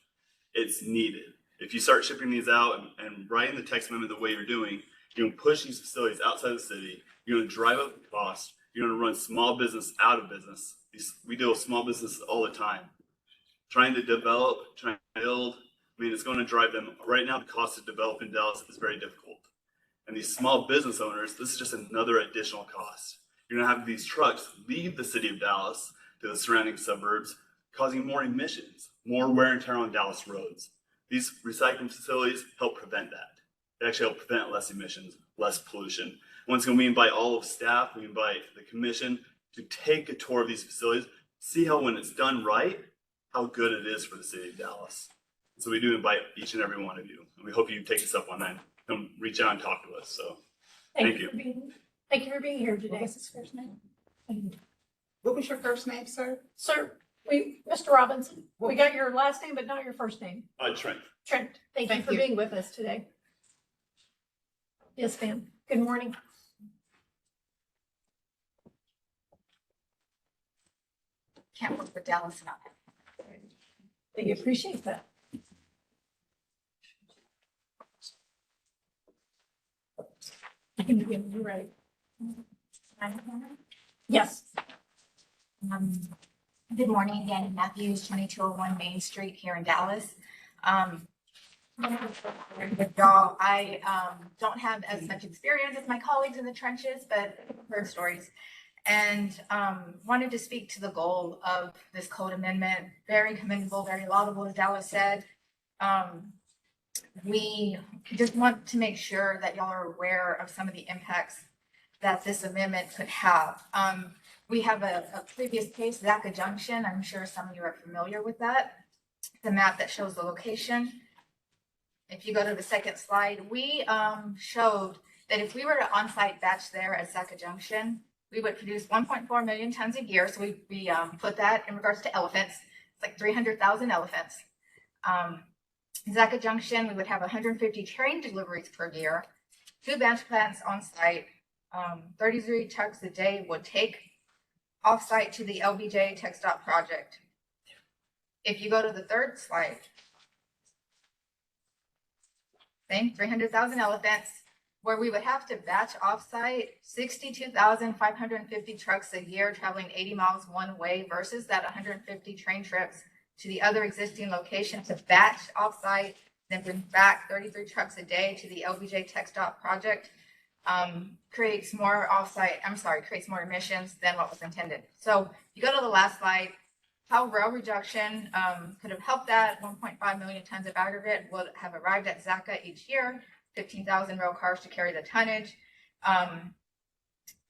It's needed. If you start shipping these out and writing the text amendment the way you're doing, you're going to push these facilities outside the city. You're going to drive up the cost. You're going to run small business out of business. We deal with small businesses all the time. Trying to develop, trying to build, it's going to drive them. Right now, the cost to develop in Dallas is very difficult. And these small business owners, this is just another additional cost. You're going to have these trucks leave the city of Dallas to the surrounding suburbs, causing more emissions, more wear and tear on Dallas roads. These recycling facilities help prevent that. They actually help prevent less emissions, less pollution. Once again, we invite all of staff, we invite the commission to take a tour of these facilities, see how when it's done right, how good it is for the city of Dallas. So we do invite each and every one of you, and we hope you take us up on that. Come reach out and talk to us. So thank you. Thank you for being here today. What's his first name? What was your first name, sir? Sir, Mr. Robinson, we got your last name, but not your first name. Trent. Trent, thank you for being with us today. Yes, ma'am. Good morning. Can't work with Dallas enough. We appreciate that. I can begin, you're right. Yes. Good morning, Danny Matthews, 2201 Main Street here in Dallas. with y'all. I don't have as much experience as my colleagues in the trenches, but heard stories. And wanted to speak to the goal of this code amendment. Very commendable, very laudable, as Dallas said. We just want to make sure that y'all are aware of some of the impacts that this amendment could have. We have a previous case, ZOAC Junction. I'm sure some of you are familiar with that. The map that shows the location. If you go to the second slide, we showed that if we were to on-site batch there at ZOAC Junction, we would produce 1.4 million tons a year. So we put that in regards to elephants. It's like 300,000 elephants. ZOAC Junction, we would have 150 train deliveries per year, 2 batch plants on site, 33 trucks a day would take off-site to the LBJ TxDOT project. If you go to the third slide, same 300,000 elephants, where we would have to batch off-site 62,550 trucks a year traveling 80 miles one way versus that 150 train trips to the other existing location to batch off-site, then bring back 33 trucks a day to the LBJ TxDOT project, creates more creates more emissions than what was intended. So you go to the last slide, how rail reduction could have helped that. 1.5 million tons of aggregate would have arrived at ZOAC each year, 15,000 rail cars to carry the tonnage,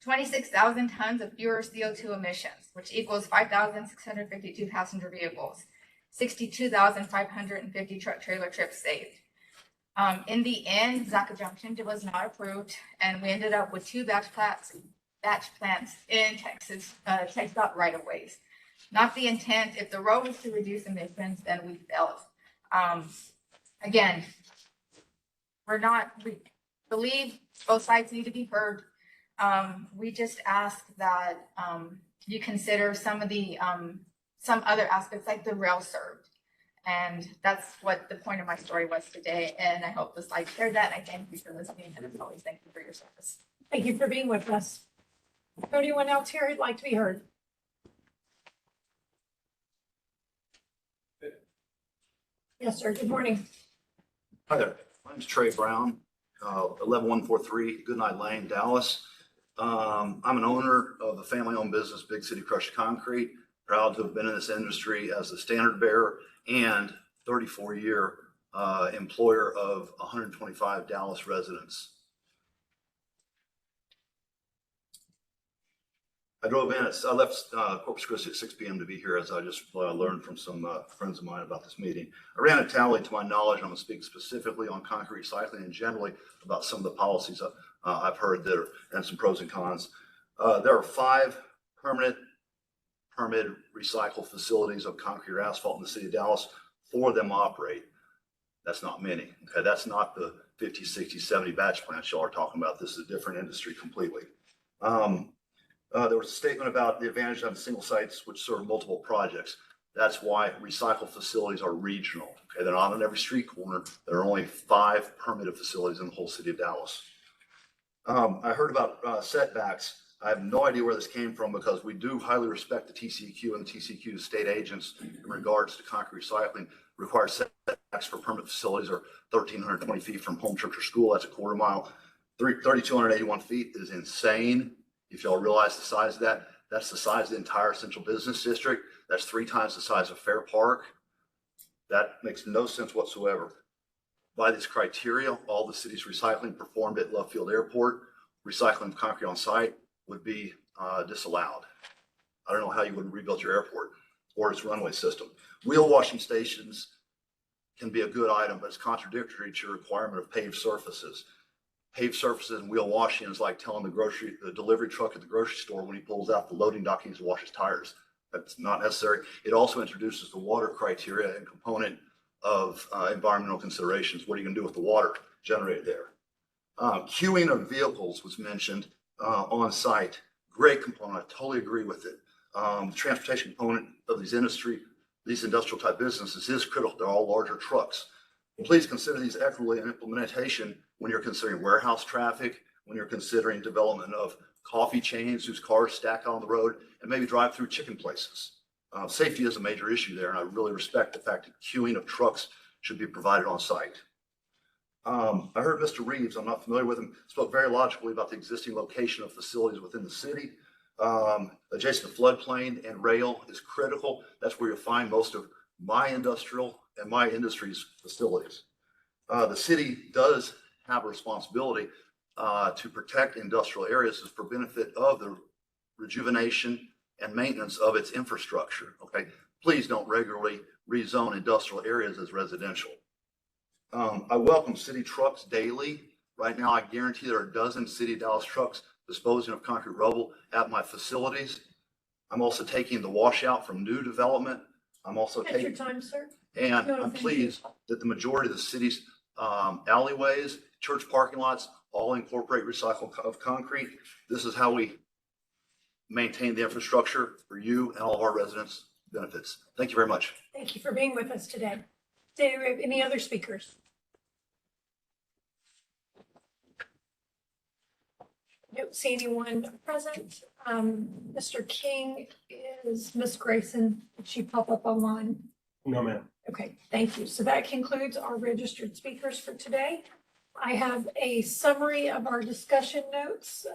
26,000 tons of fewer CO2 emissions, which equals 5,652 passenger vehicles, 62,550 truck trailer trips saved. In the end, ZOAC Junction was not approved, and we ended up with 2 batch plants in Texas, TxDOT right-of-ways. Not the intent. If the road was to reduce emissions, then we failed. Again, we believe both sides need to be heard. We just ask that you consider some of the some other aspects like the rail served. And that's what the point of my story was today. And I hope the slide shared that. And I thank you for listening. And as always, thank you for your service. Thank you for being with us. Anyone else here who'd like to be heard? Yes, sir. Good morning. Hi there. My name's Trey Brown, 11143 Goodnight Lane, Dallas. I'm an owner of a family-owned business, Big City Crushed Concrete. Proud to have been in this industry as a standard bearer and 34-year employer of 125 Dallas residents. I left Corpus Christi at 6 p.m. to be here, as I just learned from some friends of mine about this meeting. I ran a tally to my knowledge. I'm going to speak specifically on concrete recycling and generally about some of the policies I've heard that and some pros and cons. There are 5 permitted recycle facilities of concrete or asphalt in the city of Dallas. 4 of them operate. That's not many. Okay, that's not the 50, 60, 70 batch plants y'all are talking about. This is a different industry completely. There was a statement about the advantage of single sites which serve multiple projects. That's why recycle facilities are regional. Okay, they're not on every street corner. There are only 5 permitted facilities in the whole city of Dallas. I heard about setbacks. I have no idea where this came from because we do highly respect the TCEQ and the TCEQ state agents in regards to concrete recycling. Required setbacks for permanent facilities are 1,320 feet from home, church, or school. That's a quarter mile. 3,281 feet is insane. If y'all realize the size of that, that's the size of the entire central business district. That's 3 times the size of Fair Park. That makes no sense whatsoever. By this criteria, all the city's recycling performed at Love Field Airport, recycling of concrete on site would be disallowed. I don't know how you would rebuild your airport or its runway system. Wheel washing stations can be a good item, but it's contradictory to your requirement of paved surfaces. Paved surfaces and wheel washing is like telling the delivery truck at the grocery store when he pulls out the loading dock, he needs to wash his tires. That's not necessary. It also introduces the water criteria and component of environmental considerations. What are you going to do with the water generated there? Queuing of vehicles was mentioned on site. Great component. I totally agree with it. The transportation component of these industrial type businesses is critical. They're all larger trucks. Please consider these equitably in implementation when you're considering warehouse traffic, when you're considering development of coffee chains whose cars stack on the road, and maybe drive-through chicken places. Safety is a major issue there, and I really respect the fact that queuing of trucks should be provided on site. I heard Mr. Reeves, I'm not familiar with him, spoke very logically about the existing location of facilities within the city. Adjacent to floodplain and rail is critical. That's where you'll find most of my industrial and my industry's facilities. The city does have a responsibility to protect industrial areas for benefit of the rejuvenation and maintenance of its infrastructure. Okay, please don't regularly rezone industrial areas as residential. I welcome city trucks daily. Right now, I guarantee there are a dozen City of Dallas trucks disposing of concrete rubble at my facilities. I'm also taking the washout from new development. I'm also That's your taking, time, sir. and No, I'm thank pleased that the majority of the city's alleyways, church parking lots, all incorporate recycled of concrete. This is how we maintain the infrastructure for you and all of our residents' benefits. Thank you very much. Thank you for being with us today. Do we have any other speakers? Don't see anyone present. Mr. King, is Miss Grayson, did she pop up online? No, ma'am. Okay, thank you. So that concludes our registered speakers for today. I have a summary of our discussion notes.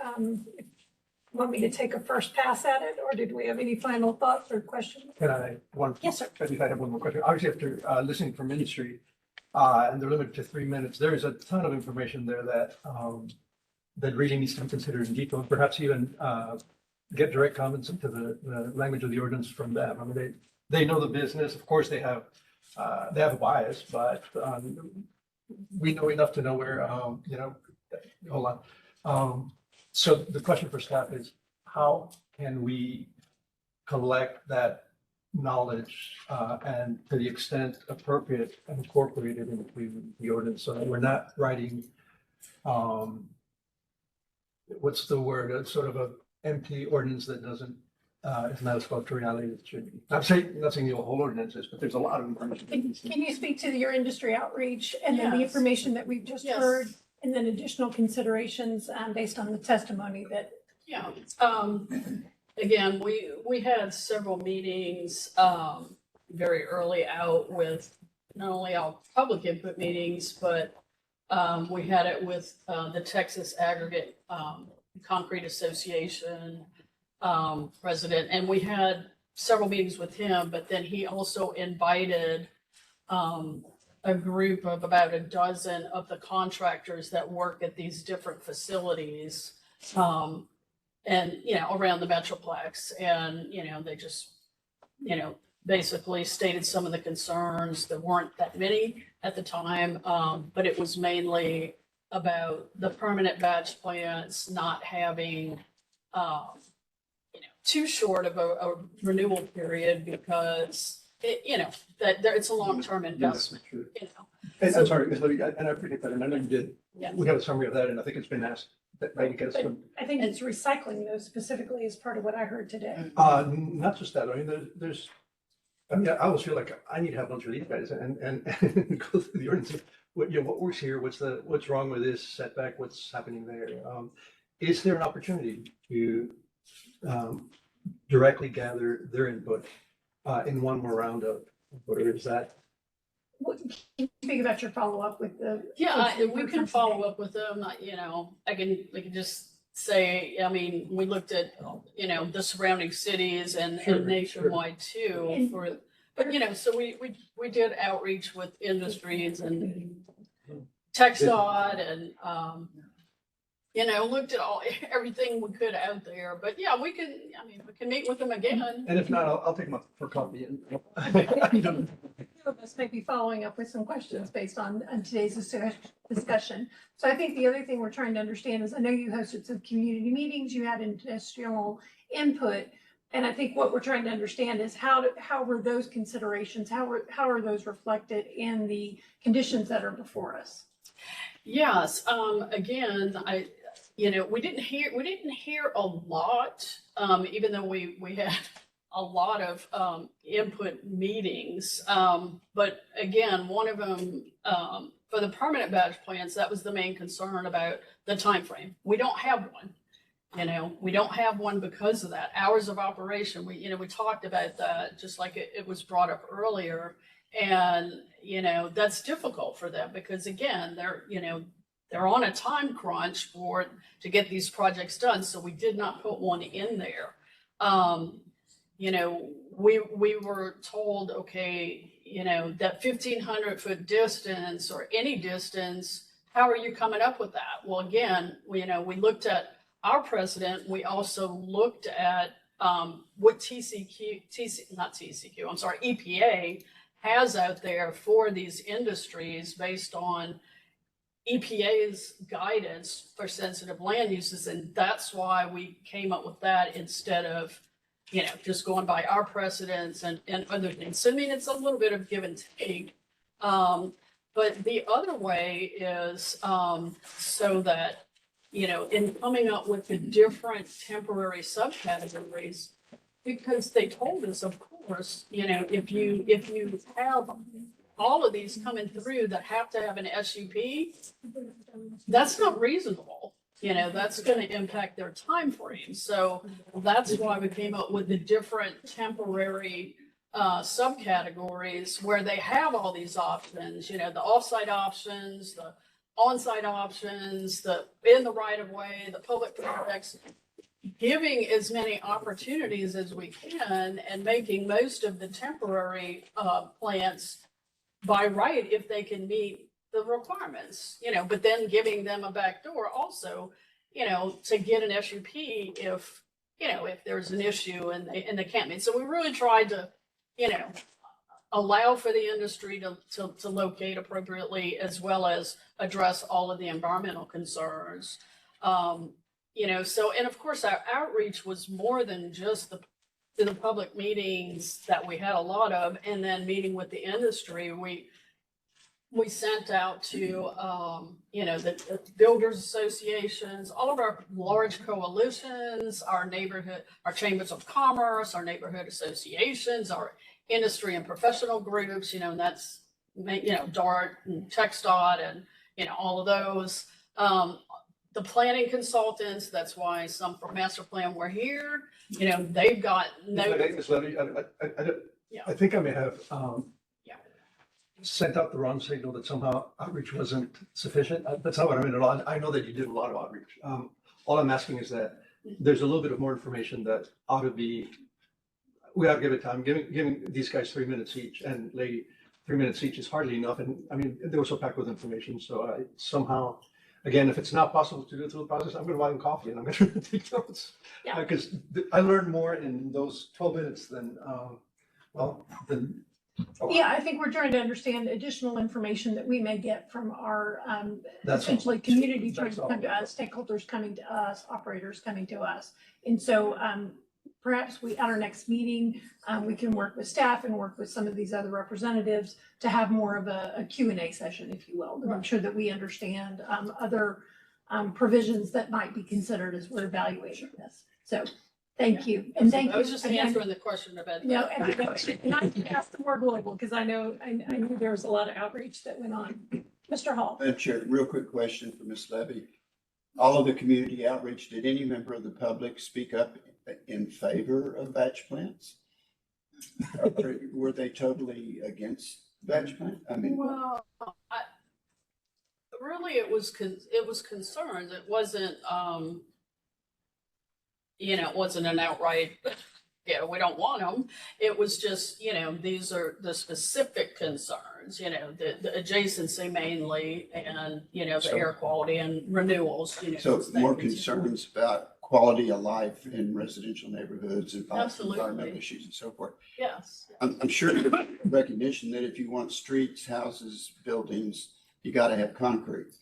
Want me to take a first pass at it, or did we have any final thoughts or questions? Can I, Yes, sir. I think I have one more question. Obviously, after listening from industry, and they're limited to 3 minutes, there is a ton of information there that that really needs to be considered in detail, and perhaps even get direct comments into the language of the ordinance from them. I mean, they know the business. Of course, they have a bias, but we know enough to know where, hold on. So the question for staff is, how can we collect that knowledge and to the extent appropriate incorporate it into the ordinance so that we're not writing, what's the word, a sort of a empty ordinance that doesn't, is not as close to reality as it should be. Not saying the whole ordinance is, but there's a lot of information. Can you speak to your industry outreach and then the Yes. information that we've just Yes. heard, and then additional considerations based on the testimony that? Yeah, again, we had several meetings, very early out with not only our public input meetings, but we had it with the Texas Aggregate Concrete Association president, and we had several meetings with him, but then he also invited a group of about a dozen of the contractors that work at these different facilities, and, around the Metroplex. And, they just, basically stated some of the concerns. There weren't that many at the time, but it was mainly about the permanent batch plants not having, too short of a renewal period because it's a long-term investment, And So- I'm sorry, Ms. Libby, and I appreciate that, and I know you did. Yeah. We have a summary of that, and I think it's been asked that maybe get us But some, I think it's recycling those specifically as part of what I heard today. not just that, I mean, there's, I always feel like I need to have lunch with these guys and go through the ordinance. What works here, what's wrong with this setback, what's happening there? Is there an opportunity to directly gather their input in one more round of, or is that? Can you speak about your follow-up with the? Yeah, we can follow up with them, we can just say, we looked at, the surrounding cities and Sure, nationwide too, so we did outreach with industries and TxDOT and, looked at everything we could out there, but yeah, we can meet with them again. And if not, I'll take them up for coffee and. Two of us may be following up with some questions based on today's discussion. So I think the other thing we're trying to understand is, I know you hosted some community meetings, you had industrial input. And I think what we're trying to understand is how were those considerations, how are those reflected in the conditions that are before us? Yes, again, we didn't hear a lot, even though we had a lot of input meetings. But again, one of them, for the permanent batch plants, that was the main concern about the time frame. We don't have one. We don't have one because of that. Hours of operation, we talked about that, just like it was brought up earlier. And, you know, that's difficult for them because again, they're on a time crunch to get these projects done. So we did not put one in there. You know, we were told, okay, you know, that 1,500-foot distance or any distance, how are you coming up with that? Well, again, you know, we looked at our precedent. We also looked at what EPA has out there for these industries based on EPA's guidance for sensitive land uses. And that's why we came up with that instead of, you know, just going by our precedents and other things. So, I mean, it's a little bit of give and take. But the other way is so that, you know, in coming up with the different temporary subcategories, because they told us, of course, you know, if you have all of these coming through that have to have an SUP, that's not reasonable. You know, that's going to impact their time frame. So that's why we came up with the different temporary subcategories where they have all these options, you know, the off-site options, the on-site options, the in the right of way, the public projects, giving as many opportunities as we can and making most of the temporary plants by right if they can meet the requirements, you know, but then giving them a back door also, you know, to get an SUP if, you know, if there's an issue and they can't meet. So we really tried to, you know, allow for the industry to locate appropriately as well as address all of the environmental concerns. You know, so, and of course our outreach was more than just the public meetings that we had a lot of, and then meeting with the industry. We sent out to, you know, the builders associations, all of our large coalitions, our neighborhood, our chambers of commerce, our neighborhood associations, our industry and professional groups, you know, and that's, you know, DART and TxDOT and, you know, all of those. The planning consultants, that's why some for master plan were here, you know, they've got no. Ms. Levy, I think I may have sent out the wrong signal that somehow outreach wasn't sufficient. That's not what I mean at all. I know that you did a lot of outreach. All I'm asking is that there's a little bit of more information that ought to be, we ought to give it time. Giving these guys 3 minutes each and lady 3 minutes each is hardly enough. And I mean, they were so packed with information. So somehow, again, if it's not possible to do it through the process, I'm going to buy them coffee and I'm going to take notes. Because I learned more in those 12 minutes than, Yeah, I think we're trying to understand additional information that we may get from our essentially community trying to come to us, stakeholders coming to us, operators coming to us. And so perhaps at our next meeting, we can work with staff and work with some of these other representatives to have more of a Q&A session, if you will, to make sure that we understand other provisions that might be considered as we're evaluating this. So thank you. And thank you. I was just answering the question about. No, and I can ask the more global because I knew there was a lot of outreach that went on. Mr. Hall. Madam Chair, real quick question for Ms. Levy. All of the community outreach, did any member of the public speak up in favor of batch plants? Were they totally against batch plant? I mean, Well, really, it was concerns. It wasn't, you know, it wasn't an outright, yeah, we don't want them. It was just, you know, these are the specific concerns, you know, the adjacency mainly, and, you know, the air quality and renewals, you know. so more concerns about quality of life in residential neighborhoods and environmental issues and so forth. Yes. I'm sure there's recognition that if you want streets, houses, buildings, you got to have concrete.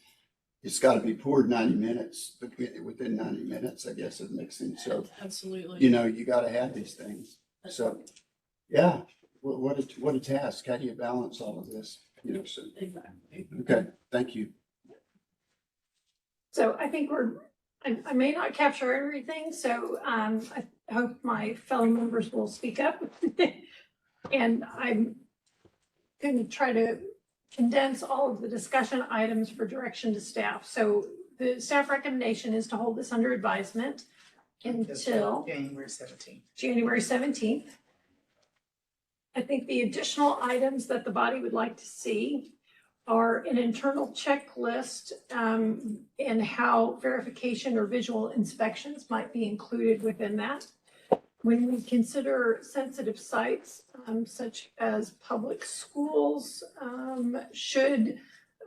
It's got to be poured 90 minutes, but within 90 minutes, I guess it makes sense. So, absolutely, you know, you got to have these things. So, yeah, what a task. How do you balance all of this? You know, so, exactly. Okay, thank you. So I think I may not capture everything, so I hope my fellow members will speak up. And I'm going to try to condense all of the discussion items for direction to staff. So the staff recommendation is to hold this under advisement until January 17th. January 17th. I think the additional items that the body would like to see are an internal checklist and how verification or visual inspections might be included within that. When we consider sensitive sites, such as public schools, should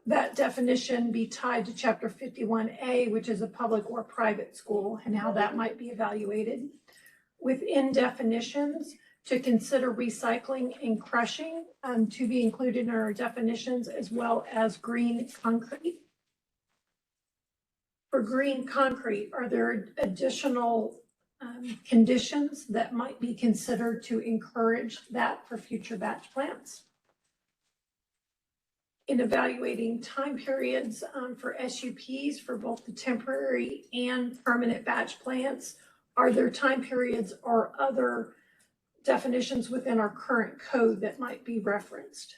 that definition be tied to Chapter 51A, which is a public or private school, and how that might be evaluated? Within definitions, to consider recycling and crushing to be included in our definitions, as well as green concrete. For green concrete, are there additional conditions that might be considered to encourage that for future batch plants? In evaluating time periods for SUPs for both the temporary and permanent batch plants, are there time periods or other definitions within our current code that might be referenced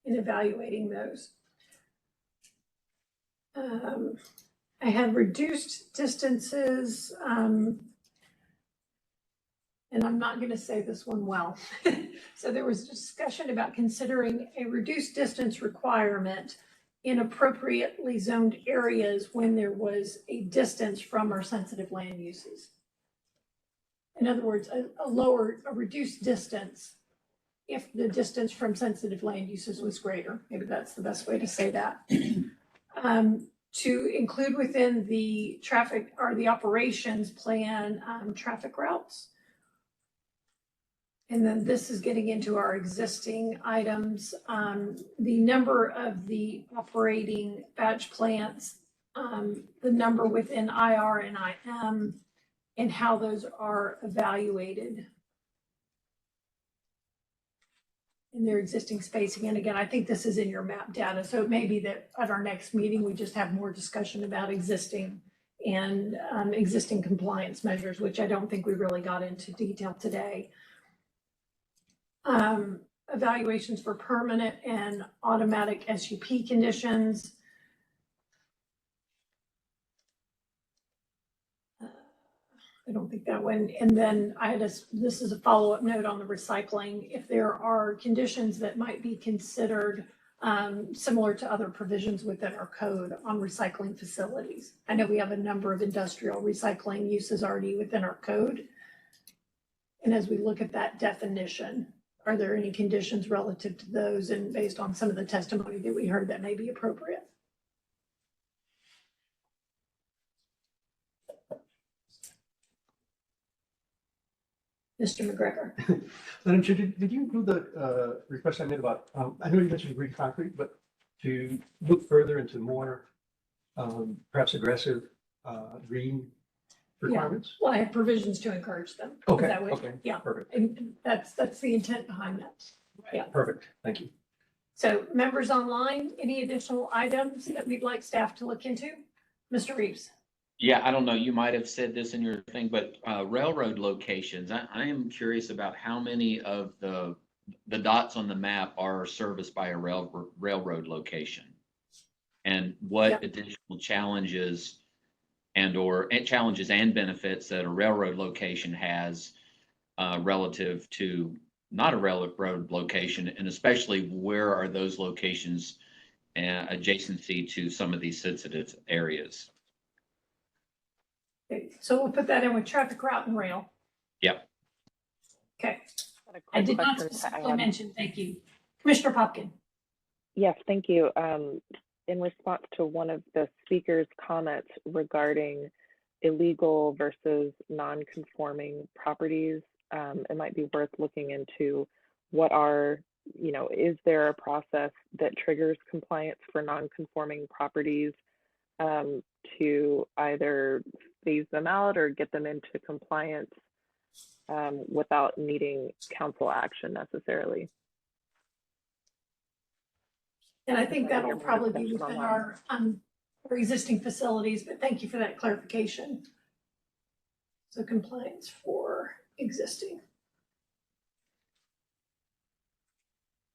in evaluating those? I had reduced distances, and I'm not going to say this one well. So there was discussion about considering a reduced distance requirement in appropriately zoned areas when there was a distance from our sensitive land uses. In other words, a reduced distance if the distance from sensitive land uses was greater. Maybe that's the best way to say that. To include within the traffic or the operations plan, traffic routes. And then this is getting into our existing items. The number of the operating batch plants, the number within IR and IM, and how those are evaluated in their existing spacing. And again, I think this is in your map data. So it may be that at our next meeting, we just have more discussion about existing and existing compliance measures, which I don't think we really got into detail today. Evaluations for permanent and automatic SUP conditions. I don't think that went. And then I had this is a follow-up note on the recycling. If there are conditions that might be considered similar to other provisions within our code on recycling facilities. I know we have a number of industrial recycling uses already within our code. And as we look at that definition, are there any conditions relative to those and based on some of the testimony that we heard that may be appropriate? Mr. McGregor. Madam Chair, did you include the request I made about, I know you mentioned green concrete, but to look further into more perhaps aggressive green requirements? Yeah. Well, I have provisions to encourage them. Okay, That way, okay, yeah. perfect. And that's the intent behind that. Yeah. Perfect, thank you. So members online, any additional items that we'd like staff to look into? Mr. Reeves. Yeah, I don't know, you might have said this in your thing, but railroad locations, I am curious about how many of the dots on the map are serviced by a railroad location. And what additional challenges challenges and benefits that a railroad location has relative to not a railroad location, and especially where are those locations adjacency to some of these sensitive areas. Okay, so we'll put that in with traffic route and rail. Yep. Okay. I did not specifically mention, thank you. Commissioner Popkin. Yes, thank you. In response to one of the speaker's comments regarding illegal versus non-conforming properties, it might be worth looking into what are, is there a process that triggers compliance for non-conforming properties to either phase them out or get them into compliance without needing council action necessarily. And I think that'll probably be within our existing facilities, but thank you for that clarification. So compliance for existing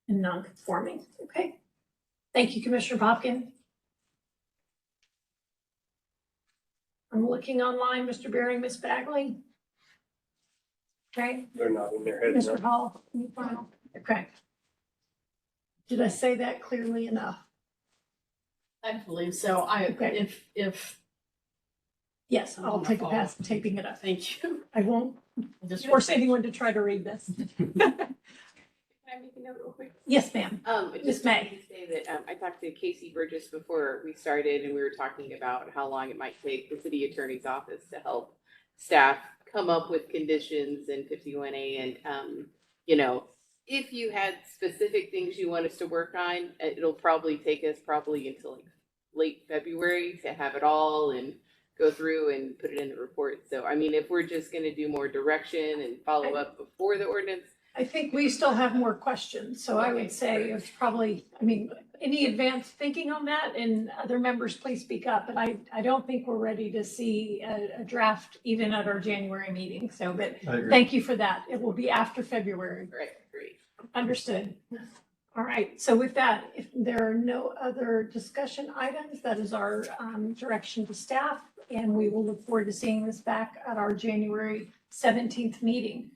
and non-conforming. Okay. Thank you, Commissioner Popkin. I'm looking online, Mr. Bering, Ms. Bagley. Okay. They're nodding their heads. Mr. Hall, any final? Okay. Did I say that clearly enough? I believe so. Okay. If. Yes, I'll take a pass at taping it up. Thank you. I won't Just force anyone to try to read this. Can I make a note real quick? Yes, ma'am. Just Miss May. wanted to say that I talked to Casey Burgess before we started, and we were talking about how long it might take the city attorney's office to help staff come up with conditions in 51A. And, you know, if you had specific things you want us to work on, it'll probably take us until like late February to have it all and go through and put it in the report. So, I mean, if we're just going to do more direction and follow up before the ordinance, I think we still have more questions, so I would say it's probably, I mean, any advanced thinking on that, and other members, please speak up, but I don't think we're ready to see a draft even at our January meeting, so, but thank you for that. It will be after February. right, great. Understood. All right, so with that, if there are no other discussion items, that is our direction to staff, and we will look forward to seeing this back at our January 17th meeting.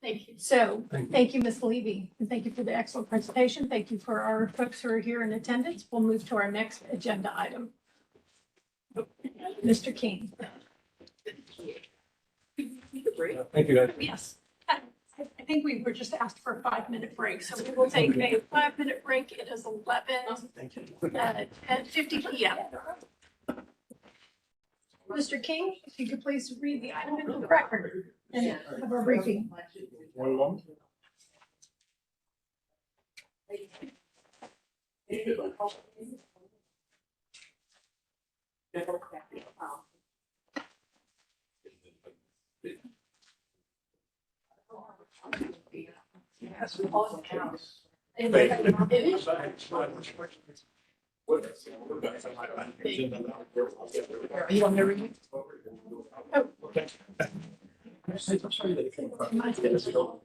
Thank you. So, thank you, Ms. Levy, and thank you for the excellent presentation. Thank you for our folks who are here in attendance. We'll move to our next agenda item. Mr. King. Thank you, guys. Yes. I think we were just asked for a 5-minute break, so we will take a 5-minute break. It is 50 p.m. Mr. King, if you could please read the item into the record and have our briefing. One moment.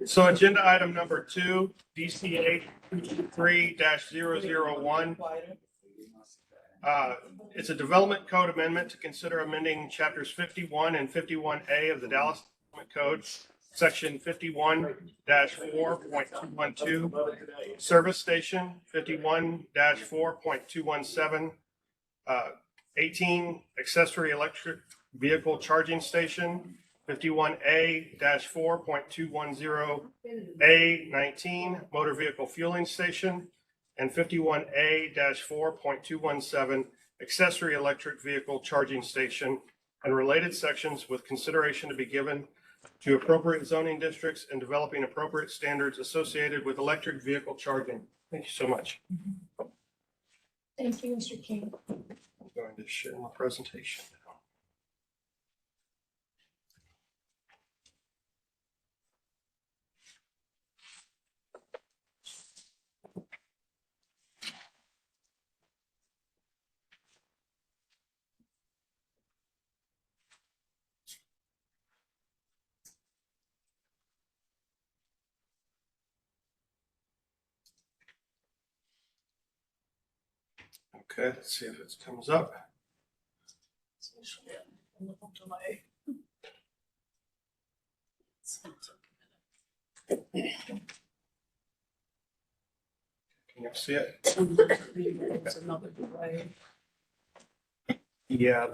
So agenda item number 2, DCA 3-001. It's a development code amendment to consider amending chapters 51 and 51A of the Dallas Code, section 51-4.212, service station, 51-4.217, 18, accessory electric vehicle charging station, 51A-4.210, A19, motor vehicle fueling station, and 51A-4.217, accessory electric vehicle charging station, and related sections with consideration to be given to appropriate zoning districts and developing appropriate standards associated with electric vehicle charging. Thank you so much. Thank you, Mr. King. I'm going to share my presentation now. Okay, let's see if it comes up. Can you see it? Yeah,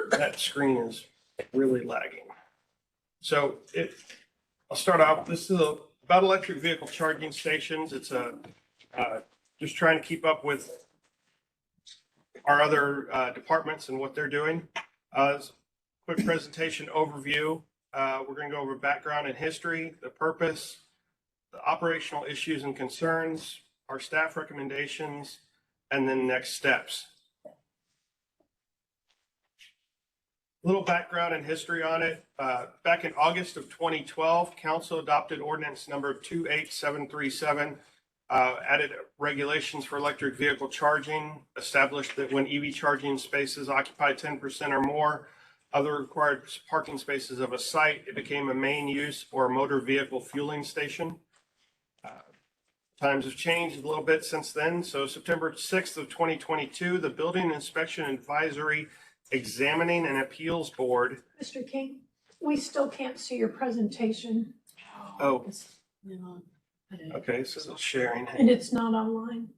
that screen is really lagging. So I'll start off. This is about electric vehicle charging stations. It's just trying to keep up with our other departments and what they're doing. Quick presentation overview. We're going to go over background and history, the purpose, the operational issues and concerns, our staff recommendations, and then next steps. A little background and history on it. Back in August of 2012, Council adopted ordinance number 28737, added regulations for electric vehicle charging, established that when EV charging spaces occupy 10% or more of the required parking spaces of a site, it became a main use or a motor vehicle fueling station. Times have changed a little bit since then. So September 6th of 2022, the Building Inspection Advisory Examining and Appeals Board. Mr. King, we still can't see your presentation. Oh, Okay, so it's sharing. And it's not online.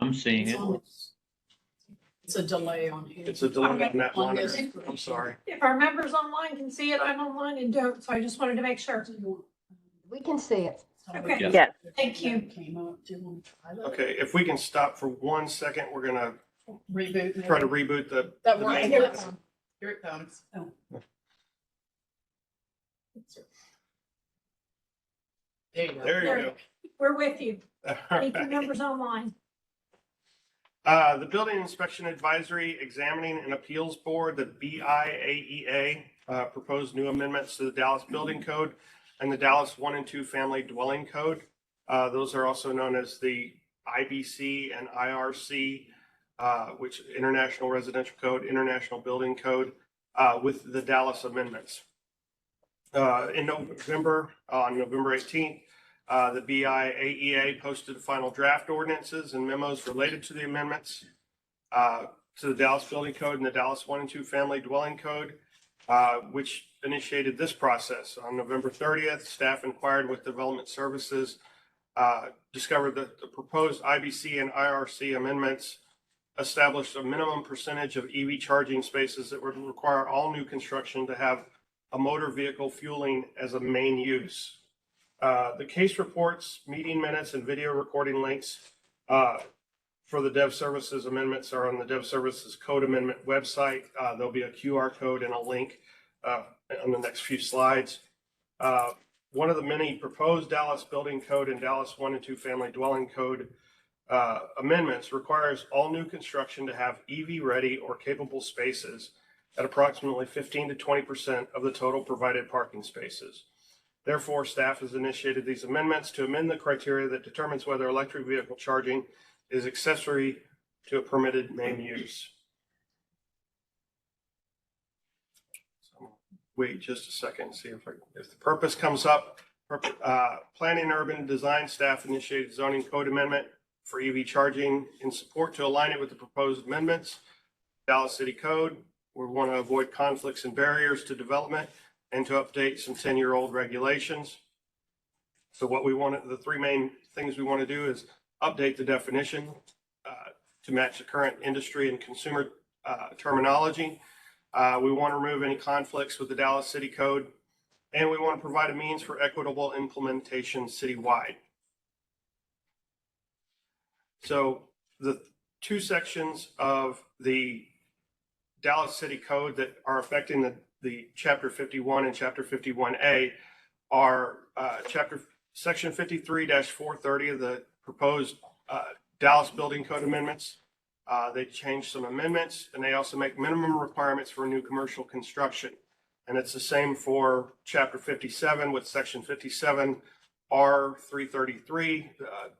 I'm seeing it. It's a delay on here. It's a delay on that On monitor. this. I'm sorry. If our members online can see it, I'm online and don't, so I just wanted to make sure. We can see it. Okay. Yes. Yes. Thank you. Came up. Do you want to try that? Okay, if we can stop for 1 second, we're gonna Reboot. try to maybe? reboot the. That the works. main Here it one. comes. Here it comes. Oh. There you go. There you go. We're with you. All Thank you, right. members online. The Building Inspection Advisory Examining and Appeals Board, the BIAEA, proposed new amendments to the Dallas Building Code and the Dallas 1 and 2 Family Dwelling Code. Those are also known as the IBC and IRC, which International Residential Code, International Building Code, with the Dallas amendments. In November, on November 18th, the BIAEA posted the final draft ordinances and memos related to the amendments to the Dallas Building Code and the Dallas 1 and 2 Family Dwelling Code, which initiated this process. On November 30th, staff inquired with Development Services, discovered that the proposed IBC and IRC amendments established a minimum percentage of EV charging spaces that would require all new construction to have a motor vehicle fueling as a main use. The case reports, meeting minutes, and video recording links for the Dev Services amendments are on the Dev Services Code Amendment website. There'll be a QR code and a link on the next few slides. One of the many proposed Dallas Building Code and Dallas 1 and 2 Family Dwelling Code amendments requires all new construction to have EV-ready or capable spaces at approximately 15 to 20% of the total provided parking spaces. Therefore, staff has initiated these amendments to amend the criteria that determines whether electric vehicle charging is accessory to a permitted main use. So, wait just a second, see if the purpose comes up. Planning and Urban Design staff initiated zoning code amendment for EV charging in support to align it with the proposed amendments. Dallas City Code, we want to avoid conflicts and barriers to development and to update some 10-year-old regulations. So what we want, the three main things we want to do is update the definition to match the current industry and consumer terminology. We want to remove any conflicts with the Dallas City Code, and we want to provide a means for equitable implementation citywide. So the two sections of the Dallas City Code that are affecting the Chapter 51 and Chapter 51A are Section 53-430 of the proposed Dallas Building Code amendments. They changed some amendments, and they also make minimum requirements for new commercial construction. And it's the same for Chapter 57 with Section 57 R333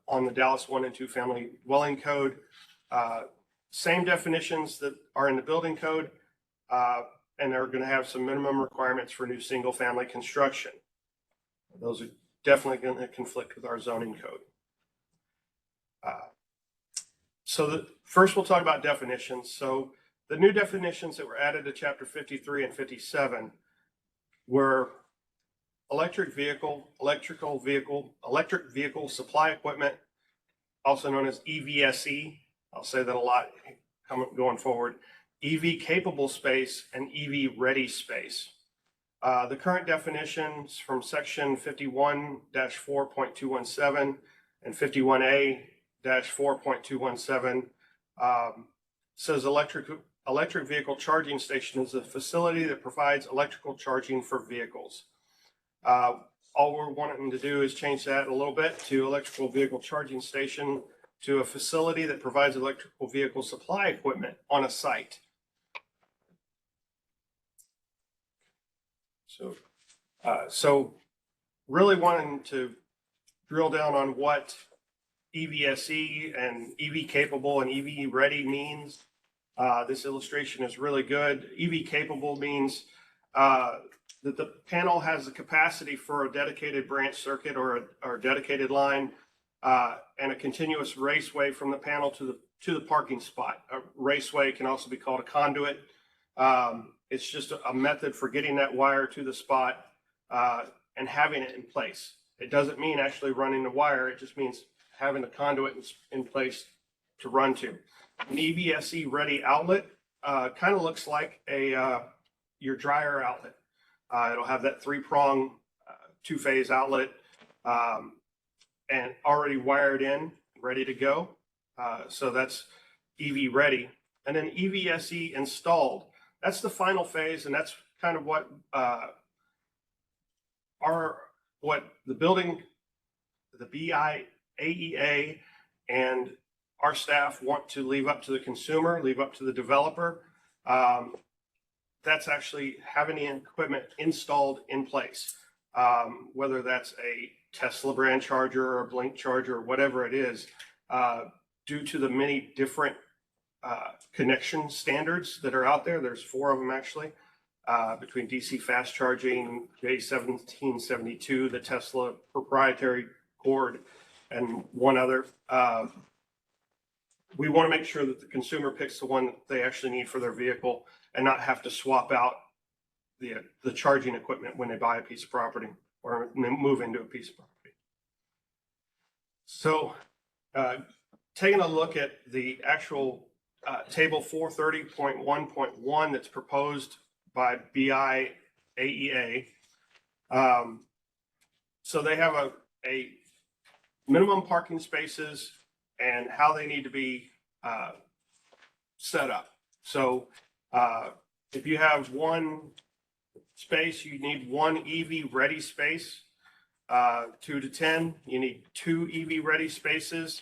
on the Dallas 1 and 2 Family Dwelling Code. Same definitions that are in the building code, and they're going to have some minimum requirements for new single family construction. Those are definitely going to conflict with our zoning code. First we'll talk about definitions. So the new definitions that were added to Chapter 53 and 57 were electric vehicle supply equipment, also known as EVSE. I'll say that a lot going forward. EV capable space and EV ready space. The current definitions from Section 51-4.217 and 51A-4.217 says electric vehicle charging station is a facility that provides electrical charging for vehicles. All we're wanting to do is change that a little bit to electrical vehicle charging station to a facility that provides electrical vehicle supply equipment on a site. So really wanting to drill down on what EVSE and EV capable and EV ready means. This illustration is really good. EV capable means that the panel has the capacity for a dedicated branch circuit or a dedicated line and a continuous raceway from the panel to the parking spot. A raceway can also be called a conduit. It's just a method for getting that wire to the spot and having it in place. It doesn't mean actually running the wire. It just means having the conduit in place to run to. An EVSE ready outlet kind of looks like your dryer outlet. It'll have that 3-prong, 2-phase outlet and already wired in, ready to go. So that's EV ready. And then EVSE installed. That's the final phase, and that's kind of what the building, the BIAEA, and our staff want to leave up to the consumer, leave up to the developer. That's actually having the equipment installed in place, whether that's a Tesla brand charger or a Blink charger or whatever it is, due to the many different connection standards that are out there. There's 4 of them actually, between DC fast charging, J1772, the Tesla proprietary cord, and one other. We want to make sure that the consumer picks the one that they actually need for their vehicle and not have to swap out the charging equipment when they buy a piece of property or move into a piece of property. So taking a look at the actual table 430.1.1 that's proposed by BIAEA. So they have a minimum parking spaces and how they need to be set up. So if you have 1 space, you need 1 EV ready space. 2 to 10, you need 2 EV ready spaces,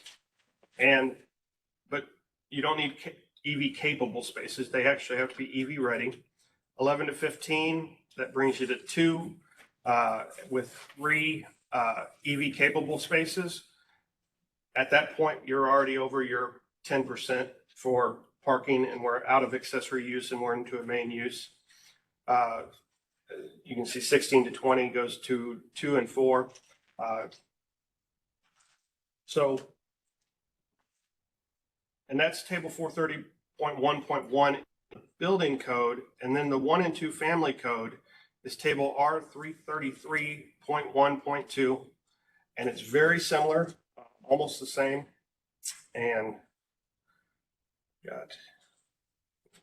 but you don't need EV capable spaces. They actually have to be EV ready. 11 to 15, that brings you to 2 with 3 EV capable spaces. At that point, you're already over your 10% for parking, and we're out of accessory use and we're into a main use. You can see 16 to 20 goes to 2 and 4. And that's table 430.1.1 building code. And then the 1 and 2 family code is table R333.1.2. And it's very similar, almost the same. And got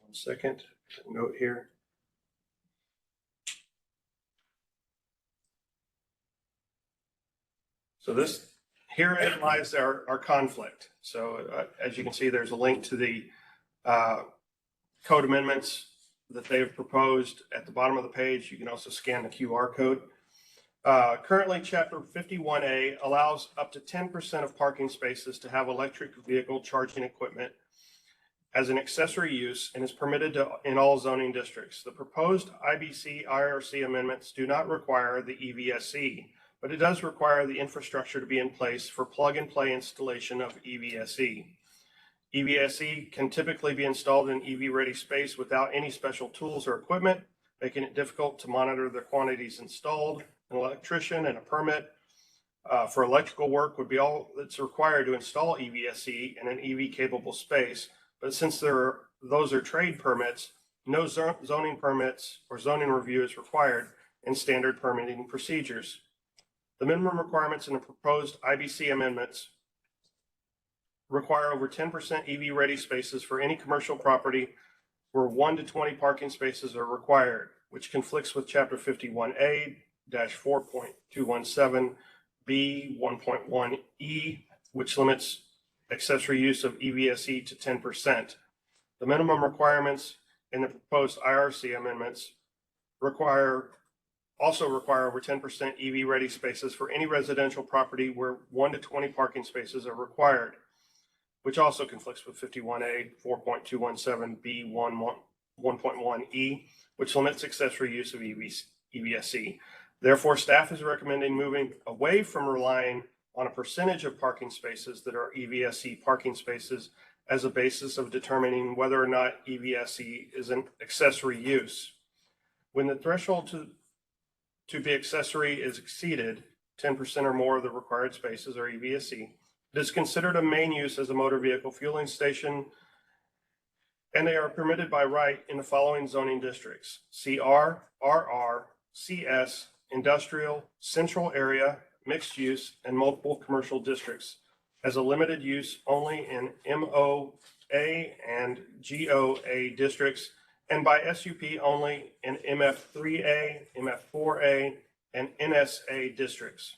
1 second, note here. So this, herein lies our conflict. So as you can see, there's a link to the code amendments that they've proposed at the bottom of the page. You can also scan the QR code. Currently, Chapter 51A allows up to 10% of parking spaces to have electric vehicle charging equipment as an accessory use and is permitted in all zoning districts. The proposed IBC IRC amendments do not require the EVSE, but it does require the infrastructure to be in place for plug-and-play installation of EVSE. EVSE can typically be installed in EV-ready space without any special tools or equipment, making it difficult to monitor the quantities installed. An electrician and a permit for electrical work would be all that's required to install EVSE in an EV-capable space. But since those are trade permits, no zoning permits or zoning review is required in standard permitting procedures. The minimum requirements in the proposed IBC amendments require over 10% EV-ready spaces for any commercial property where 1 to 20 parking spaces are required, which conflicts with Chapter 51A-4.217B 1.1E, which limits accessory use of EVSE to 10%. The minimum requirements in the proposed IRC amendments also require over 10% EV-ready spaces for any residential property where 1 to 20 parking spaces are required, which also conflicts with 51A 4.217B 1.1E, which limits accessory use of EVSE. Therefore, staff is recommending moving away from relying on a percentage of parking spaces that are EVSE parking spaces as a basis of determining whether or not EVSE is an accessory use. When the threshold to be accessory is exceeded, 10% or more of the required spaces are EVSE. It is considered a main use as a motor vehicle fueling station, and they are permitted by right in the following zoning districts: CR, RR, CS, industrial, central area, mixed use, and multiple commercial districts as a limited use only in MOA and GOA districts, and by SUP only in MF3A, MF4A, and NSA districts.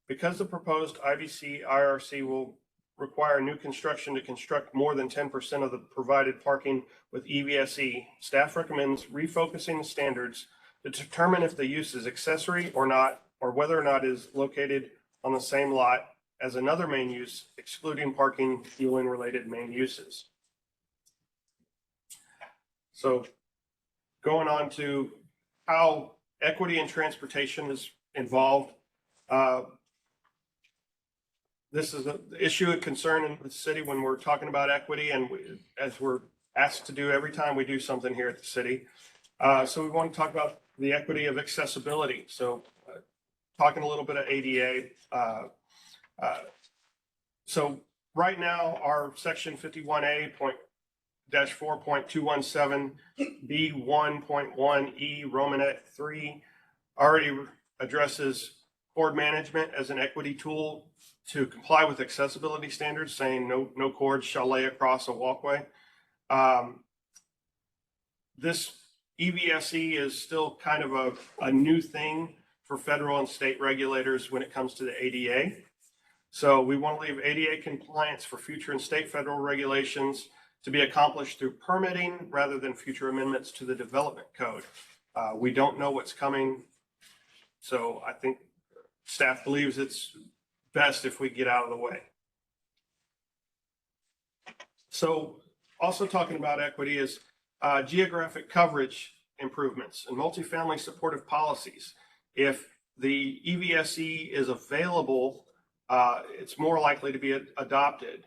Because the proposed IBC IRC will require new construction to construct more than 10% of the provided parking with EVSE, staff recommends refocusing the standards to determine if the use is accessory or not, or whether or not it is located on the same lot as another main use, excluding parking fueling related main uses. So going on to how equity in transportation is involved. This is an issue of concern in the city when we're talking about equity, and as we're asked to do every time we do something here at the city. So we want to talk about the equity of accessibility. So talking a little bit of ADA. So right now, our section 51A.4.217 B1.1E Romanet 3 already addresses cord management as an equity tool to comply with accessibility standards, saying no cords shall lay across a walkway. This EVSE is still kind of a new thing for federal and state regulators when it comes to the ADA. So we want to leave ADA compliance for future and state federal regulations to be accomplished through permitting rather than future amendments to the development code. We don't know what's coming, so I think staff believes it's best if we get out of the way. So also talking about equity is geographic coverage improvements and multifamily supportive policies. If the EVSE is available, it's more likely to be adopted.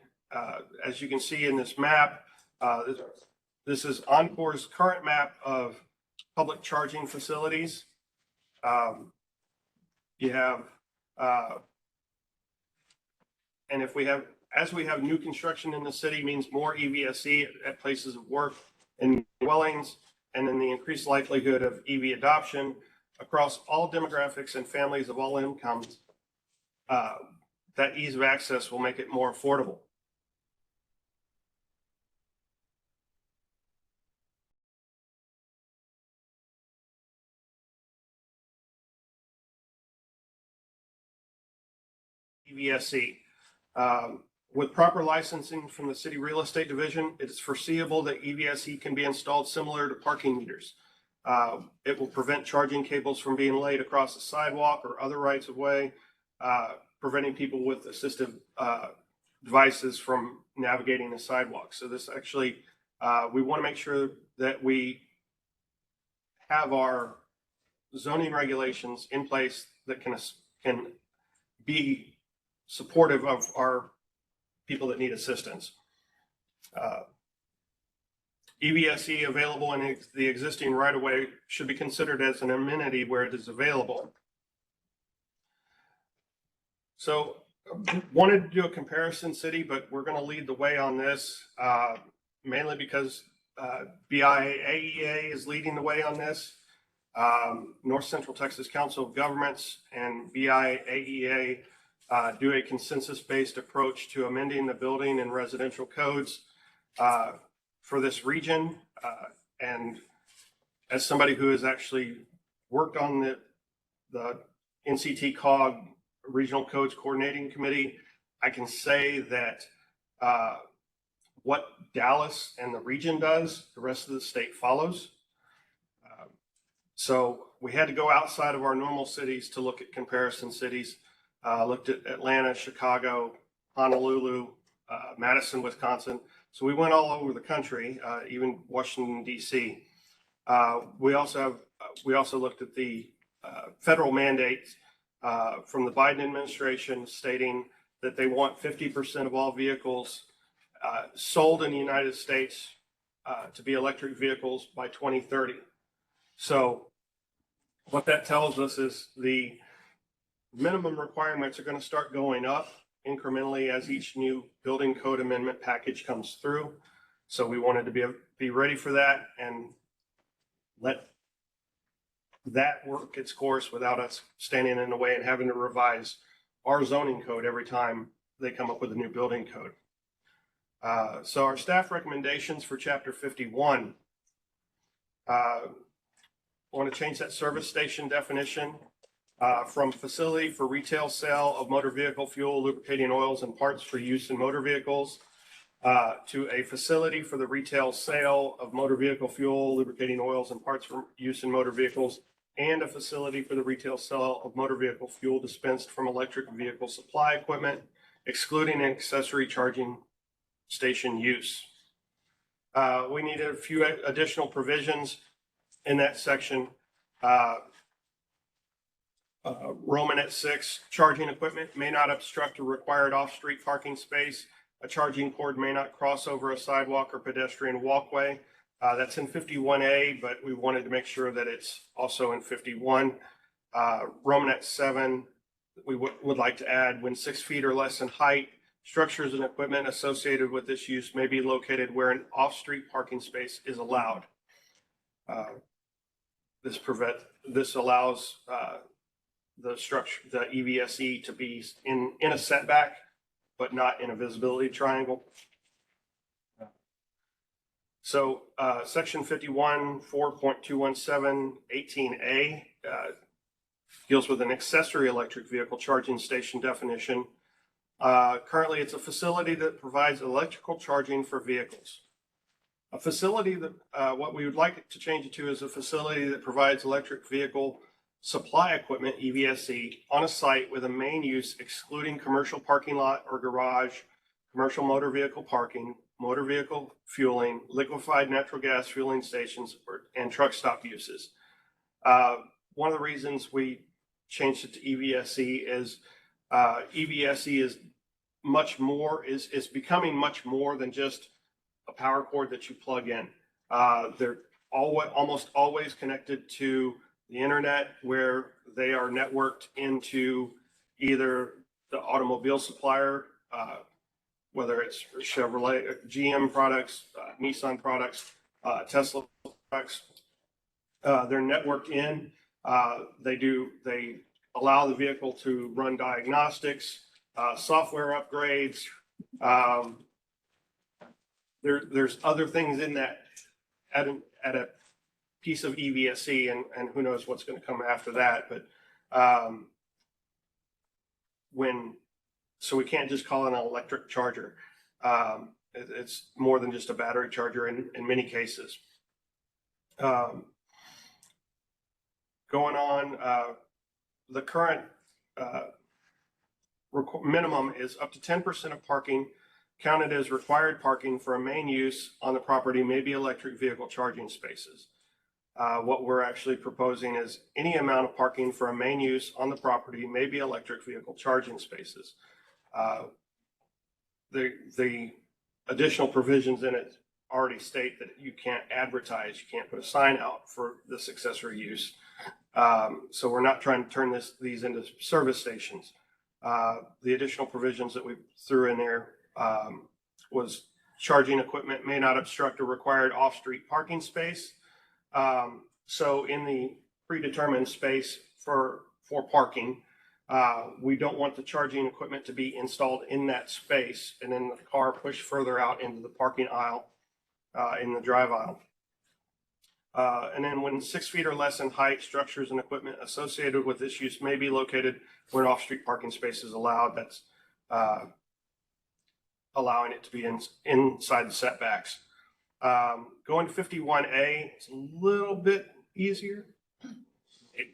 As you can see in this map, this is Encore's current map of public charging facilities. You have, and if we have, as we have new construction in the city, means more EVSE at places of work and dwellings, and then the increased likelihood of EV adoption across all demographics and families of all incomes. That ease of access will make it more affordable. EVSE. With proper licensing from the city real estate division, it is foreseeable that EVSE can be installed similar to parking meters. It will prevent charging cables from being laid across the sidewalk or other rights of way, preventing people with assistive devices from navigating the sidewalk. So this actually, we want to make sure that we have our zoning regulations in place that can be supportive of our people that need assistance. EVSE available in the existing right-of-way should be considered as an amenity where it is available. So wanted to do a comparison city, but we're going to lead the way on this, mainly because BIAEA is leading the way on this. North Central Texas Council of Governments and BIAEA do a consensus-based approach to amending the building and residential codes for this region. And as somebody who has actually worked on the NCT COG Regional Codes Coordinating Committee, I can say that what Dallas and the region does, the rest of the state follows. So we had to go outside of our normal cities to look at comparison cities. Looked at Atlanta, Chicago, Honolulu, Madison, Wisconsin. So we went all over the country, even Washington, D.C. We also looked at the federal mandates from the Biden administration stating that they want 50% of all vehicles sold in the United States to be electric vehicles by 2030. So what that tells us is the minimum requirements are going to start going up incrementally as each new building code amendment package comes through. So we wanted to be ready for that and let that work its course without us standing in the way and having to revise our zoning code every time they come up with a new building code. So our staff recommendations for Chapter 51, want to change that service station definition from facility for retail sale of motor vehicle fuel, lubricating oils, and parts for use in motor vehicles to a facility for the retail sale of motor vehicle fuel, lubricating oils, and parts for use in motor vehicles, and a facility for the retail sale of motor vehicle fuel dispensed from electric vehicle supply equipment, excluding accessory charging station use. We needed a few additional provisions in that section. Romanet 6, charging equipment may not obstruct a required off-street parking space. A charging cord may not cross over a sidewalk or pedestrian walkway. That's in 51A, but we wanted to make sure that it's also in 51. Romanet 7, we would like to add, when 6 feet or less in height, structures and equipment associated with this use may be located where an off-street parking space is allowed. This allows the structure, the EVSE, to be in a setback, but not in a visibility triangle. So section 51, 4.217, 18A deals with an accessory electric vehicle charging station definition. Currently, it's a facility that provides electrical charging for vehicles. A facility that, what we would like to change it to is a facility that provides electric vehicle supply equipment, EVSE, on a site with a main use excluding commercial parking lot or garage, commercial motor vehicle parking, motor vehicle fueling, liquefied natural gas fueling stations, and truck stop uses. One of the reasons we changed it to EVSE is EVSE is much more, is becoming much more than just a power cord that you plug in. They're almost always connected to the internet, where they are networked into either the automobile supplier, whether it's Chevrolet, GM products, Nissan products, Tesla products. They're networked in. They allow the vehicle to run diagnostics, software upgrades. There's other things in that at a piece of EVSE, and who knows what's going to come after that. But so we can't just call it an electric charger. It's more than just a battery charger in many cases. Going on, the current minimum is up to 10% of parking counted as required parking for a main use on the property may be electric vehicle charging spaces. What we're actually proposing is any amount of parking for a main use on the property may be electric vehicle charging spaces. The additional provisions in it already state that you can't advertise, you can't put a sign out for this accessory use. So we're not trying to turn these into service stations. The additional provisions that we threw in there was charging equipment may not obstruct a required off-street parking space. So in the predetermined space for parking, we don't want the charging equipment to be installed in that space and then the car pushed further out into the parking aisle, in the drive aisle. And then when 6 feet or less in height, structures and equipment associated with this use may be located where an off-street parking space is allowed. That's allowing it to be inside the setbacks. Going to 51A, it's a little bit easier.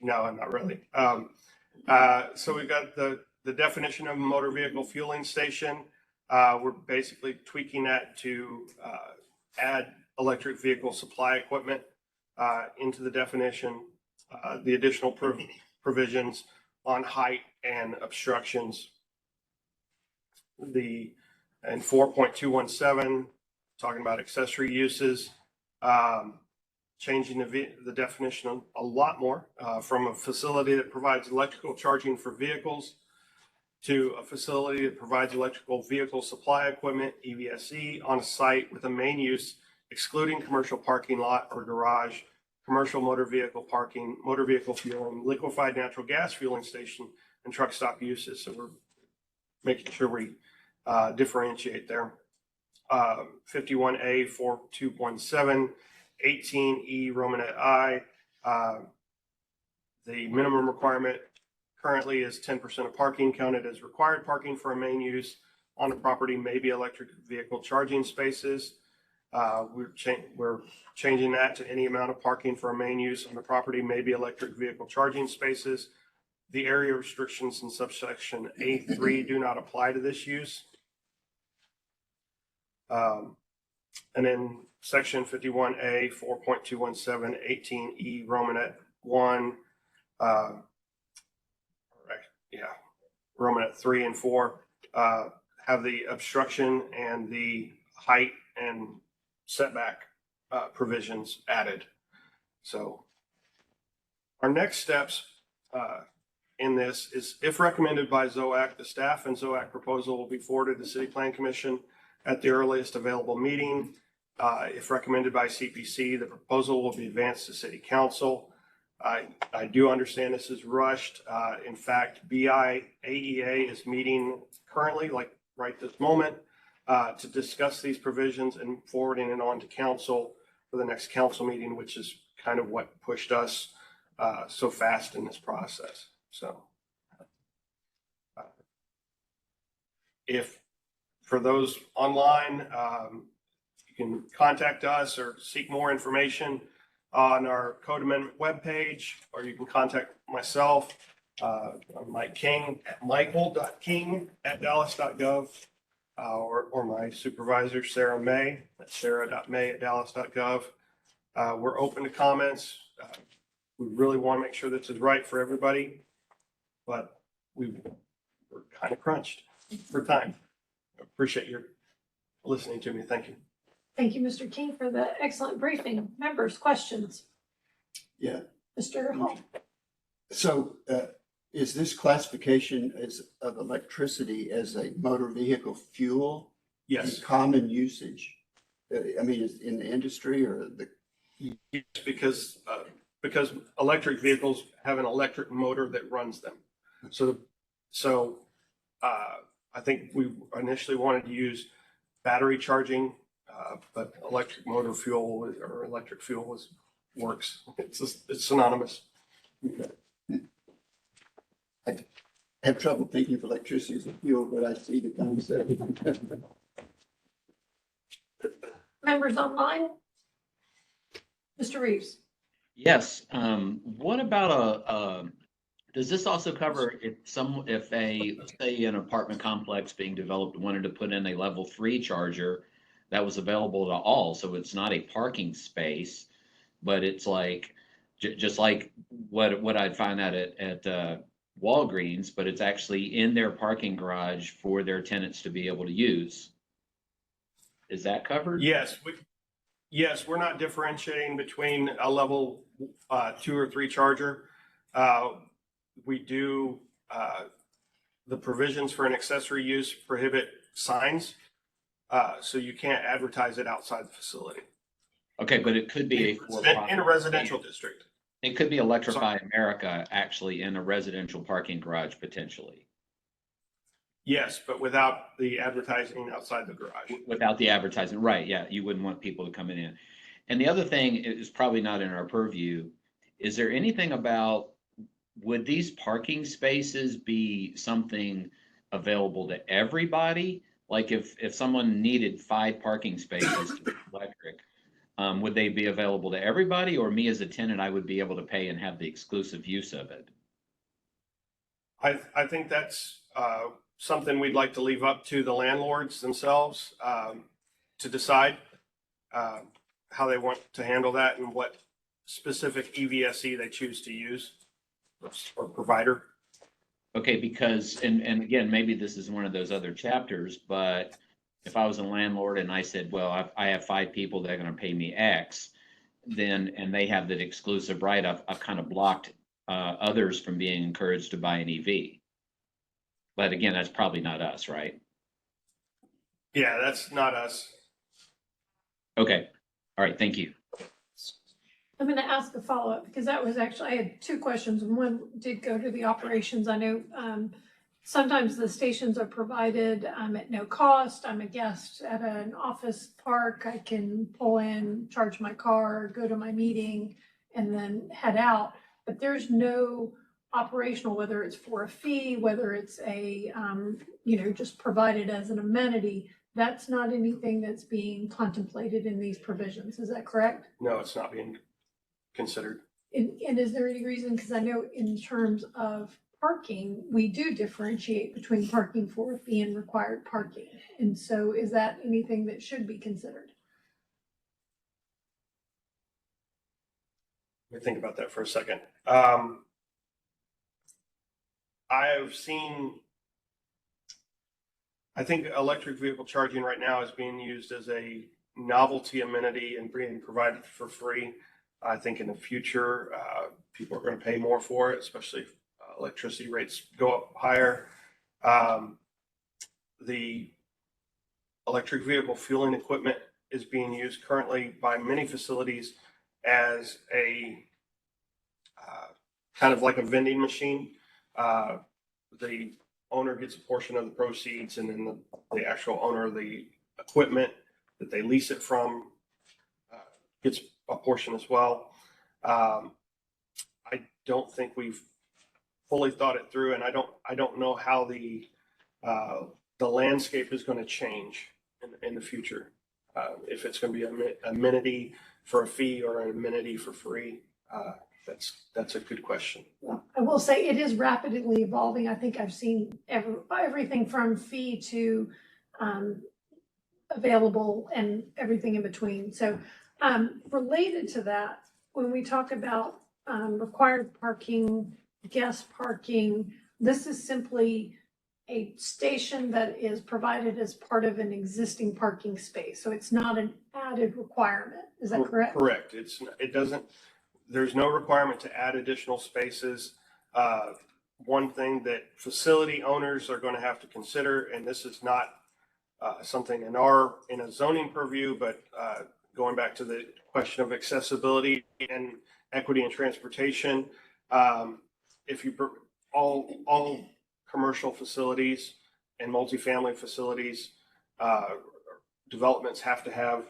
No, not really. So we've got the definition of a motor vehicle fueling station. We're basically tweaking that to add electric vehicle supply equipment into the definition. The additional provisions on height and obstructions. And 4.217, talking about accessory uses, changing the definition a lot more, from a facility that provides electrical charging for vehicles to a facility that provides electrical vehicle supply equipment, EVSE, on a site with a main use, excluding commercial parking lot or garage, commercial motor vehicle parking, motor vehicle fueling, liquefied natural gas fueling station, and truck stop uses. So we're making sure we differentiate there. 51A 4217, 18E Romanet I. The minimum requirement currently is 10% of parking counted as required parking for a main use on the property may be electric vehicle charging spaces. We're changing that to any amount of parking for a main use on the property may be electric vehicle charging spaces. The area restrictions in subsection A3 do not apply to this use. And then section 51A 4.217, 18E Romanet 1, Romanet 3 and 4 have the obstruction and the height and setback provisions added. So our next steps in this is, if recommended by ZOAC, the staff and ZOAC proposal will be forwarded to City Plan Commission at the earliest available meeting. If recommended by CPC, the proposal will be advanced to City Council. I do understand this is rushed. In fact, BIAEA is meeting currently, like right this moment, to discuss these provisions and forwarding it on to council for the next council meeting, which is kind of what pushed us so fast in this process. So if for those online, you can contact us or seek more information on our code amendment webpage, or you can contact myself. I'm Mike King at michael.king@dallas.gov, or my supervisor, Sarah May, at sarah.may@dallas.gov. We're open to comments. We really want to make sure this is right for everybody, but we're kind of crunched for time. I appreciate your listening to me. Thank you. Thank you, Mr. King, for the excellent briefing. Members, questions? Yeah. Mr. Hall. So is this classification of electricity as a motor vehicle fuel? Yes. In common usage? I mean, is in the industry or the? Yes, because electric vehicles have an electric motor that runs them. So I think we initially wanted to use battery charging, but electric motor fuel or electric fuel works. It's synonymous. I have trouble thinking of electricity as a fuel, but I see the concept. Members online? Mr. Reeves. Yes. What about does this also cover if say an apartment complex being developed wanted to put in a level 3 charger that was available to all? So it's not a parking space, but it's like, just like what I'd find out at Walgreens, but it's actually in their parking garage for their tenants to be able to use. Is that covered? Yes. We're not differentiating between a level 2 or 3 charger. We do, the provisions for an accessory use prohibit signs. So you can't advertise it outside the facility. Okay, but it could be in a residential district. It could be Electrify America actually in a residential parking garage potentially. Yes, but without the advertising outside the garage. Without the advertising, right? Yeah, you wouldn't want people to come in. And the other thing is probably not in our purview. Is there anything about, would these parking spaces be something available to everybody? Like if someone needed 5 parking spaces to be electric, would they be available to everybody, or me as a tenant, I would be able to pay and have the exclusive use of it? I think that's something we'd like to leave up to the landlords themselves to decide how they want to handle that and what specific EVSE they choose to use or provider. Okay, because, and again, maybe this is one of those other chapters, but if I was a landlord and I said, well, I have 5 people that are going to pay me X, then, and they have that exclusive right, I've kind of blocked others from being encouraged to buy an EV. But again, that's probably not us, right? Yeah, that's not us. Okay. All right. Thank you. I'm going to ask a follow-up because that was actually, I had two questions. One did go to the operations. I know sometimes the stations are provided at no cost. I'm a guest at an office park. I can pull in, charge my car, go to my meeting, and then head out. But there's no operational, whether it's for a fee, whether it's a, just provided as an amenity. That's not anything that's being contemplated in these provisions. Is that correct? No, it's not being considered. And is there any reason, because I know in terms of parking, we do differentiate between parking for a fee and required parking. And so is that anything that should be considered? Let me think about that for a second. I think electric vehicle charging right now is being used as a novelty amenity and being provided for free. I think in the future, people are going to pay more for it, especially if electricity rates go up higher. The electric vehicle fueling equipment is being used currently by many facilities as a kind of like a vending machine. The owner gets a portion of the proceeds, and then the actual owner of the equipment that they lease it from gets a portion as well. I don't think we've fully thought it through, and I don't know how the landscape is going to change in the future. If it's going to be an amenity for a fee or an amenity for free, that's a good question. Well, I will say it is rapidly evolving. I think I've seen everything from fee to available and everything in between. So related to that, when we talk about required parking, guest parking, this is simply a station that is provided as part of an existing parking space. So it's not an added requirement. Is that correct? Correct. There's no requirement to add additional spaces. One thing that facility owners are going to have to consider, and this is not something in a zoning purview, but going back to the question of accessibility and equity and transportation, if you all commercial facilities and multifamily facilities, developments have to have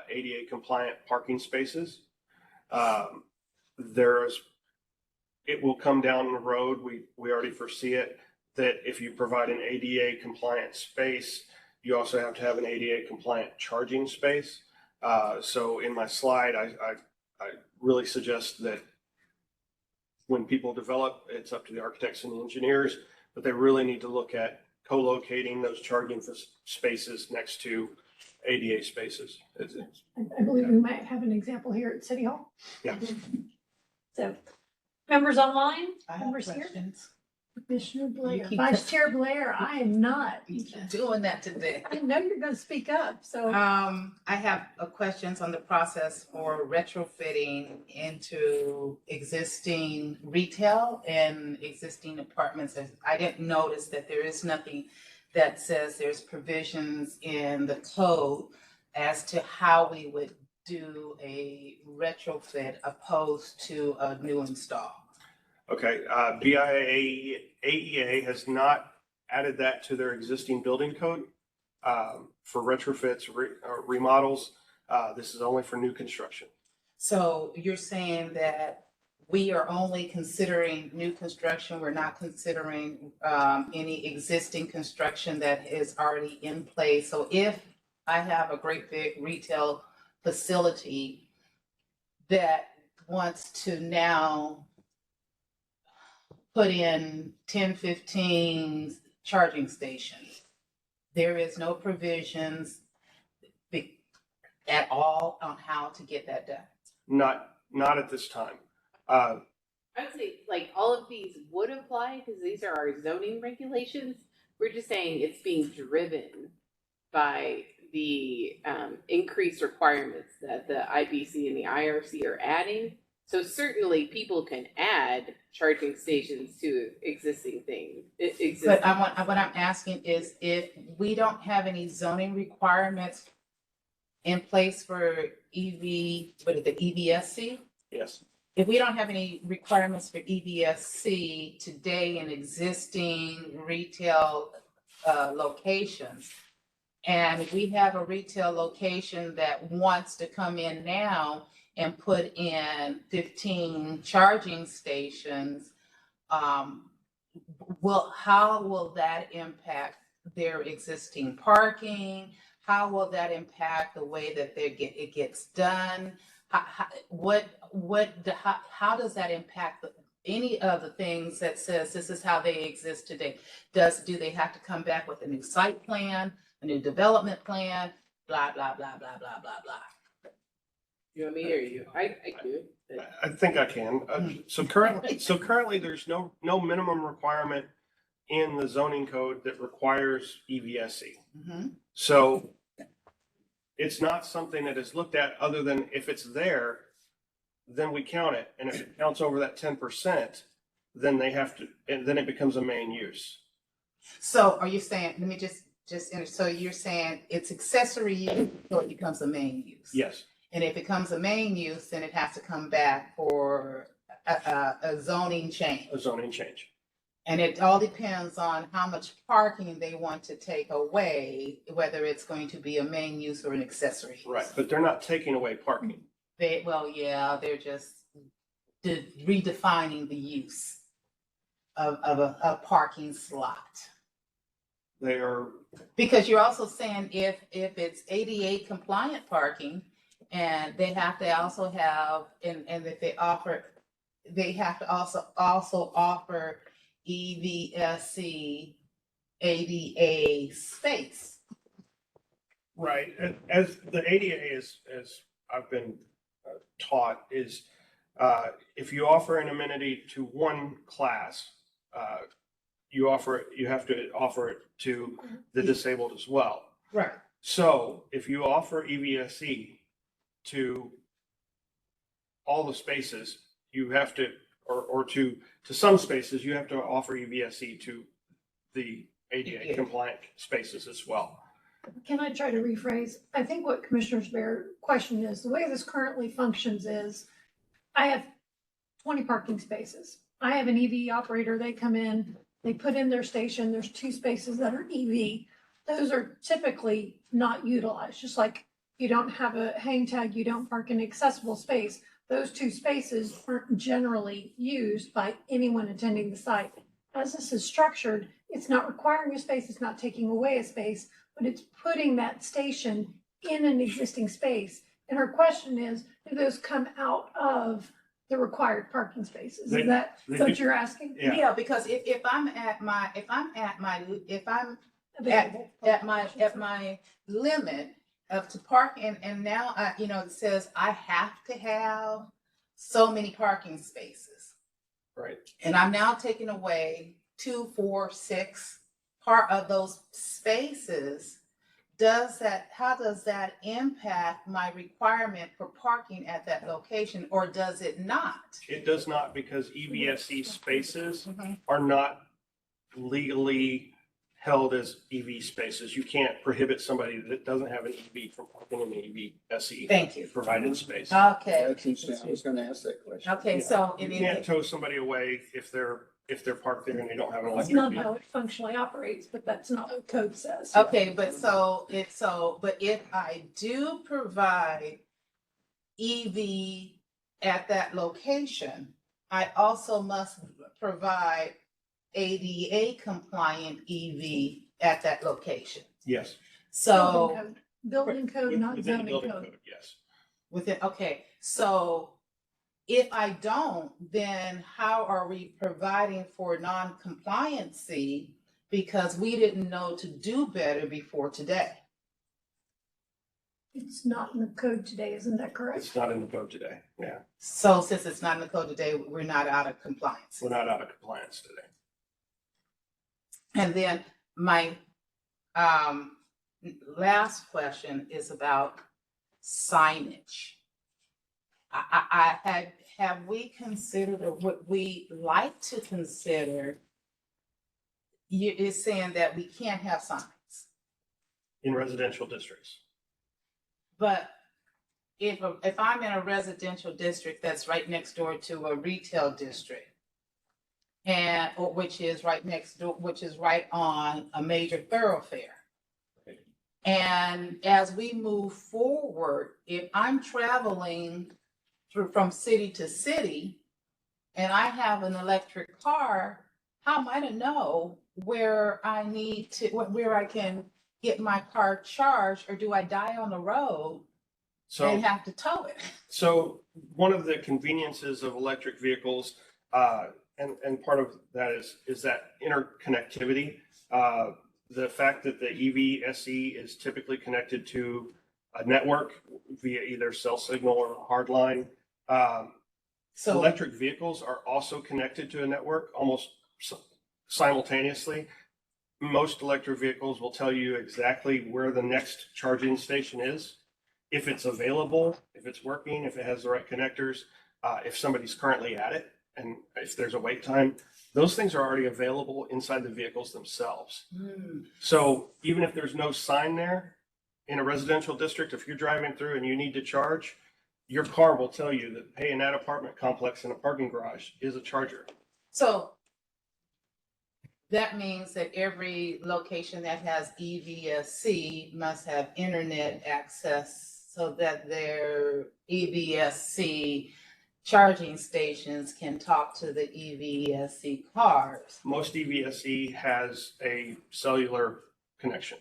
ADA compliant parking spaces. It will come down the road. We already foresee it, that if you provide an ADA compliant space, you also have to have an ADA compliant charging space. So in my slide, I really suggest that when people develop, it's up to the architects and the engineers, but they really need to look at co-locating those charging spaces next to ADA spaces. I believe we might have an example here at City Hall. Yeah. So members online, I have members here. questions. Commissioner Blair, keep- Vice Chair Blair, I am not. You keep doing that today. I know you're going to speak up, so. I have questions on the process for retrofitting into existing retail and existing apartments. I didn't notice that there is nothing that says there's provisions in the code as to how we would do a retrofit opposed to a new install. Okay, BIA AEA has not added that to their existing building code for retrofits, remodels. This is only for new construction. So you're saying that we are only considering new construction, we're not considering any existing construction that is already in place. So if I have a great big retail facility that wants to now put in 10, 15 charging stations, there is no provisions at all on how to get that done. Not at this time. I would say like all of these would apply because these are our zoning regulations. We're just saying it's being driven by the increased requirements that the IBC and the IRC are adding. So certainly people can add charging stations to existing things. But what I'm asking is if we don't have any zoning requirements in place for the EVSC, Yes. If we don't have any requirements for EVSC today in existing retail locations, and we have a retail location that wants to come in now and put in 15 charging stations, how will that impact their existing parking? How will that impact the way that it gets done? How does that impact any of the things that says this is how they exist today? Do they have to come back with a new site plan, a new development plan, blah, blah, blah, blah, blah, blah, blah? You want me or you? I do. I think I can. So currently there's no minimum requirement in the zoning code that requires EVSE. Mm-hmm. So it's not something that is looked at other than if it's there, then we count it. And if it counts over that 10%, then they have to, and then it becomes a main use. So are you saying, let me just so you're saying it's accessory use, so it becomes a main use? Yes. And if it becomes a main use, then it has to come back for a zoning change. A zoning change. And it all depends on how much parking they want to take away, whether it's going to be a main use or an accessory use. Right, but they're not taking away parking. They're just redefining the use of a parking slot. They are. Because you're also saying if it's ADA compliant parking, and they have to also have, and if they have to also offer EVSC ADA space. Right. As the ADA is, as I've been taught, is if you offer an amenity to one class, you have to offer it to the disabled as well. Right. So if you offer EVSE to all the spaces, you have to, or to some spaces, you have to offer EVSE to the ADA compliant spaces as well. Can I try to rephrase? I think what Commissioner Bear's question is, the way this currently functions is, I have 20 parking spaces. I have an EV operator, they come in, they put in their station, there's 2 spaces that are EV. Those are typically not utilized, just like you don't have a hang tag, you don't park in accessible space. Those 2 spaces aren't generally used by anyone attending the site. As this is structured, it's not requiring a space, it's not taking away a space, but it's putting that station in an existing space. And her question is, do those come out of the required parking spaces? Is that what you're asking? Yeah, because if I'm at my limit of to park and now it says I have to have so many parking spaces. Right. And I'm now taking away 2, 4, 6 part of those spaces. How does that impact my requirement for parking at that location, or does it not? It does not, because EVSE spaces are not legally held as EV spaces. You can't prohibit somebody that doesn't have an EV from parking in the EVSE. Thank you. Provided space. Okay. That's interesting. I was going to ask that question. Okay, so You can't tow somebody away if they're parked there and they don't have an It's electric not vehicle. how it functionally operates, but that's not what code says. Okay, but if I do provide EV at that location, I also must provide ADA compliant EV at that location. Yes. So. Building code, not Within the zoning building code. code, yes. Okay, so if I don't, then how are we providing for non-compliancy because we didn't know to do better before today? It's not in the code today, isn't that correct? It's not in the code today. Yeah. So since it's not in the code today, we're not out of compliance. We're not out of compliance today. And then my last question is about signage. Have we considered, or would we like to consider, is saying that we can't have signs, In residential districts. but if I'm in a residential district that's right next door to a retail district, or which is right next door, which is right on a major thoroughfare. And as we move forward, if I'm traveling from city to city and I have an electric car, how am I to know where I need to, where I can get my car charged, or do I die on the road and have to tow it? So one of the conveniences of electric vehicles, and part of that is that interconnectivity. The fact that the EV SE is typically connected to a network via either cell signal or hardline. So electric vehicles are also connected to a network almost simultaneously. Most electric vehicles will tell you exactly where the next charging station is, if it's available, if it's working, if it has the right connectors, if somebody's currently at it, and if there's a wait time. Those things are already available inside the vehicles themselves. So even if there's no sign there in a residential district, if you're driving through and you need to charge, your car will tell you that, hey, in that apartment complex in a parking garage is a charger. So that means that every location that has EVSC must have internet access so that their EVSC charging stations can talk to the EVSC cars. Most EVSE has a cellular connection.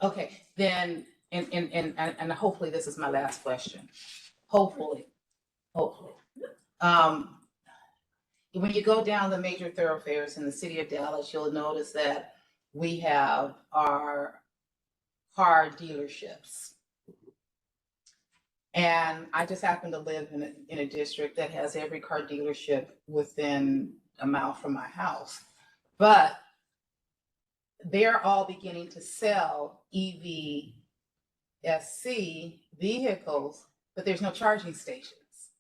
Okay, then, and hopefully this is my last question. Hopefully. When you go down the major thoroughfares in the city of Dallas, you'll notice that we have our car dealerships. And I just happen to live in a district that has every car dealership within a mile from my house. But they're all beginning to sell EVSC vehicles, but there's no charging stations.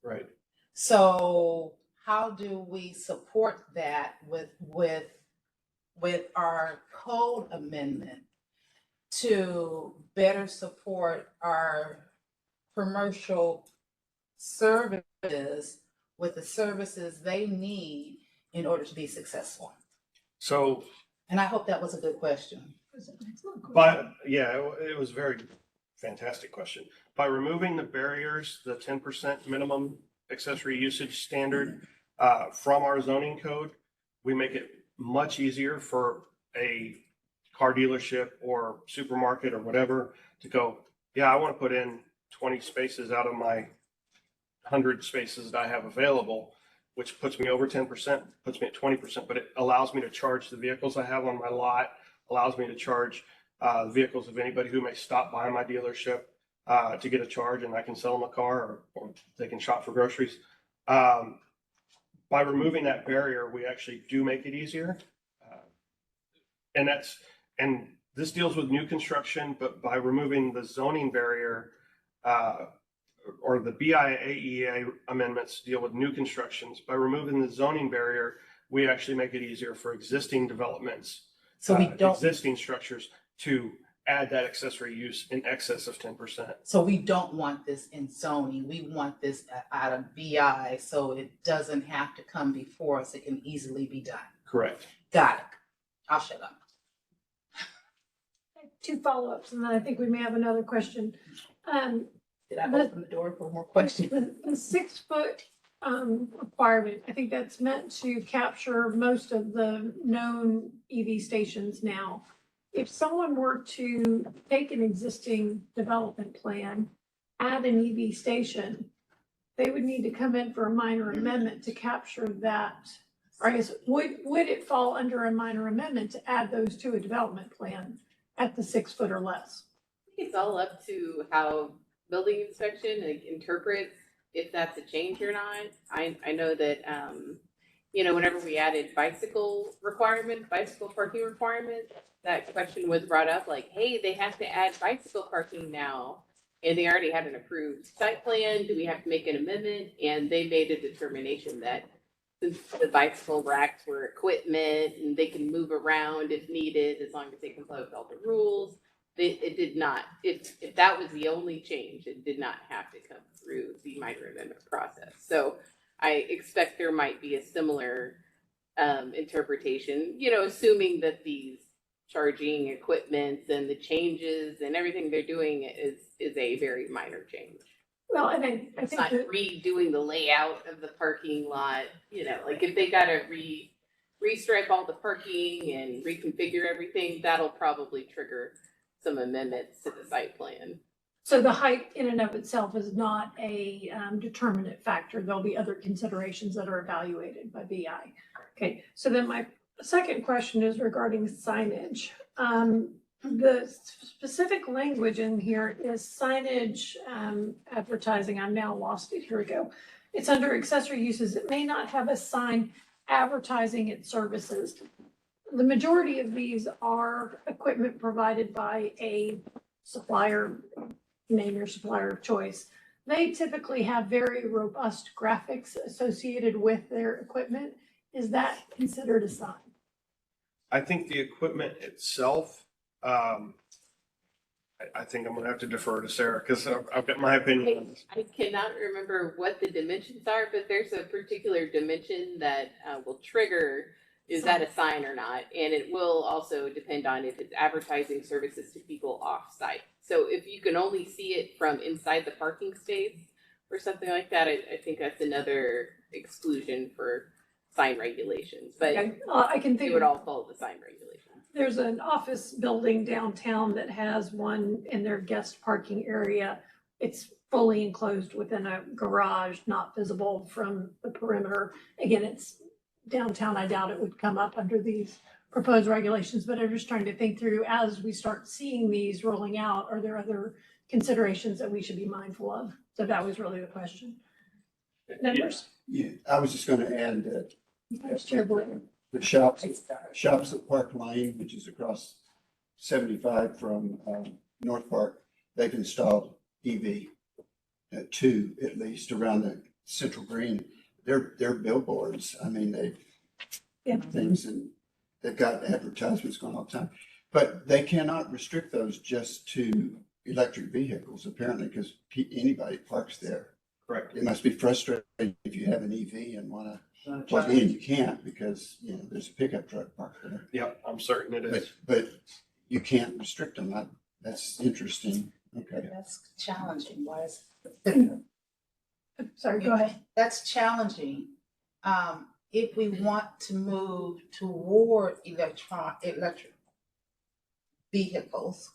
Right. So how do we support that with our code amendment to better support our commercial services with the services they need in order to be successful? So, and I hope that was a good question. But yeah, it was a very fantastic question. By removing the barriers, the 10% minimum accessory usage standard from our zoning code, we make it much easier for a car dealership or supermarket or whatever to go, yeah, I want to put in 20 spaces out of my 100 spaces that I have available, which puts me over 10%, puts me at 20%, but it allows me to charge the vehicles I have on my lot, allows me to charge the vehicles of anybody who may stop by my dealership to get a charge, and I can sell them a car, or they can shop for groceries. By removing that barrier, we actually do make it easier. And this deals with new construction, but by removing the zoning barrier, or the BIAEA amendments deal with new constructions. By removing the zoning barrier, we actually make it easier for existing developments, so we don't, existing structures to add that accessory use in excess of 10%. So we don't want this in zoning. We want this out of BI, so it doesn't have to come before us. It can easily be done. Correct. Got it. I'll shut up. 2 follow-ups, and then I think we may have another question. Did I open the door for more questions? The 6 foot requirement, I think that's meant to capture most of the known EV stations now. If someone were to take an existing development plan, add an EV station, they would need to come in for a minor amendment to capture that. Or I guess, would it fall under a minor amendment to add those to a development plan at the 6 foot or less? I think it's all up to how building inspection interprets if that's a change or not. I know that, whenever we added bicycle parking requirements, that question was brought up, like, hey, they have to add bicycle parking now, and they already had an approved site plan. Do we have to make an amendment? And they made a determination that since the bicycle racks were equipment and they can move around if needed, as long as they comply with all the rules, it did not, if that was the only change, it did not have to come through the minor amendment process. So I expect there might be a similar interpretation, you know, assuming that these charging equipments and the changes and everything they're doing is a very minor change. Well, and I It's think not that, redoing the layout of the parking lot, you know, like if they gotta restripe all the parking and reconfigure everything, that'll probably trigger some amendments to the site plan. so the height in and of itself is not a determinant factor. There'll be other considerations that are evaluated by BI. Okay, so then my second question is regarding signage. The specific language in here is signage advertising. I'm now lost it. Here we go. It's under accessory uses. It may not have a sign advertising its services. The majority of these are equipment provided by a supplier, name your supplier of choice. They typically have very robust graphics associated with their equipment. Is that considered a sign? I think the equipment itself, I think I'm gonna have to defer to Sarah because I've got my opinion on this. I cannot remember what the dimensions are, but there's a particular dimension that will trigger, is that a sign or not? And it will also depend on if it's advertising services to people off-site. So if you can only see it from inside the parking space or something like that, I think that's another exclusion for sign regulations, but Okay, I can think it would of- all follow the sign regulations. There's an office building downtown that has one in their guest parking area. It's fully enclosed within a garage, not visible from the perimeter. Again, it's downtown. I doubt it would come up under these proposed regulations, but I'm just trying to think through as we start seeing these rolling out, are there other considerations that we should be mindful of? So that was really the question. Members? Yeah, I was just gonna add that Vice Chair Boyd. the shops at Park Lane, which is across 75 from North Park, they've installed EV, two at least around the Central Green. They're billboards. I mean, they've things, and they've got advertisements going all the time. But they cannot restrict those just to electric vehicles, apparently, because anybody parks there. Correct. It must be frustrating if you have an EV and want to plug in, you can't because, you know, there's a pickup truck parked there. Yep, I'm certain it is. But you can't restrict them. That's interesting. Okay. That's challenging. Why is? Sorry, go ahead. That's challenging. If we want to move toward electric vehicles,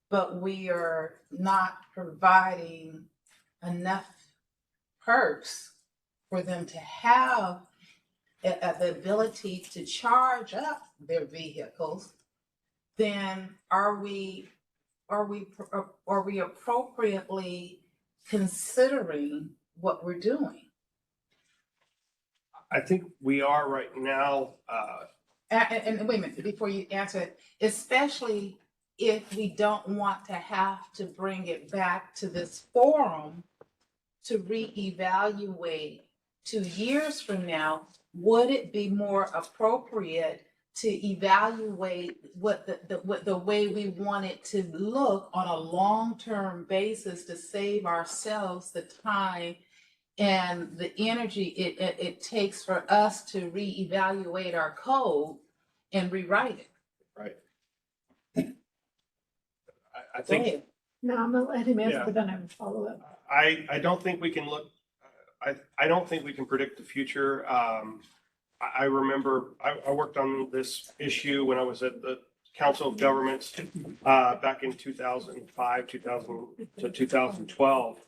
but we are not providing enough perks for them to have the ability to charge up their vehicles, then are we appropriately considering what we're doing? I think we are right now. And wait a minute, before you answer it, especially if we don't want to have to bring it back to this forum to reevaluate 2 years from now, would it be more appropriate to evaluate what the way we want it to look on a long-term basis to save ourselves the time and the energy it takes for us to reevaluate our code and rewrite it? Right. I think. No, I'm gonna let him answer, Yeah. but then I would follow up. I don't think we can look, I don't think we can predict the future. I remember I worked on this issue when I was at the Council of Governments back in 2005, 2000 to 2012.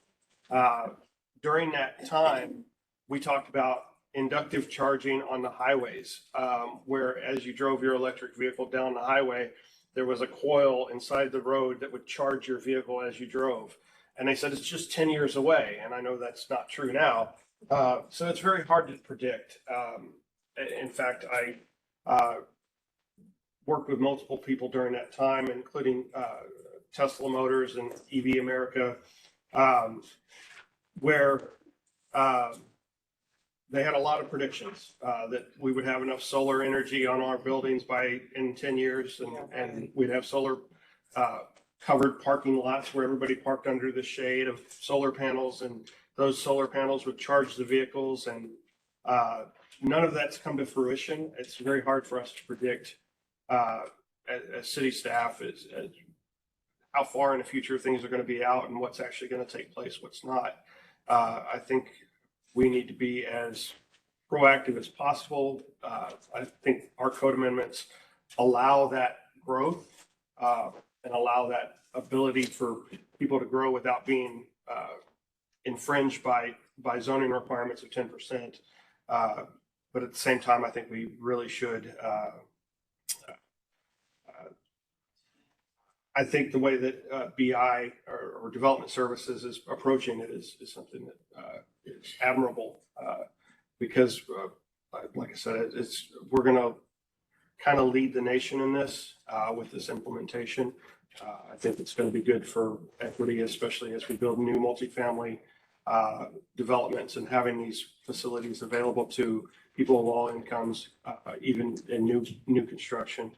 During that time, we talked about inductive charging on the highways, where as you drove your electric vehicle down the highway, there was a coil inside the road that would charge your vehicle as you drove. And they said, it's just 10 years away. And I know that's not true now. So it's very hard to predict. In fact, I worked with multiple people during that time, including Tesla Motors and EV America, where they had a lot of predictions that we would have enough solar energy on our buildings in 10 years, and we'd have solar covered parking lots where everybody parked under the shade of solar panels, and those solar panels would charge the vehicles, and none of that's come to fruition. It's very hard for us to predict as city staff as how far in the future things are going to be out and what's actually going to take place, what's not. I think we need to be as proactive as possible. I think our code amendments allow that growth and allow that ability for people to grow without being infringed by zoning requirements of 10%. But at the same time, I think we really should. I think the way that BI or Development Services is approaching it is something that is admirable because, like I said, we're going to kind of lead the nation in this with this implementation. I think it's going to be good for equity, especially as we build new multifamily developments and having these facilities available to people of all incomes, even in new construction.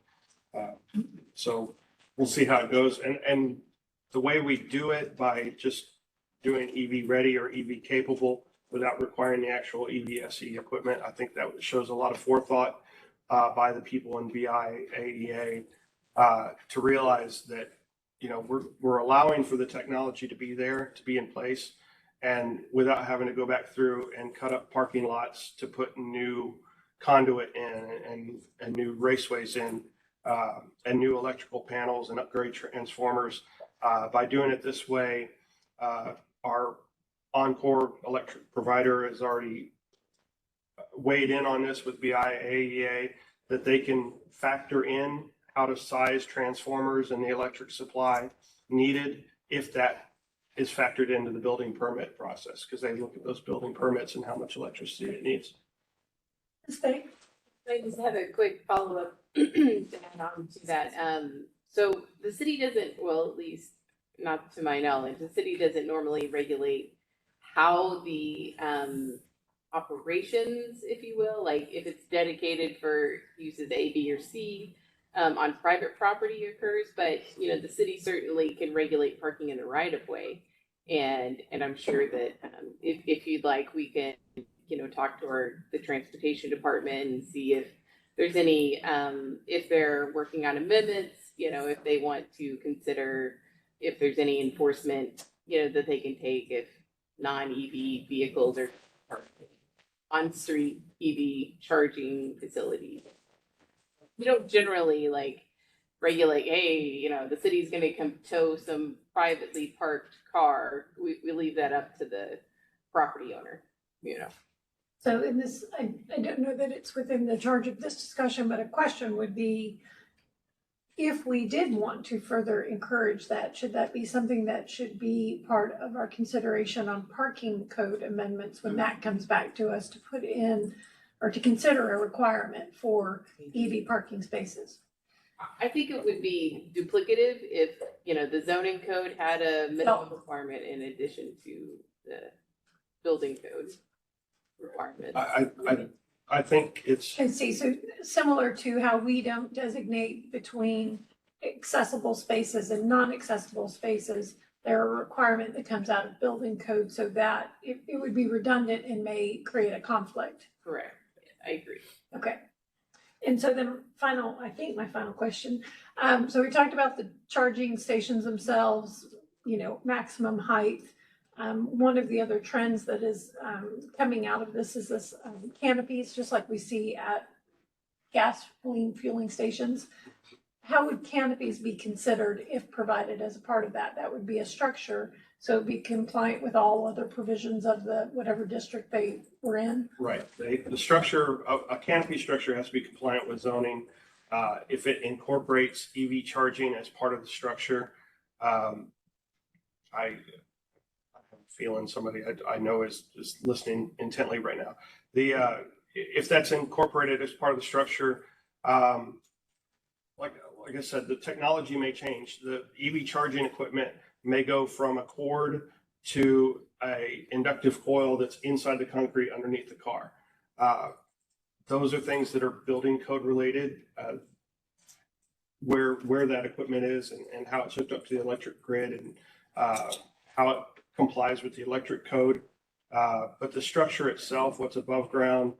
So we'll see how it goes. And the way we do it by just doing EV ready or EV capable without requiring the actual EVSE equipment, I think that shows a lot of forethought by the people in BIAEA to realize that, you know, we're allowing for the technology to be there, to be in place, and without having to go back through and cut up parking lots to put new conduit in and new raceways in and new electrical panels and upgrade transformers. By doing it this way, our Encore electric provider has already weighed in on this with BIAEA that they can factor in how to size transformers and the electric supply needed if that is factored into the building permit process, because they look at those building permits and how much electricity it needs. I just have a quick follow-up to add on to that. So the city doesn't, well, at least not to my knowledge, the city doesn't normally regulate how the operations, if you will, like if it's dedicated for uses A, B, or C on private property occurs, but you know the city certainly can regulate parking in the right of way, and I'm sure that if you'd like, we can talk to the transportation department and see if there's any if they're working on amendments, if they want to consider if there's any enforcement that they can take if non-EV vehicles are on-street EV charging facilities. We don't generally regulate, hey, the city's going to come tow some privately parked car. We leave that up to the property owner, So in this, I don't know that it's within the charge of this discussion, but a question would be, if we did want to further encourage that, should that be something that should be part of our consideration on parking code amendments when that comes back to us to put in or to consider a requirement for EV parking spaces? I think it would be duplicative if, the zoning code had a minimum requirement in addition to the building code requirements. I think it's. I see. So similar to how we don't designate between accessible spaces and non-accessible spaces, there are a requirement that comes out of building code so that it would be redundant and may create a conflict. Correct. I agree. Okay. And so then my final question. So we talked about the charging stations themselves, maximum height. One of the other trends that is coming out of this is this canopies, just like we see at gasoline fueling stations. How would canopies be considered if provided as a part of that? That would be a structure, so it'd be compliant with all other provisions of the whatever district they were in. Right. The structure, a canopy structure has to be compliant with zoning. If it incorporates EV charging as part of the structure, I have a feeling somebody I know is listening intently right now. If that's incorporated as part of the structure, like I said, the technology may change. The EV charging equipment may go from a cord to a inductive coil that's inside the concrete underneath the car. Those are things that are building code related. where that equipment is and how it's hooked up to the electric grid and how it complies with the electric code. But the structure itself, what's above ground,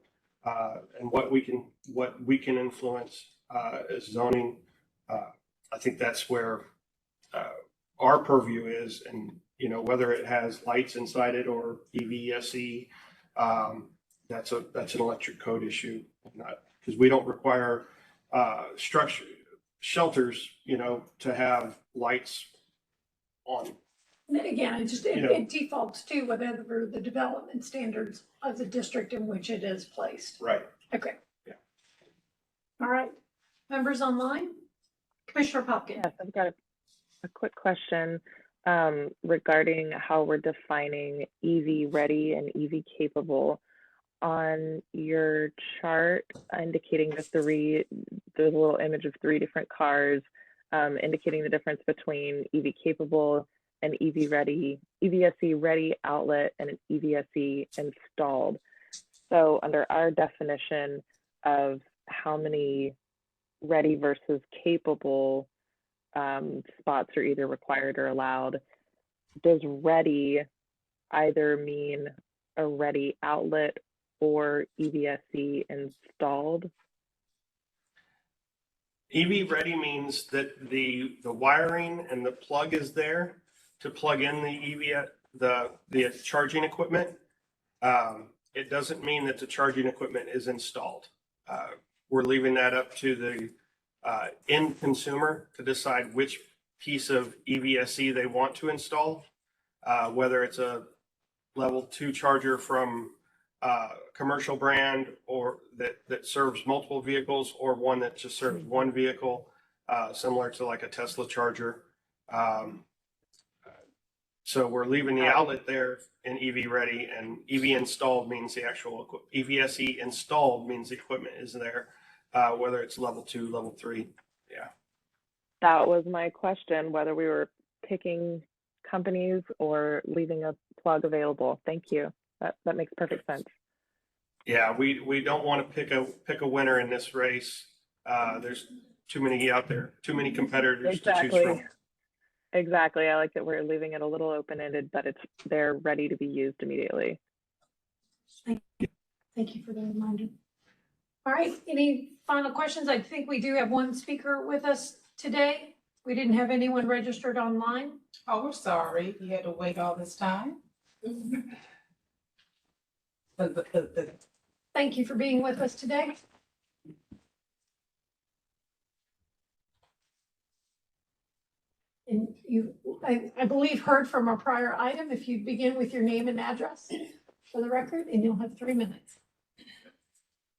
and what we can influence as zoning, I think that's where our purview is. And whether it has lights inside it or EVSE, that's an electric code issue, not because we don't require shelters, to have lights on. And again, it defaults to whatever the development standards of the district in which it is placed. Right. Okay. Yeah. All right. Members online? Commissioner Popkin. Yes, I've got a quick question regarding how we're defining EV ready and EV capable. On your chart indicating the little image of 3 different cars, indicating the difference between EV capable and EV ready, EVSE ready outlet, and an EVSE installed. So under our definition of how many ready versus capable spots are either required or allowed, does ready either mean a ready outlet or EVSE installed? EV ready means that the wiring and the plug is there to plug in the charging equipment. It doesn't mean that the charging equipment is installed. We're leaving that up to the end consumer to decide which piece of EVSE they want to install, whether it's a level 2 charger from commercial brand or that serves multiple vehicles, or one that just serves one vehicle, similar to like a Tesla charger. So we're leaving the outlet there in EV ready, and EV installed means the actual EVSE installed means the equipment is there, whether it's level 2, level 3. Yeah. That was my question, whether we were picking companies or leaving a plug available. Thank you. That makes perfect sense. Yeah, we don't want to pick a winner in this race. There's too many out there, too many competitors to choose from. Exactly. I like that we're leaving it a little open-ended, but they're ready to be used immediately. Thank you for the reminder. All right, any final questions? I think we do have one speaker with us today. We didn't have anyone registered online. Oh, we're sorry. You had to wait all this time. Thank you for being with us today. And I believe, heard from our prior item. If you begin with your name and address for the record, and you'll have 3 minutes.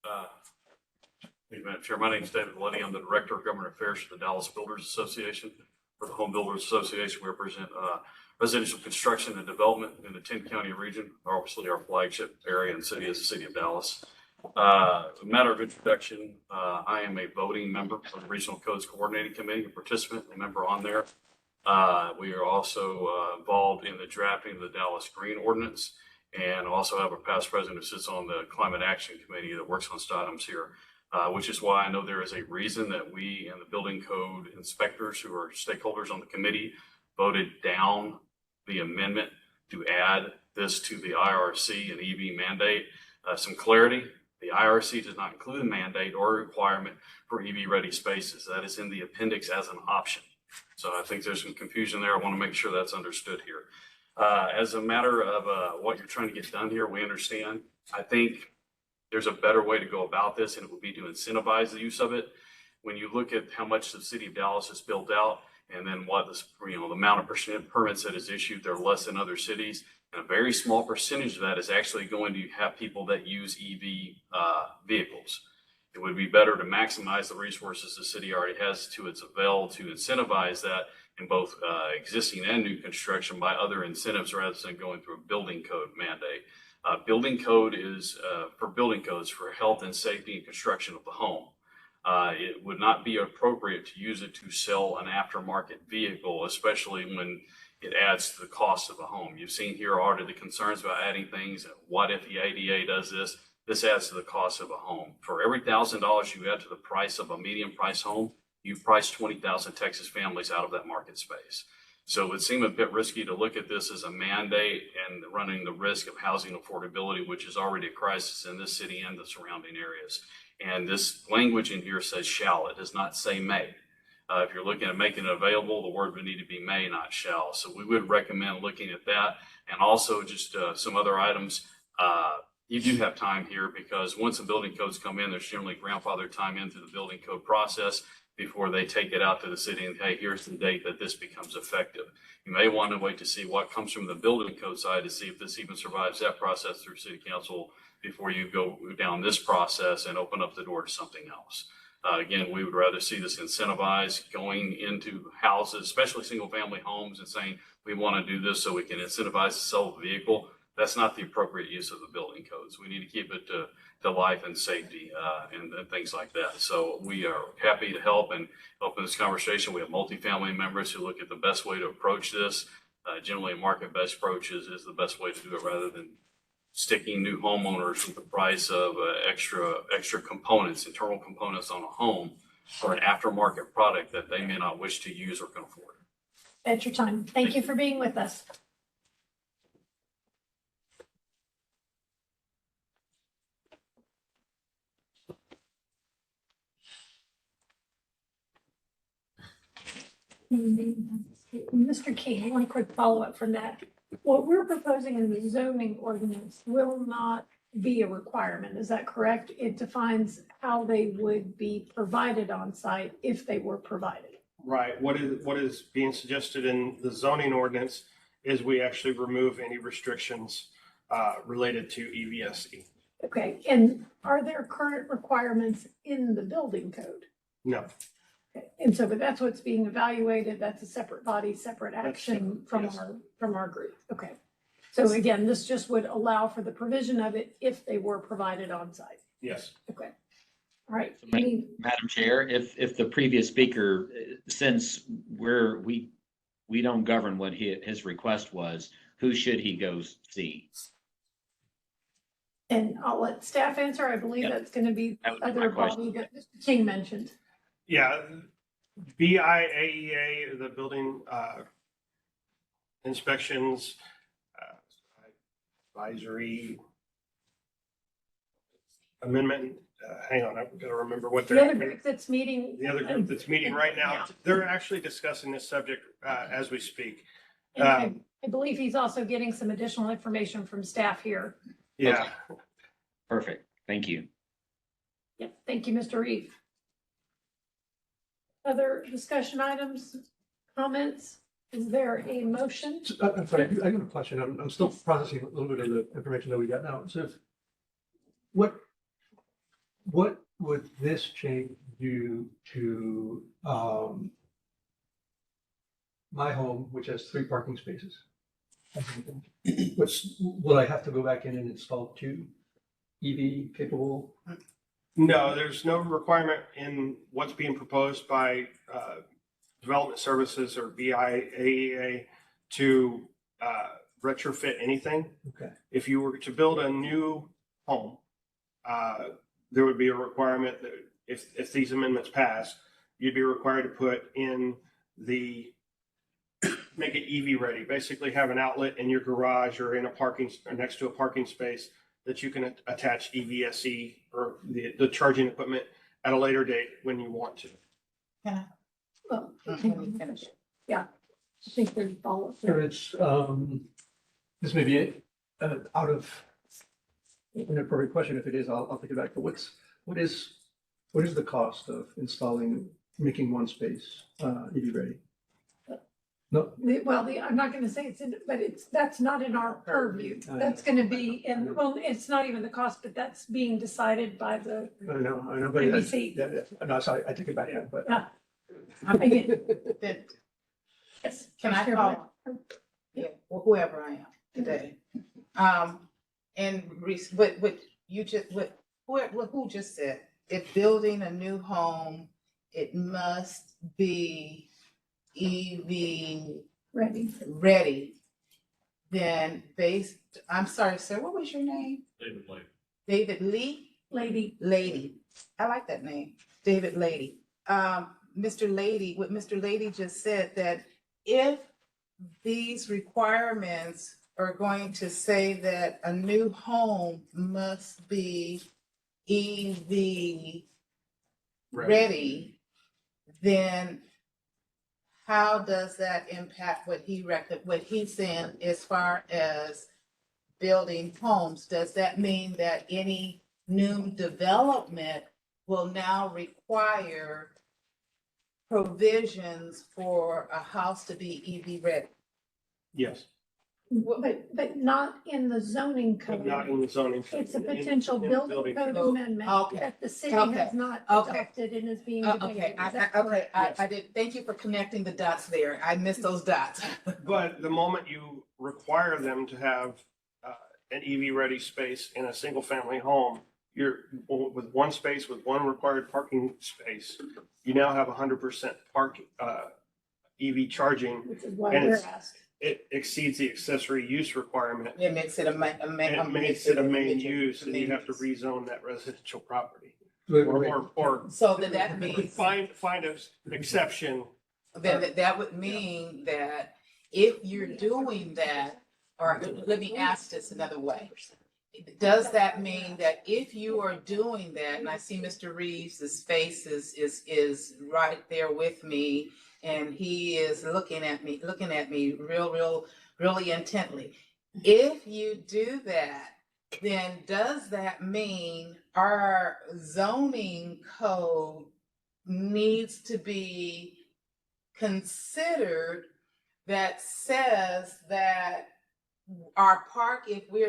Thank you, Madam Chair. My name is David Lenny. I'm the Director of Government Affairs for the Dallas Builders Association. For the Home Builders Association, we represent residential construction and development in the 10-county region. Obviously, our flagship area and city is the City of Dallas. A matter of introduction, I am a voting member of the Regional Codes Coordinating Committee, a participant, a member on there. We are also involved in the drafting of the Dallas Green Ordinance, and also have a past president who sits on the Climate Action Committee that works on items here, which is why I know there is a reason that we and the building code inspectors, who are stakeholders on the committee, voted down the amendment to add this to the IRC and EV mandate. Some clarity, the IRC does not include a mandate or a requirement for EV ready spaces. That is in the appendix as an option. So I think there's some confusion there. I want to make sure that's understood here. As a matter of what you're trying to get done here, we understand. I think there's a better way to go about this, and it would be to incentivize the use of it. When you look at how much the City of Dallas has built out, and then what the amount of permits that is issued, they're less than other cities, and a very small percentage of that is actually going to have people that use EV vehicles. It would be better to maximize the resources the city already has to its avail to incentivize that in both existing and new construction by other incentives rather than going through a building code mandate. Building code is for building codes for health and safety and construction of the home. It would not be appropriate to use it to sell an aftermarket vehicle, especially when it adds to the cost of a home. You've seen here already the concerns about adding things. What if the ADA does this? This adds to the cost of a home. For every $1,000 you add to the price of a medium price home, you've priced 20,000 Texas families out of that market space. So it would seem a bit risky to look at this as a mandate and running the risk of housing affordability, which is already a crisis in this city and the surrounding areas. And this language in here says shall, it does not say may. If you're looking at making it available, the word would need to be may, not shall. So we would recommend looking at that. And also just some other items. You do have time here because once the building codes come in, there's generally grandfathered time into the building code process before they take it out to the city and, hey, here's the date that this becomes effective. You may want to wait to see what comes from the building code side to see if this even survives that process through city council before you go down this process and open up the door to something else. Again, we would rather see this incentivized going into houses, especially single family homes, and saying we want to do this so we can incentivize the sale of a vehicle. That's not the appropriate use of the building codes. We need to keep it to life and safety and things like that. So we are happy to help and open this conversation. We have multifamily members who look at the best way to approach this. Generally, a market-based approach is the best way to do it rather than sticking new homeowners with the price of extra components, internal components on a home for an aftermarket product that they may not wish to use or can afford. At your time. Thank you for being with us. Mr. King, one quick follow-up from that. What we're proposing in the zoning ordinance will not be a requirement. Is that correct? It defines how they would be provided on site if they were provided. Right. What is being suggested in the zoning ordinance is we actually remove any restrictions related to EVSE. Okay. And are there current requirements in the building code? No. Okay. And so, but that's what's being evaluated. That's a separate body, separate action from yes. our group. Okay. So again, this just would allow for the provision of it if they were provided on site. Yes. Okay. All right. So, Madam Chair, if the previous speaker, since we don't govern what his request was, who should he go see? And I'll let staff answer. I believe that's going to be the other body that Mr. King mentioned. Yeah, BIAEA, the building inspections, advisory amendment. Hang on, I've got to remember what The other group that's meeting. The other group that's meeting right now, Yeah. they're actually discussing this subject as we speak. And I believe he's also getting some additional information from staff here. Yeah. Okay. Perfect. Thank you. Yep. Thank you, Mr. Reeve. Other discussion items, comments? Is there a motion? I'm sorry, I have a question. I'm still processing a little bit of the information that we got now. So what would this change do to my home, which has 3 parking spaces? Will I have to go back in and install 2 EV capable? No, there's no requirement in what's being proposed by Development Services or BIAEA to retrofit anything. Okay. If you were to build a new home, there would be a requirement that if these amendments pass, you'd be required to put in make it EV ready. Basically have an outlet in your garage or in or next to a parking space that you can attach EVSE or the charging equipment at a later date when you want to. Yeah. Well, finish. Yeah. I think there's follow-up. So it's, this may be out of an inappropriate question. If it is, I'll take it back. But what is the cost of making one space EV ready? No. Well, I'm not going to say but that's not in our purview. That's going to be well, it's not even the cost, but that's being decided by the I know, but ABC. Yeah. No, sorry, I take it back. Yeah, but Yes. Can I call? Yeah, well, whoever I am today. And who just said, if building a new home, it must be EV ready, then I'm sorry, sir, what was your name? David Lady. David Lee? Lady. Lady. I like that name, David Lady. what Mr. Lady just said, that if these requirements are going to say that a new home must be EV ready, then how does that impact what he's saying as far as building homes? Does that mean that any new development will now require provisions for a house to be EV ready? Yes, But not in the zoning but code. not in the zoning code. It's a potential building code amendment Okay. that the city Okay. has not Okay. adopted and is being Okay, debated. Is that okay, correct? I did, thank you for connecting the dots there. I missed those dots. But the moment you require them to have an EV-ready space in a single-family home, you're with one space, with one required parking space, you now have 100% EV charging. Which is why and we're it's- asked. It exceeds the accessory use requirement. It makes it It makes it a main use, and you have to rezone that residential property. Or So then that means, find an exception. then that would mean that if you're doing that, or let me ask this another way. Does that mean that if you are doing that, and I see Mr. Reeves' face is right there with me, and he is looking at me really intently. If you do that, then does that mean our zoning code needs to be considered that says that our park, if we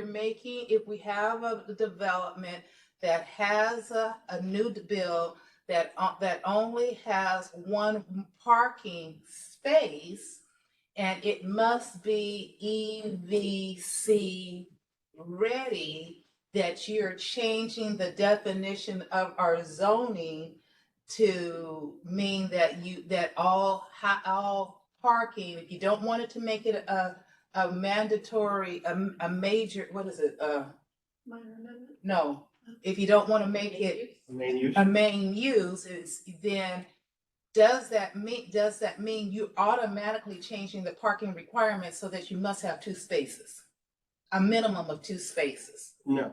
have a development that has a new build that only has one parking space, and it must be EVC ready, that you're changing the definition of our zoning to mean that all parking, if you don't want it to make it a mandatory, a major, what is it? Minor amendment? No, if you don't want to make it a main use, then does that mean you automatically changing the parking requirements so that you must have two spaces? A minimum of two spaces? No,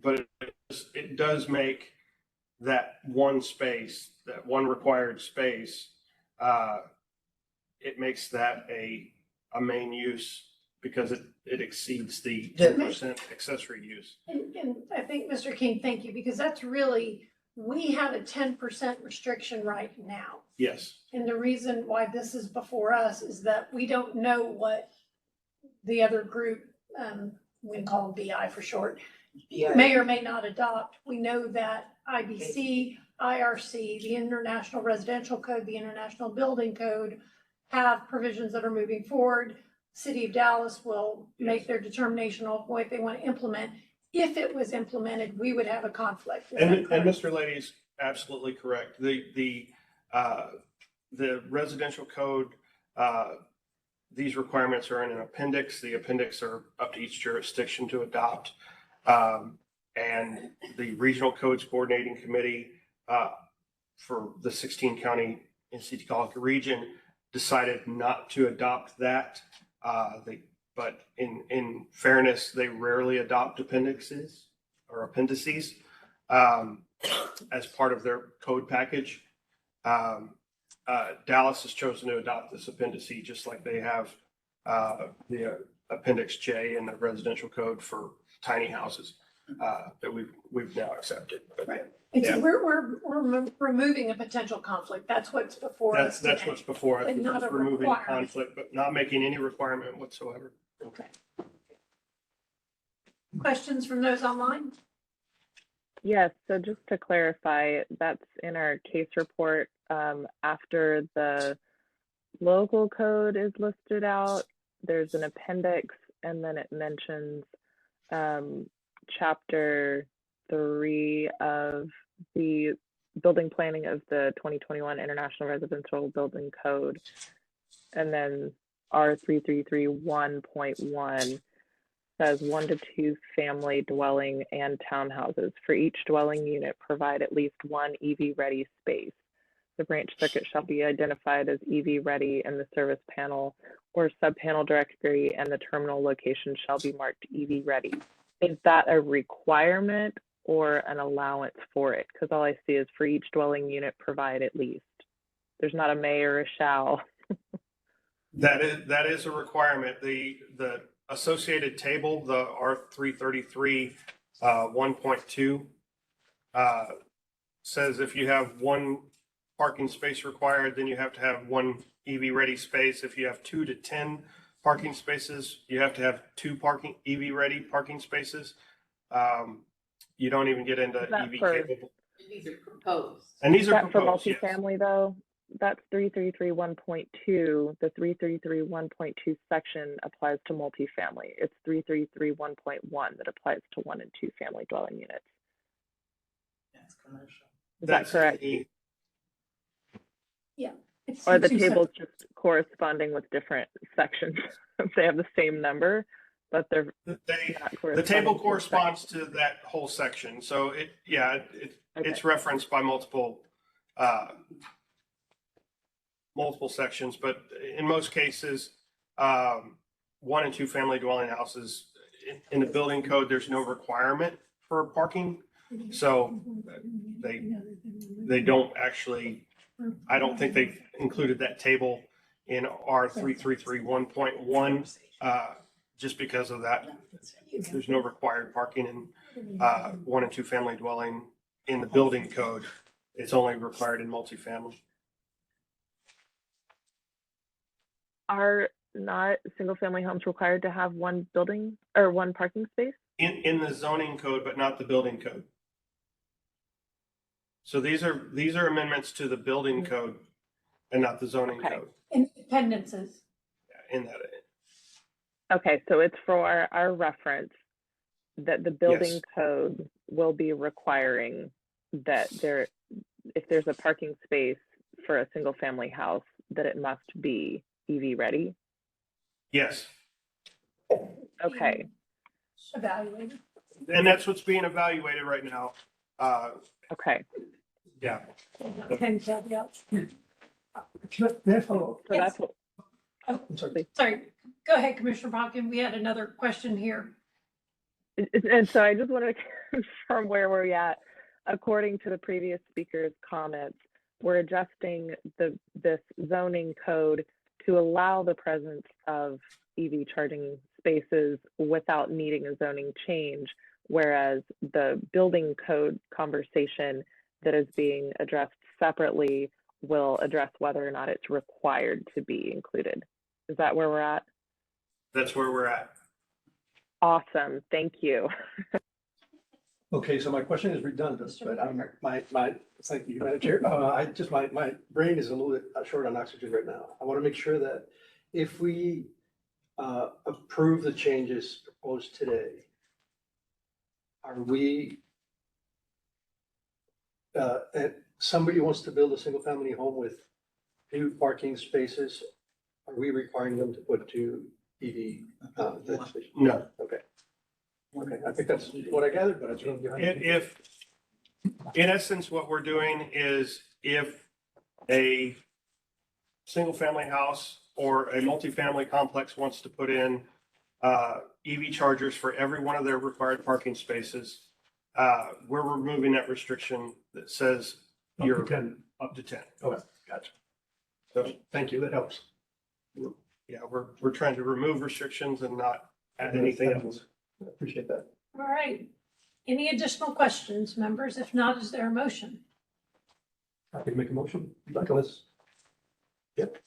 but it does make that one space, that one required space, it makes that a main use because it exceeds the 10% accessory use. And I think, Mr. King, thank you, because that's really, we have a 10% restriction right now. Yes. And the reason why this is before us is that we don't know what the other group, we can call them BI for short, may or may not adopt. We know that IBC, IRC, the International Residential Code, the International Building Code have provisions that are moving forward. City of Dallas will make their determination on what they want to implement. If it was implemented, we would have a conflict. And Mr. Lady's absolutely correct. The residential code, these requirements are in an appendix. The appendix are up to each jurisdiction to adopt. And the Regional Codes Coordinating Committee for the 16 county and city college region decided not to adopt that. But in fairness, they rarely adopt appendices as part of their code package. Dallas has chosen to adopt this appendix just like they have the Appendix J in the residential code for tiny houses that we've now accepted. But, right. And so we're removing a potential conflict. That's what's before us. That's what's before us. But not a Removing requirement. conflict, but not making any requirement whatsoever. Okay. Questions from those online? Yes, so just to clarify, that's in our case report after the local code is listed out, there's an appendix, and then it mentions chapter 3 of the building planning of the 2021 International Residential Building Code. And then R3331.1 says 1 to 2 family dwelling and townhouses. For each dwelling unit, provide at least one EV ready space. The branch circuit shall be identified as EV ready, and the service panel or sub-panel directory and the terminal location shall be marked EV ready. Is that a requirement or an allowance for it? Because all I see is for each dwelling unit provide at least. There's not a may or a shall. That is a requirement. The associated table, the R333 1.2 says if you have one parking space required, then you have to have one EV ready space. If you have 2 to 10 parking spaces, you have to have 2 EV ready parking spaces. You don't even get into EV capable. These are proposed. And these are That for proposed, yes. multifamily though, that's 333 1.2. The 333 1.2 section applies to multifamily. It's 333 1.1 that applies to 1 and 2 family dwelling units. That's commercial. Is that correct? Yeah. Or the table's just corresponding with different sections. They have the same number, but they're not The table corresponding corresponds to that whole section. So it's referenced by multiple sections, but in most cases, 1 and 2 family dwelling houses in the building code, there's no requirement for parking. So they don't actually, I don't think they've included that table in R333 1.1 just because of that. There's no required parking in 1 and 2 family dwelling in the building code. It's only required in multifamily. Are not single family homes required to have one building or one parking space? In the zoning code, but not the building code. So these are amendments to the building code and not the zoning code. Independences. In that. Okay, so it's for our reference that the building Yes. code will be requiring that if there's a parking space for a single family house, that it must be EV ready. Yes. Okay. Evaluated. And that's what's being evaluated right now. Okay. Yeah. 10 caveats. May I follow up? So that's what, Oh, I'm sorry. sorry. Go ahead, Commissioner Popkin. We had another question here. and so I just wanted to confirm where we're at. According to the previous speaker's comments, we're adjusting this zoning code to allow the presence of EV charging spaces without needing a zoning change, whereas the building code conversation that is being addressed separately will address whether or not it's required to be included. Is that where we're at? That's where we're at. Awesome, thank you. Okay, so my question is redundant, but thank you, Madam Chair. My brain is a little bit short on oxygen right now. I want to make sure that if we approve the changes proposed today, are we, and somebody wants to build a single family home with 2 parking spaces, are we requiring them to put 2 EV stations? No. Okay. Okay, I think that's what I gathered, but I just want to get. If, in essence, what we're doing is if a single family house or a multifamily complex wants to put in EV chargers for every one of their required parking spaces, we're removing that restriction that says you're up to 10. Okay, gotcha. So thank you, that helps. Yeah, we're trying to remove restrictions and not add anything else. I appreciate that. All right. Any additional questions, members? If not, is there a motion? Happy to make a motion. Like let's. Yep.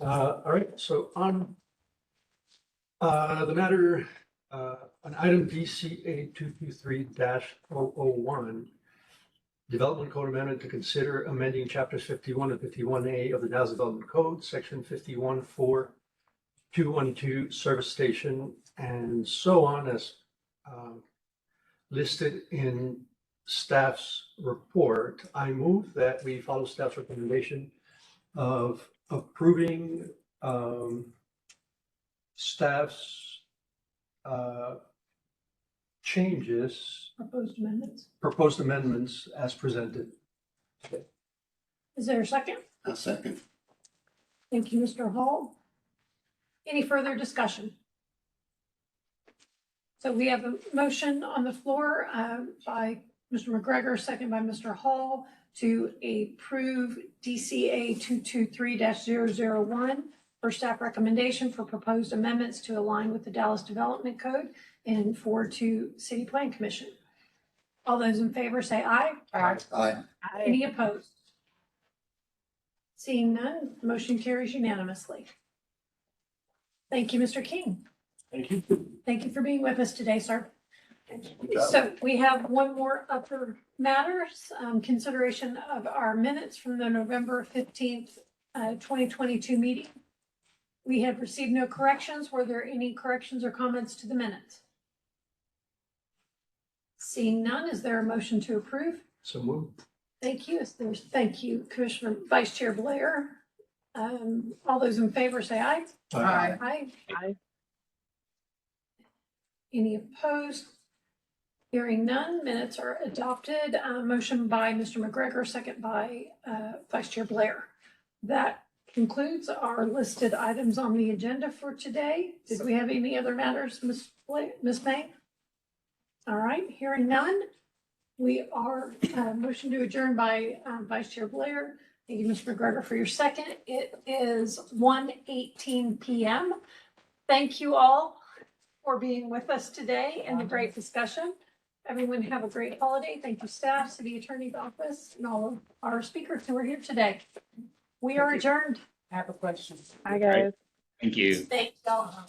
All right, so on the matter, on item DCA 223-001, Development Code Amendment to consider amending chapters 51 and 51A of the Dallas Development Code, section 51.4.212 service station, and so on as listed in staff's report. I move that we follow staff's recommendation of approving staff's changes, Proposed amendments. proposed amendments as presented. Is there a second? A second. Thank you, Mr. Hall. Any further discussion? So we have a motion on the floor by Mr. McGregor, second by Mr. Hall, to approve DCA 223-001 for staff recommendation for proposed amendments to align with the Dallas Development Code and forward to City Plan Commission. All those in favor say aye. Aye. Aye. Any opposed? Seeing none, motion carries unanimously. Thank you, Mr. King. Thank you. Thank you for being with us today, sir. Good job. So we have one more other matters, consideration of our minutes from the November 15th, 2022 meeting. We have received no corrections. Were there any corrections or comments to the minutes? Seeing none, is there a motion to approve? So moved. Thank you. Thank you, Commissioner Vice Chair Blair. All those in favor say aye. Aye. Aye. Aye. Any opposed? Hearing none, minutes are adopted. Motion by Mr. McGregor, second by Vice Chair Blair. That concludes our listed items on the agenda for today. Did we have any other matters, Ms. May? All right, hearing none. We are motion to adjourn by Vice Chair Blair. Thank you, Mr. McGregor, for your second. It is 1:18 p.m. Thank you all for being with us today and the great discussion. Everyone have a great holiday. Thank you, staff, City Attorney's Office, and all of our speakers who are here today. We are adjourned. I have a question. Hi, guys. Thank you. Thank y'all.